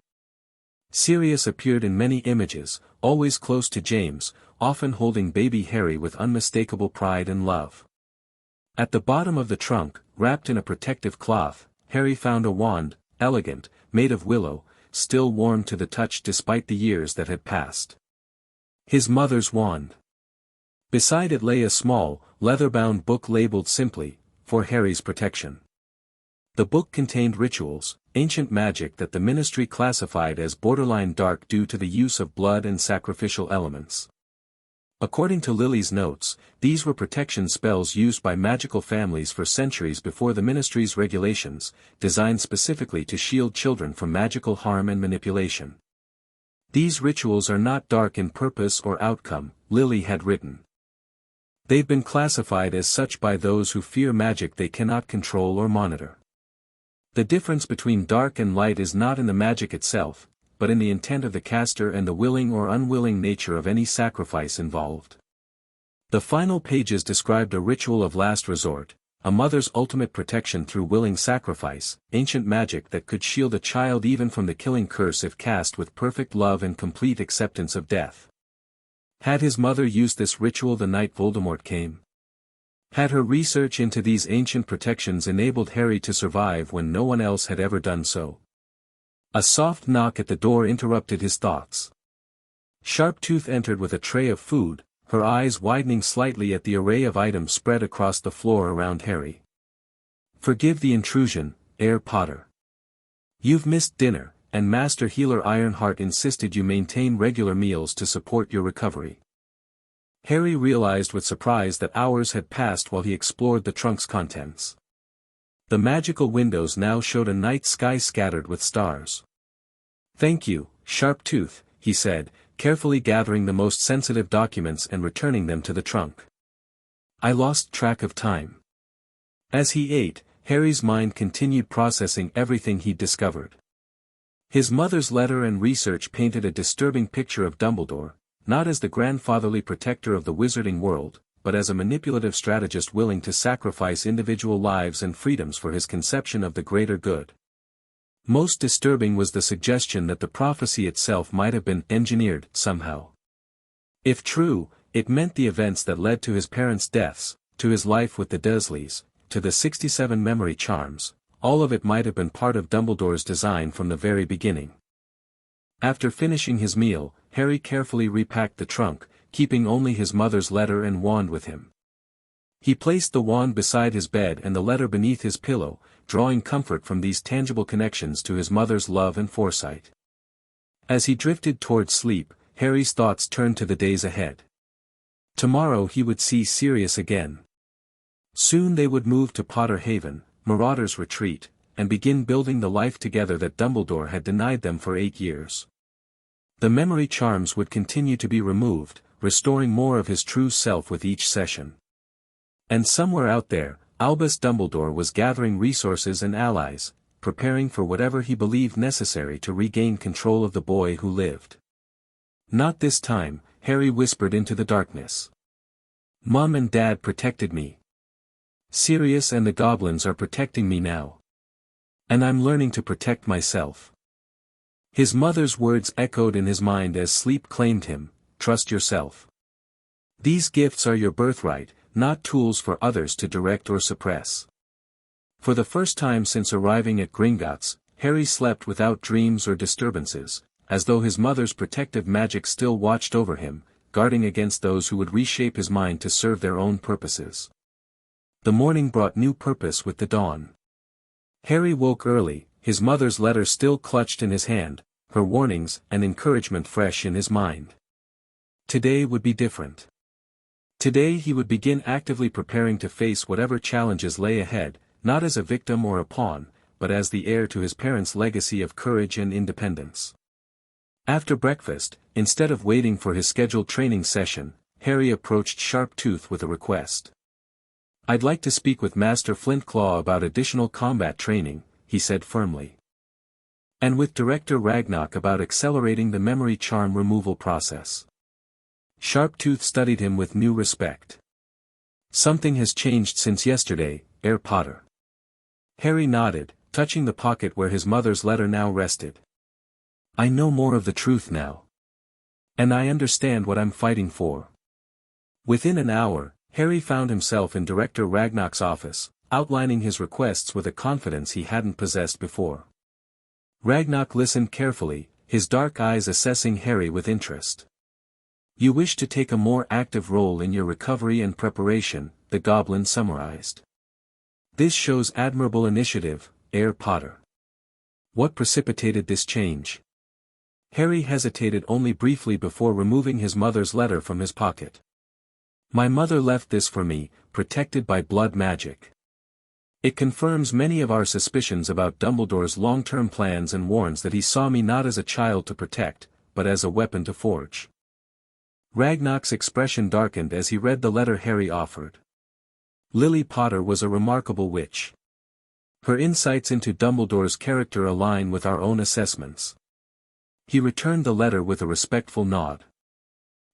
Sirius appeared in many images, always close to James, often holding baby Harry with unmistakable pride and love. At the bottom of the trunk, wrapped in a protective cloth, Harry found a wand, elegant, made of willow, still warm to the touch despite the years that had passed. His mother's wand. Beside it lay a small, leather-bound book labeled simply, For Harry's Protection. The book contained rituals, ancient magic that the Ministry classified as borderline dark due to the use of blood and sacrificial elements. According to Lily's notes, these were protection spells used by magical families for centuries before the Ministry's regulations, designed specifically to shield children from magical harm and manipulation. These rituals are not dark in purpose or outcome, Lily had written. They've been classified as such by those who fear magic they cannot control or monitor. The difference between dark and light is not in the magic itself, but in the intent of the caster and the willing or unwilling nature of any sacrifice involved. The final pages described a ritual of last resort, a mother's ultimate protection through willing sacrifice, ancient magic that could shield a child even from the killing curse if cast with perfect love and complete acceptance of death. Had his mother used this ritual the night Voldemort came? Had her research into these ancient protections enabled Harry to survive when no one else had ever done so? A soft knock at the door interrupted his thoughts. Sharptooth entered with a tray of food, her eyes widening slightly at the array of items spread across the floor around Harry. Forgive the intrusion, Herr Potter. You've missed dinner, and Master Healer Ironheart insisted you maintain regular meals to support your recovery. Harry realized with surprise that hours had passed while he explored the trunk's contents. The magical windows now showed a night sky scattered with stars. Thank you, Sharptooth, he said, carefully gathering the most sensitive documents and returning them to the trunk. I lost track of time. As he ate, Harry's mind continued processing everything he'd discovered. His mother's letter and research painted a disturbing picture of Dumbledore, not as the grandfatherly protector of the wizarding world, but as a manipulative strategist willing to sacrifice individual lives and freedoms for his conception of the greater good. Most disturbing was the suggestion that the prophecy itself might have been engineered somehow. If true, it meant the events that led to his parents' deaths, to his life with the Dursleys, to the 67 memory charms, all of it might have been part of Dumbledore's design from the very beginning. After finishing his meal, Harry carefully repacked the trunk, keeping only his mother's letter and wand with him. He placed the wand beside his bed and the letter beneath his pillow, drawing comfort from these tangible connections to his mother's love and foresight. As he drifted toward sleep, Harry's thoughts turned to the days ahead. Tomorrow he would see Sirius again. Soon they would move to Potter Haven, Marauder's Retreat, and begin building the life together that Dumbledore had denied them for 8 years. The memory charms would continue to be removed, restoring more of his true self with each session. And somewhere out there, Albus Dumbledore was gathering resources and allies, preparing for whatever he believed necessary to regain control of the boy who lived. Not this time, Harry whispered into the darkness. Mom and Dad protected me. Sirius and the goblins are protecting me now. And I'm learning to protect myself. His mother's words echoed in his mind as sleep claimed him, trust yourself. These gifts are your birthright, not tools for others to direct or suppress. For the first time since arriving at Gringotts, Harry slept without dreams or disturbances, as though his mother's protective magic still watched over him, guarding against those who would reshape his mind to serve their own purposes. The morning brought new purpose with the dawn. Harry woke early, his mother's letter still clutched in his hand, her warnings and encouragement fresh in his mind. Today would be different. Today he would begin actively preparing to face whatever challenges lay ahead, not as a victim or a pawn, but as the heir to his parents' legacy of courage and independence. After breakfast, instead of waiting for his scheduled training session, Harry approached Sharptooth with a request. I'd like to speak with Master Flintclaw about additional combat training, he said firmly. And with Director Ragnarok about accelerating the memory charm removal process. Sharptooth studied him with new respect. Something has changed since yesterday, Herr Potter. Harry nodded, touching the pocket where his mother's letter now rested. I know more of the truth now. And I understand what I'm fighting for. Within an hour, Harry found himself in Director Ragnarok's office, outlining his requests with a confidence he hadn't possessed before. Ragnarok listened carefully, his dark eyes assessing Harry with interest. You wish to take a more active role in your recovery and preparation, the goblin summarized. This shows admirable initiative, Herr Potter. What precipitated this change? Harry hesitated only briefly before removing his mother's letter from his pocket. My mother left this for me, protected by blood magic. It confirms many of our suspicions about Dumbledore's long-term plans and warns that he saw me not as a child to protect, but as a weapon to forge. Ragnarok's expression darkened as he read the letter Harry offered. Lily Potter was a remarkable witch. Her insights into Dumbledore's character align with our own assessments. He returned the letter with a respectful nod.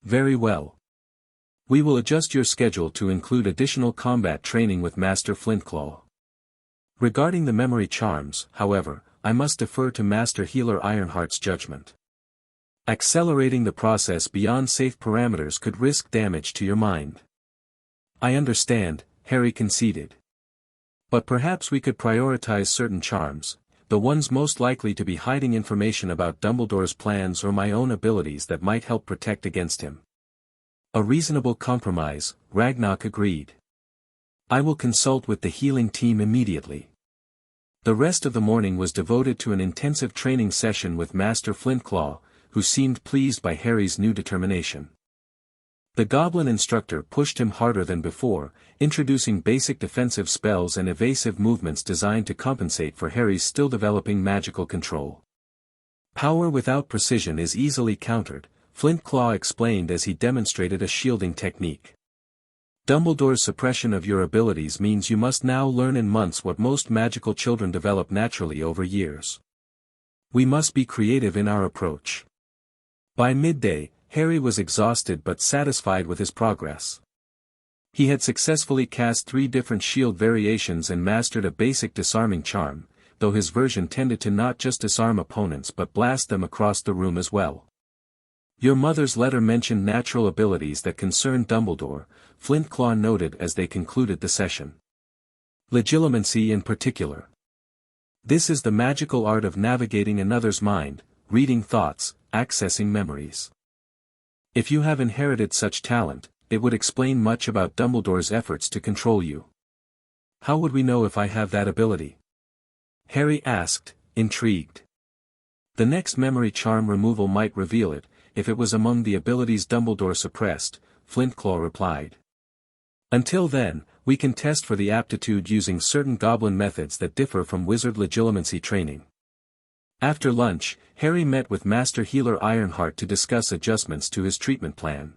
Very well. We will adjust your schedule to include additional combat training with Master Flintclaw. Regarding the memory charms, however, I must defer to Master Healer Ironheart's judgment. Accelerating the process beyond safe parameters could risk damage to your mind. I understand, Harry conceded. But perhaps we could prioritize certain charms, the ones most likely to be hiding information about Dumbledore's plans or my own abilities that might help protect against him. A reasonable compromise, Ragnarok agreed. I will consult with the healing team immediately. The rest of the morning was devoted to an intensive training session with Master Flintclaw, who seemed pleased by Harry's new determination. The goblin instructor pushed him harder than before, introducing basic defensive spells and evasive movements designed to compensate for Harry's still developing magical control. Power without precision is easily countered, Flintclaw explained as he demonstrated a shielding technique. Dumbledore's suppression of your abilities means you must now learn in months what most magical children develop naturally over years. We must be creative in our approach. By midday, Harry was exhausted but satisfied with his progress. He had successfully cast 3 different shield variations and mastered a basic disarming charm, though his version tended to not just disarm opponents but blast them across the room as well. Your mother's letter mentioned natural abilities that concerned Dumbledore, Flintclaw noted as they concluded the session. Legilimency in particular. This is the magical art of navigating another's mind, reading thoughts, accessing memories. If you have inherited such talent, it would explain much about Dumbledore's efforts to control you. How would we know if I have that ability? Harry asked, intrigued. The next memory charm removal might reveal it, if it was among the abilities Dumbledore suppressed, Flintclaw replied. Until then, we can test for the aptitude using certain goblin methods that differ from wizard legilimency training. After lunch, Harry met with Master Healer Ironheart to discuss adjustments to his treatment plan.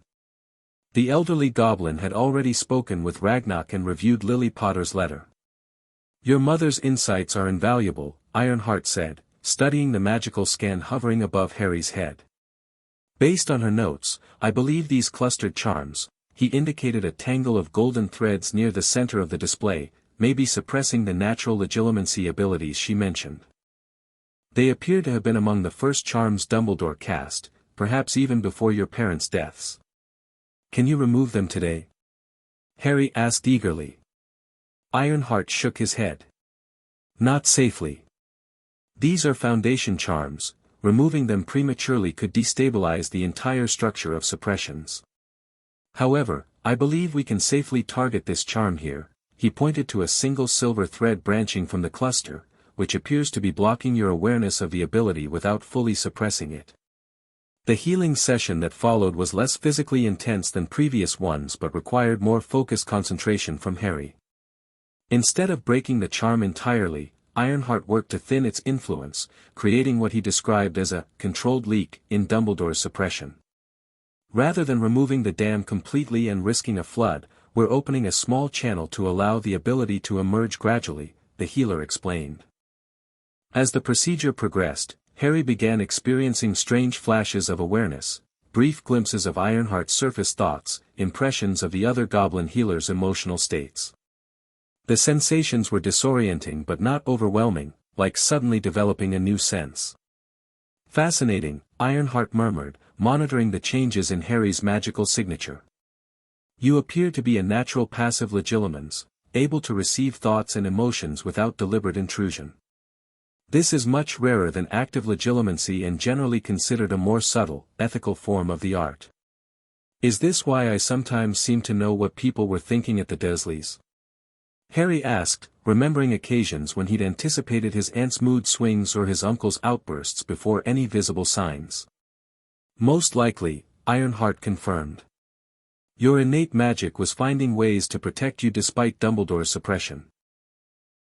The elderly goblin had already spoken with Ragnarok and reviewed Lily Potter's letter. Your mother's insights are invaluable, Ironheart said, studying the magical scan hovering above Harry's head. Based on her notes, I believe these clustered charms, he indicated a tangle of golden threads near the center of the display, may be suppressing the natural legilimency abilities she mentioned. They appear to have been among the first charms Dumbledore cast, perhaps even before your parents' deaths. Can you remove them today? Harry asked eagerly. Ironheart shook his head. Not safely. These are foundation charms, removing them prematurely could destabilize the entire structure of suppressions. However, I believe we can safely target this charm here. He pointed to a single silver thread branching from the cluster, which appears to be blocking your awareness of the ability without fully suppressing it. The healing session that followed was less physically intense than previous ones but required more focused concentration from Harry. Instead of breaking the charm entirely, Ironheart worked to thin its influence, creating what he described as a controlled leak in Dumbledore's suppression. Rather than removing the dam completely and risking a flood, we're opening a small channel to allow the ability to emerge gradually, the healer explained. As the procedure progressed, Harry began experiencing strange flashes of awareness, brief glimpses of Ironheart's surface thoughts, impressions of the other goblin healer's emotional states. The sensations were disorienting but not overwhelming, like suddenly developing a new sense. Fascinating, Ironheart murmured, monitoring the changes in Harry's magical signature. You appear to be a natural passive legilimens, able to receive thoughts and emotions without deliberate intrusion. This is much rarer than active legilimency and generally considered a more subtle, ethical form of the art. Is this why I sometimes seem to know what people were thinking at the Dursleys? Harry asked, remembering occasions when he'd anticipated his aunt's mood swings or his uncle's outbursts before any visible signs. Most likely, Ironheart confirmed. Your innate magic was finding ways to protect you despite Dumbledore's suppression.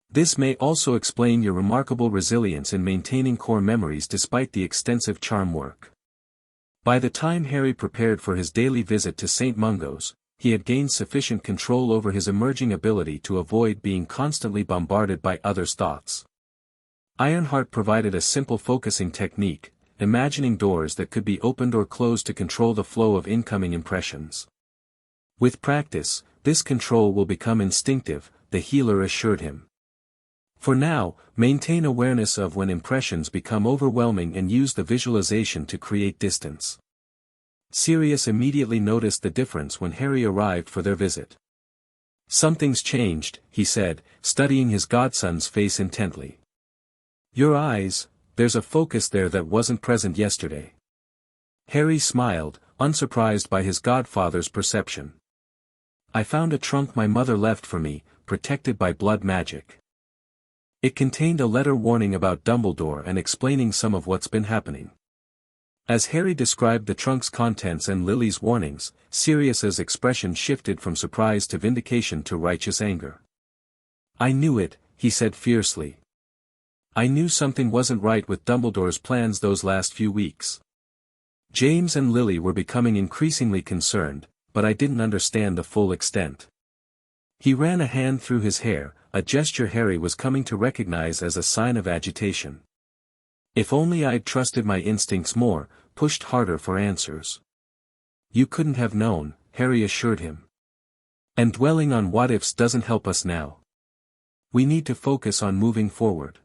This may also explain your remarkable resilience in maintaining core memories despite the extensive charm work. By the time Harry prepared for his daily visit to St. Mungo's, he had gained sufficient control over his emerging ability to avoid being constantly bombarded by others' thoughts. Ironheart provided a simple focusing technique, imagining doors that could be opened or closed to control the flow of incoming impressions. With practice, this control will become instinctive, the healer assured him. For now, maintain awareness of when impressions become overwhelming and use the visualization to create distance. Sirius immediately noticed the difference when Harry arrived for their visit. Something's changed, he said, studying his godson's face intently. Your eyes, there's a focus there that wasn't present yesterday. Harry smiled, unsurprised by his godfather's perception. I found a trunk my mother left for me, protected by blood magic. It contained a letter warning about Dumbledore and explaining some of what's been happening. As Harry described the trunk's contents and Lily's warnings, Sirius's expression shifted from surprise to vindication to righteous anger. I knew it, he said fiercely. I knew something wasn't right with Dumbledore's plans those last few weeks. James and Lily were becoming increasingly concerned, but I didn't understand the full extent. He ran a hand through his hair, a gesture Harry was coming to recognize as a sign of agitation. If only I'd trusted my instincts more, pushed harder for answers. You couldn't have known, Harry assured him. And dwelling on what-ifs doesn't help us now. We need to focus on moving forward.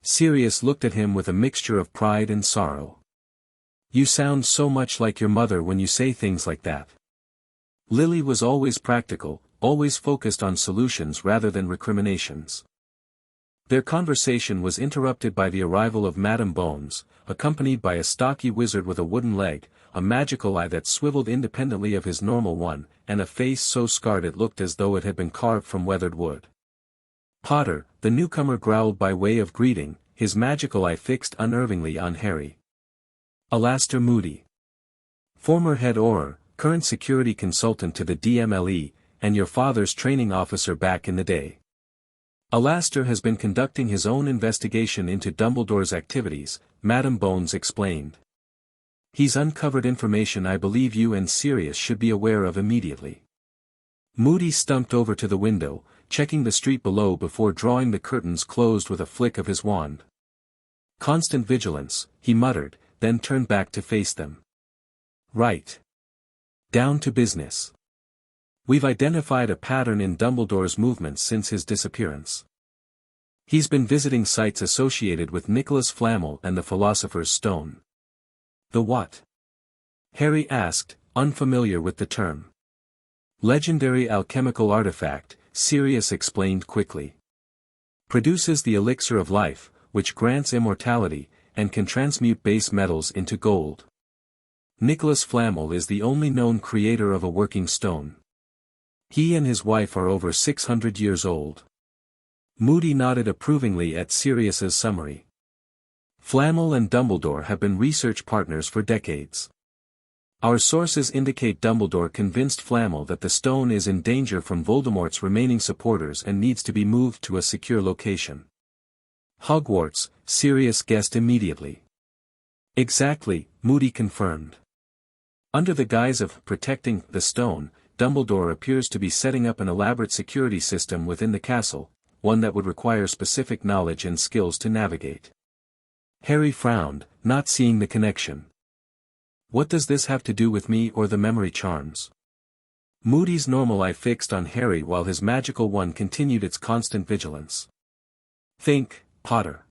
Sirius looked at him with a mixture of pride and sorrow. You sound so much like your mother when you say things like that. Lily was always practical, always focused on solutions rather than recriminations. Their conversation was interrupted by the arrival of Madame Bones, accompanied by a stocky wizard with a wooden leg, a magical eye that swiveled independently of his normal one, and a face so scarred it looked as though it had been carved from weathered wood. Potter, the newcomer growled by way of greeting, his magical eye fixed unnervingly on Harry. Alastor Moody. Former head Auror, current security consultant to the DMLE, and your father's training officer back in the day. Alastor has been conducting his own investigation into Dumbledore's activities, Madame Bones explained. He's uncovered information I believe you and Sirius should be aware of immediately. Moody stumped over to the window, checking the street below before drawing the curtains closed with a flick of his wand. Constant vigilance, he muttered, then turned back to face them. Right. Down to business. We've identified a pattern in Dumbledore's movements since his disappearance. He's been visiting sites associated with Nicholas Flamel and the Philosopher's Stone. The what? Harry asked, unfamiliar with the term. Legendary alchemical artifact, Sirius explained quickly. Produces the elixir of life, which grants immortality, and can transmute base metals into gold. Nicholas Flamel is the only known creator of a working stone. He and his wife are over 600 years old. Moody nodded approvingly at Sirius's summary. Flamel and Dumbledore have been research partners for decades. Our sources indicate Dumbledore convinced Flamel that the stone is in danger from Voldemort's remaining supporters and needs to be moved to a secure location. Hogwarts, Sirius guessed immediately. Exactly, Moody confirmed. Under the guise of protecting the stone, Dumbledore appears to be setting up an elaborate security system within the castle, one that would require specific knowledge and skills to navigate. Harry frowned, not seeing the connection. What does this have to do with me or the memory charms? Moody's normal eye fixed on Harry while his magical one continued its constant vigilance. Think, Potter.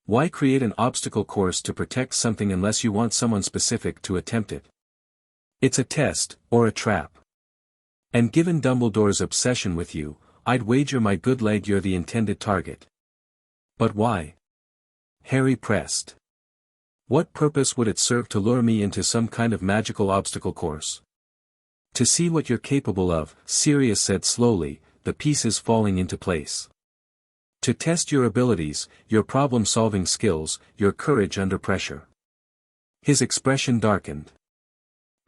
Why create an obstacle course to protect something unless you want someone specific to attempt it? It's a test, or a trap. And given Dumbledore's obsession with you, I'd wager my good leg you're the intended target. But why? Harry pressed. What purpose would it serve to lure me into some kind of magical obstacle course? To see what you're capable of, Sirius said slowly, the pieces falling into place. To test your abilities, your problem-solving skills, your courage under pressure. His expression darkened.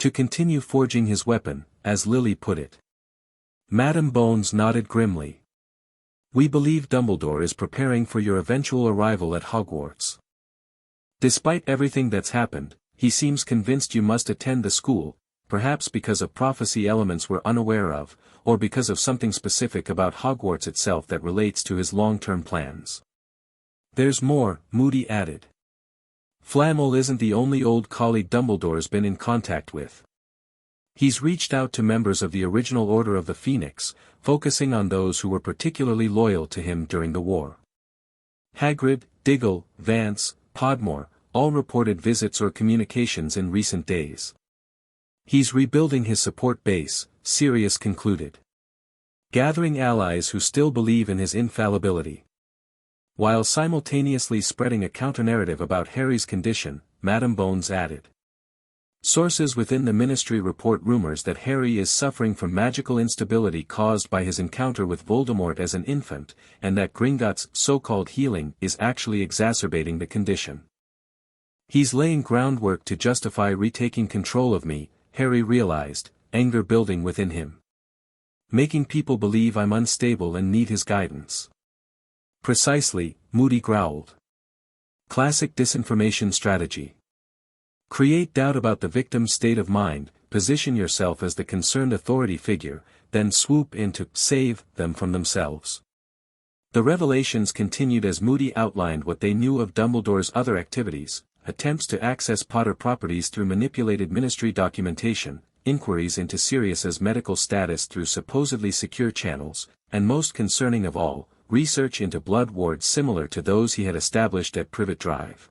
To continue forging his weapon, as Lily put it. Madame Bones nodded grimly. We believe Dumbledore is preparing for your eventual arrival at Hogwarts. Despite everything that's happened, he seems convinced you must attend the school, perhaps because of prophecy elements we're unaware of, or because of something specific about Hogwarts itself that relates to his long-term plans. There's more, Moody added. Flamel isn't the only old colleague Dumbledore's been in contact with. He's reached out to members of the original Order of the Phoenix, focusing on those who were particularly loyal to him during the war. Hagrid, Diggle, Vance, Podmore, all reported visits or communications in recent days. He's rebuilding his support base, Sirius concluded. Gathering allies who still believe in his infallibility. While simultaneously spreading a counter-narrative about Harry's condition, Madame Bones added. Sources within the Ministry report rumors that Harry is suffering from magical instability caused by his encounter with Voldemort as an infant, and that Gringott's so-called healing is actually exacerbating the condition. He's laying groundwork to justify retaking control of me, Harry realized, anger building within him. Making people believe I'm unstable and need his guidance. Precisely, Moody growled. Classic disinformation strategy. Create doubt about the victim's state of mind, position yourself as the concerned authority figure, then swoop in to save them from themselves. The revelations continued as Moody outlined what they knew of Dumbledore's other activities: attempts to access Potter properties through manipulated ministry documentation, inquiries into Sirius's medical status through supposedly secure channels, and most concerning of all, research into blood wards similar to those he had established at Privet Drive.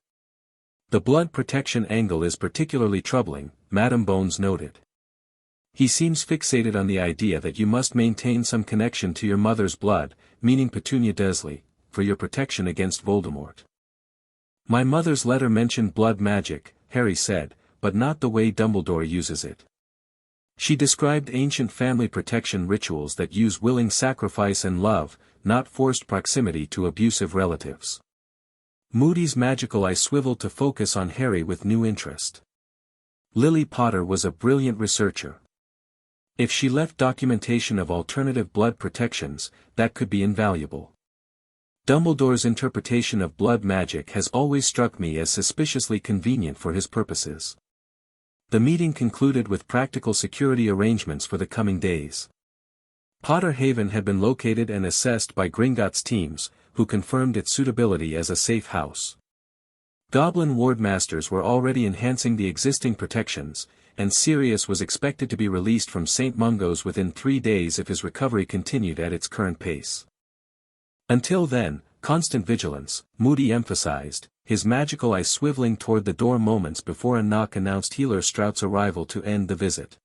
The blood protection angle is particularly troubling, Madam Bones noted. He seems fixated on the idea that you must maintain some connection to your mother's blood, meaning Petunia Dursley, for your protection against Voldemort. My mother's letter mentioned blood magic, Harry said, but not the way Dumbledore uses it. She described ancient family protection rituals that use willing sacrifice and love, not forced proximity to abusive relatives. Moody's magical eye swiveled to focus on Harry with new interest. Lily Potter was a brilliant researcher. If she left documentation of alternative blood protections, that could be invaluable. Dumbledore's interpretation of blood magic has always struck me as suspiciously convenient for his purposes. The meeting concluded with practical security arrangements for the coming days. Potter Haven had been located and assessed by Gringotts teams, who confirmed its suitability as a safe house. Goblin wardmasters were already enhancing the existing protections, and Sirius was expected to be released from St. Mungo's within 3 days if his recovery continued at its current pace. Until then, constant vigilance, Moody emphasized, his magical eye swiveling toward the door moments before a knock announced Healer Strout's arrival to end the visit.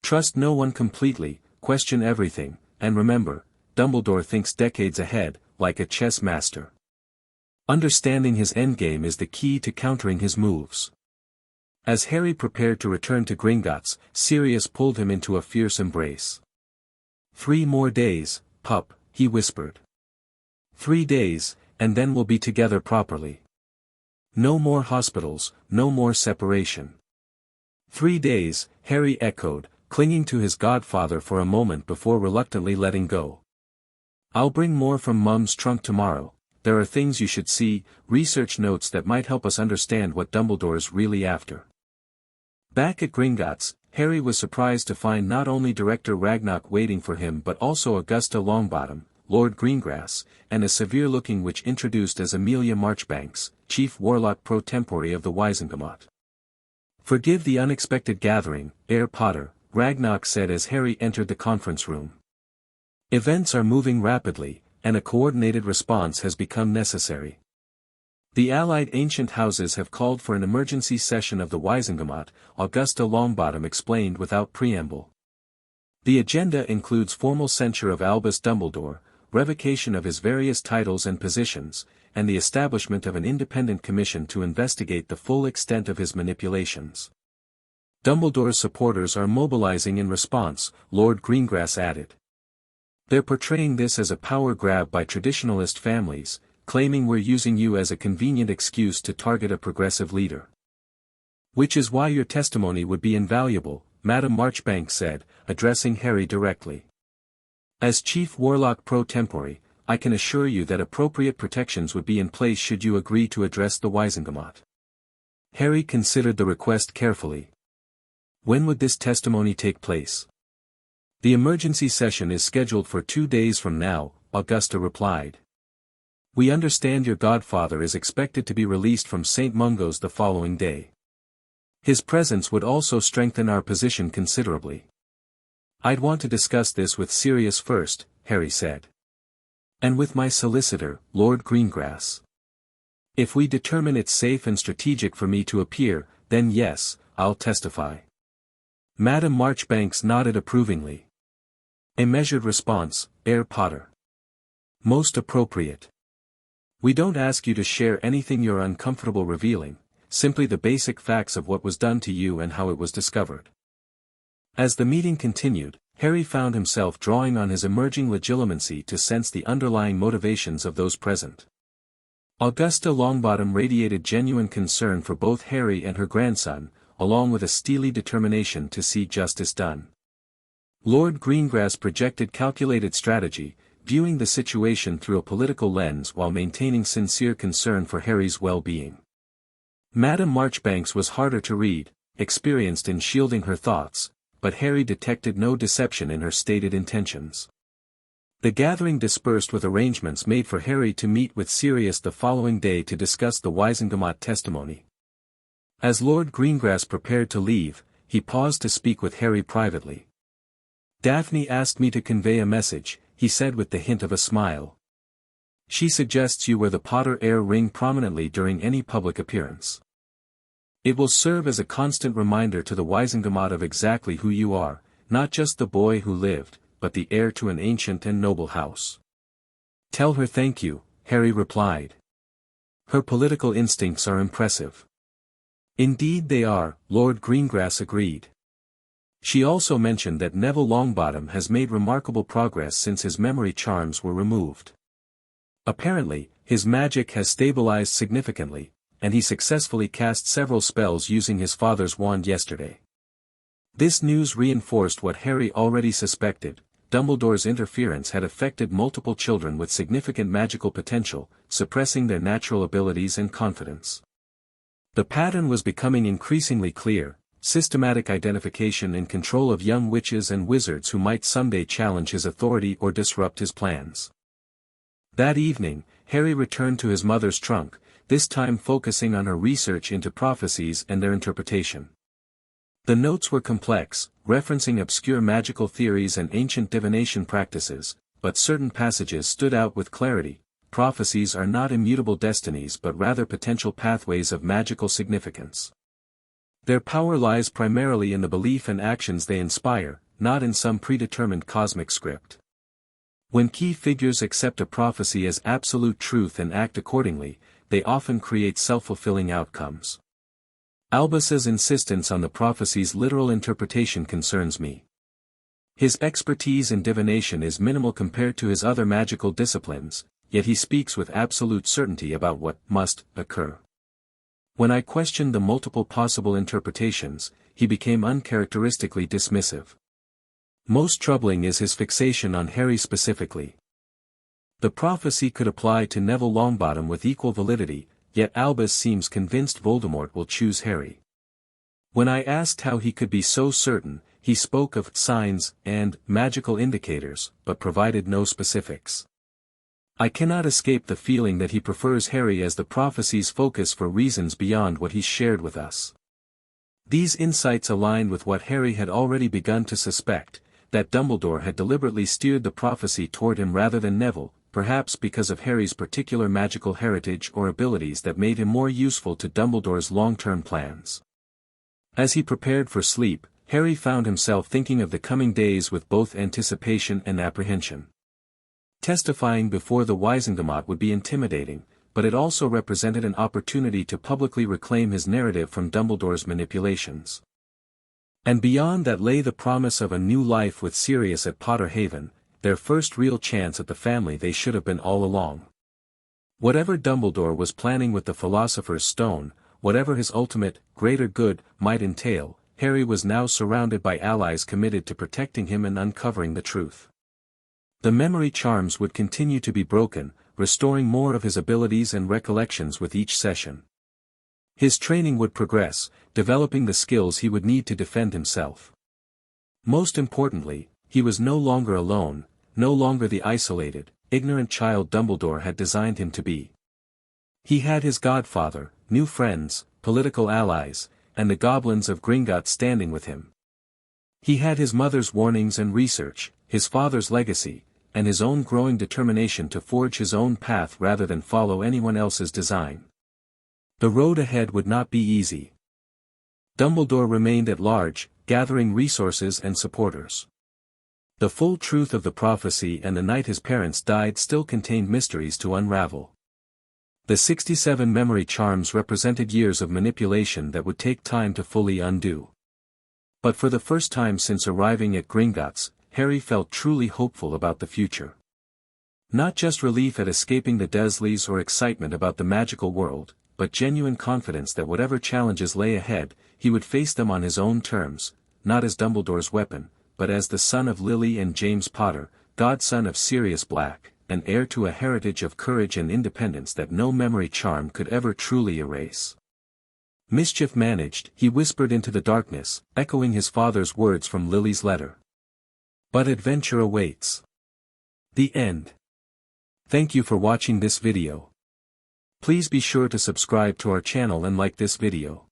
Trust no one completely, question everything, and remember, Dumbledore thinks decades ahead, like a chess master. Understanding his endgame is the key to countering his moves. As Harry prepared to return to Gringotts, Sirius pulled him into a fierce embrace. 3 more days, pup, he whispered. 3 days, and then we'll be together properly. No more hospitals, no more separation. 3 days, Harry echoed, clinging to his godfather for a moment before reluctantly letting go. I'll bring more from Mum's trunk tomorrow. There are things you should see, research notes that might help us understand what Dumbledore's really after. Back at Gringotts, Harry was surprised to find not only Director Ragnarok waiting for him but also Augusta Longbottom, Lord Greengrass, and a severe-looking witch introduced as Amelia Marchbanks, Chief Warlock pro tempore of the Wizengamot. Forgive the unexpected gathering, Herr Potter, Ragnarok said as Harry entered the conference room. Events are moving rapidly, and a coordinated response has become necessary. The allied ancient houses have called for an emergency session of the Wizengamot, Augusta Longbottom explained without preamble. The agenda includes formal censure of Albus Dumbledore, revocation of his various titles and positions, and the establishment of an independent commission to investigate the full extent of his manipulations. Dumbledore's supporters are mobilizing in response, Lord Greengrass added. They're portraying this as a power grab by traditionalist families, claiming we're using you as a convenient excuse to target a progressive leader. Which is why your testimony would be invaluable, Madame Marchbanks said, addressing Harry directly. As Chief Warlock pro tempore, I can assure you that appropriate protections would be in place should you agree to address the Wizengamot. Harry considered the request carefully. When would this testimony take place? The emergency session is scheduled for 2 days from now, Augusta replied. We understand your godfather is expected to be released from St. Mungo's the following day. His presence would also strengthen our position considerably. I'd want to discuss this with Sirius first, Harry said. And with my solicitor, Lord Greengrass. If we determine it's safe and strategic for me to appear, then yes, I'll testify. Madame Marchbanks nodded approvingly. A measured response, Herr Potter. Most appropriate. We don't ask you to share anything you're uncomfortable revealing, simply the basic facts of what was done to you and how it was discovered. As the meeting continued, Harry found himself drawing on his emerging legitimacy to sense the underlying motivations of those present. Augusta Longbottom radiated genuine concern for both Harry and her grandson, along with a steely determination to see justice done. Lord Greengrass projected calculated strategy, viewing the situation through a political lens while maintaining sincere concern for Harry's well-being. Madame Marchbanks was harder to read, experienced in shielding her thoughts, but Harry detected no deception in her stated intentions. The gathering dispersed with arrangements made for Harry to meet with Sirius the following day to discuss the Wizengamot testimony. As Lord Greengrass prepared to leave, he paused to speak with Harry privately. "Daphne asked me to convey a message," he said with the hint of a smile. "She suggests you wear the Potter heir ring prominently during any public appearance. It will serve as a constant reminder to the Wizengamot of exactly who you are, not just the boy who lived, but the heir to an ancient and noble house." "Tell her thank you," Harry replied. "Her political instincts are impressive." "Indeed they are," Lord Greengrass agreed. "She also mentioned that Neville Longbottom has made remarkable progress since his memory charms were removed. Apparently, his magic has stabilized significantly, and he successfully cast several spells using his father's wand yesterday." This news reinforced what Harry already suspected. Dumbledore's interference had affected multiple children with significant magical potential, suppressing their natural abilities and confidence. The pattern was becoming increasingly clear: systematic identification and control of young witches and wizards who might someday challenge his authority or disrupt his plans. That evening, Harry returned to his mother's trunk, this time focusing on her research into prophecies and their interpretation. The notes were complex, referencing obscure magical theories and ancient divination practices, but certain passages stood out with clarity. Prophecies are not immutable destinies but rather potential pathways of magical significance. Their power lies primarily in the belief and actions they inspire, not in some predetermined cosmic script. When key figures accept a prophecy as absolute truth and act accordingly, they often create self-fulfilling outcomes. Albus's insistence on the prophecy's literal interpretation concerns me. His expertise in divination is minimal compared to his other magical disciplines, yet he speaks with absolute certainty about what must occur. When I questioned the multiple possible interpretations, he became uncharacteristically dismissive. Most troubling is his fixation on Harry specifically. The prophecy could apply to Neville Longbottom with equal validity, yet Albus seems convinced Voldemort will choose Harry. When I asked how he could be so certain, he spoke of signs and magical indicators, but provided no specifics. I cannot escape the feeling that he prefers Harry as the prophecy's focus for reasons beyond what he's shared with us. These insights aligned with what Harry had already begun to suspect, that Dumbledore had deliberately steered the prophecy toward him rather than Neville, perhaps because of Harry's particular magical heritage or abilities that made him more useful to Dumbledore's long-term plans. As he prepared for sleep, Harry found himself thinking of the coming days with both anticipation and apprehension. Testifying before the Wizengamot would be intimidating, but it also represented an opportunity to publicly reclaim his narrative from Dumbledore's manipulations. And beyond that lay the promise of a new life with Sirius at Potter Haven, their first real chance at the family they should have been all along. Whatever Dumbledore was planning with the Philosopher's Stone, whatever his ultimate, greater good, might entail, Harry was now surrounded by allies committed to protecting him and uncovering the truth. The memory charms would continue to be broken, restoring more of his abilities and recollections with each session. His training would progress, developing the skills he would need to defend himself. Most importantly, he was no longer alone, no longer the isolated, ignorant child Dumbledore had designed him to be. He had his godfather, new friends, political allies, and the goblins of Gringott standing with him. He had his mother's warnings and research, his father's legacy, and his own growing determination to forge his own path rather than follow anyone else's design. The road ahead would not be easy. Dumbledore remained at large, gathering resources and supporters. The full truth of the prophecy and the night his parents died still contained mysteries to unravel. The 67 memory charms represented years of manipulation that would take time to fully undo. But for the first time since arriving at Gringotts, Harry felt truly hopeful about the future. Not just relief at escaping the Dursleys or excitement about the magical world, but genuine confidence that whatever challenges lay ahead, he would face them on his own terms, not as Dumbledore's weapon, but as the son of Lily and James Potter, godson of Sirius Black, and heir to a heritage of courage and independence that no memory charm could ever truly erase. Mischief managed, he whispered into the darkness, echoing his father's words from Lily's letter. But adventure awaits. The end. Thank you for watching this video. Please be sure to subscribe to our channel and like this video.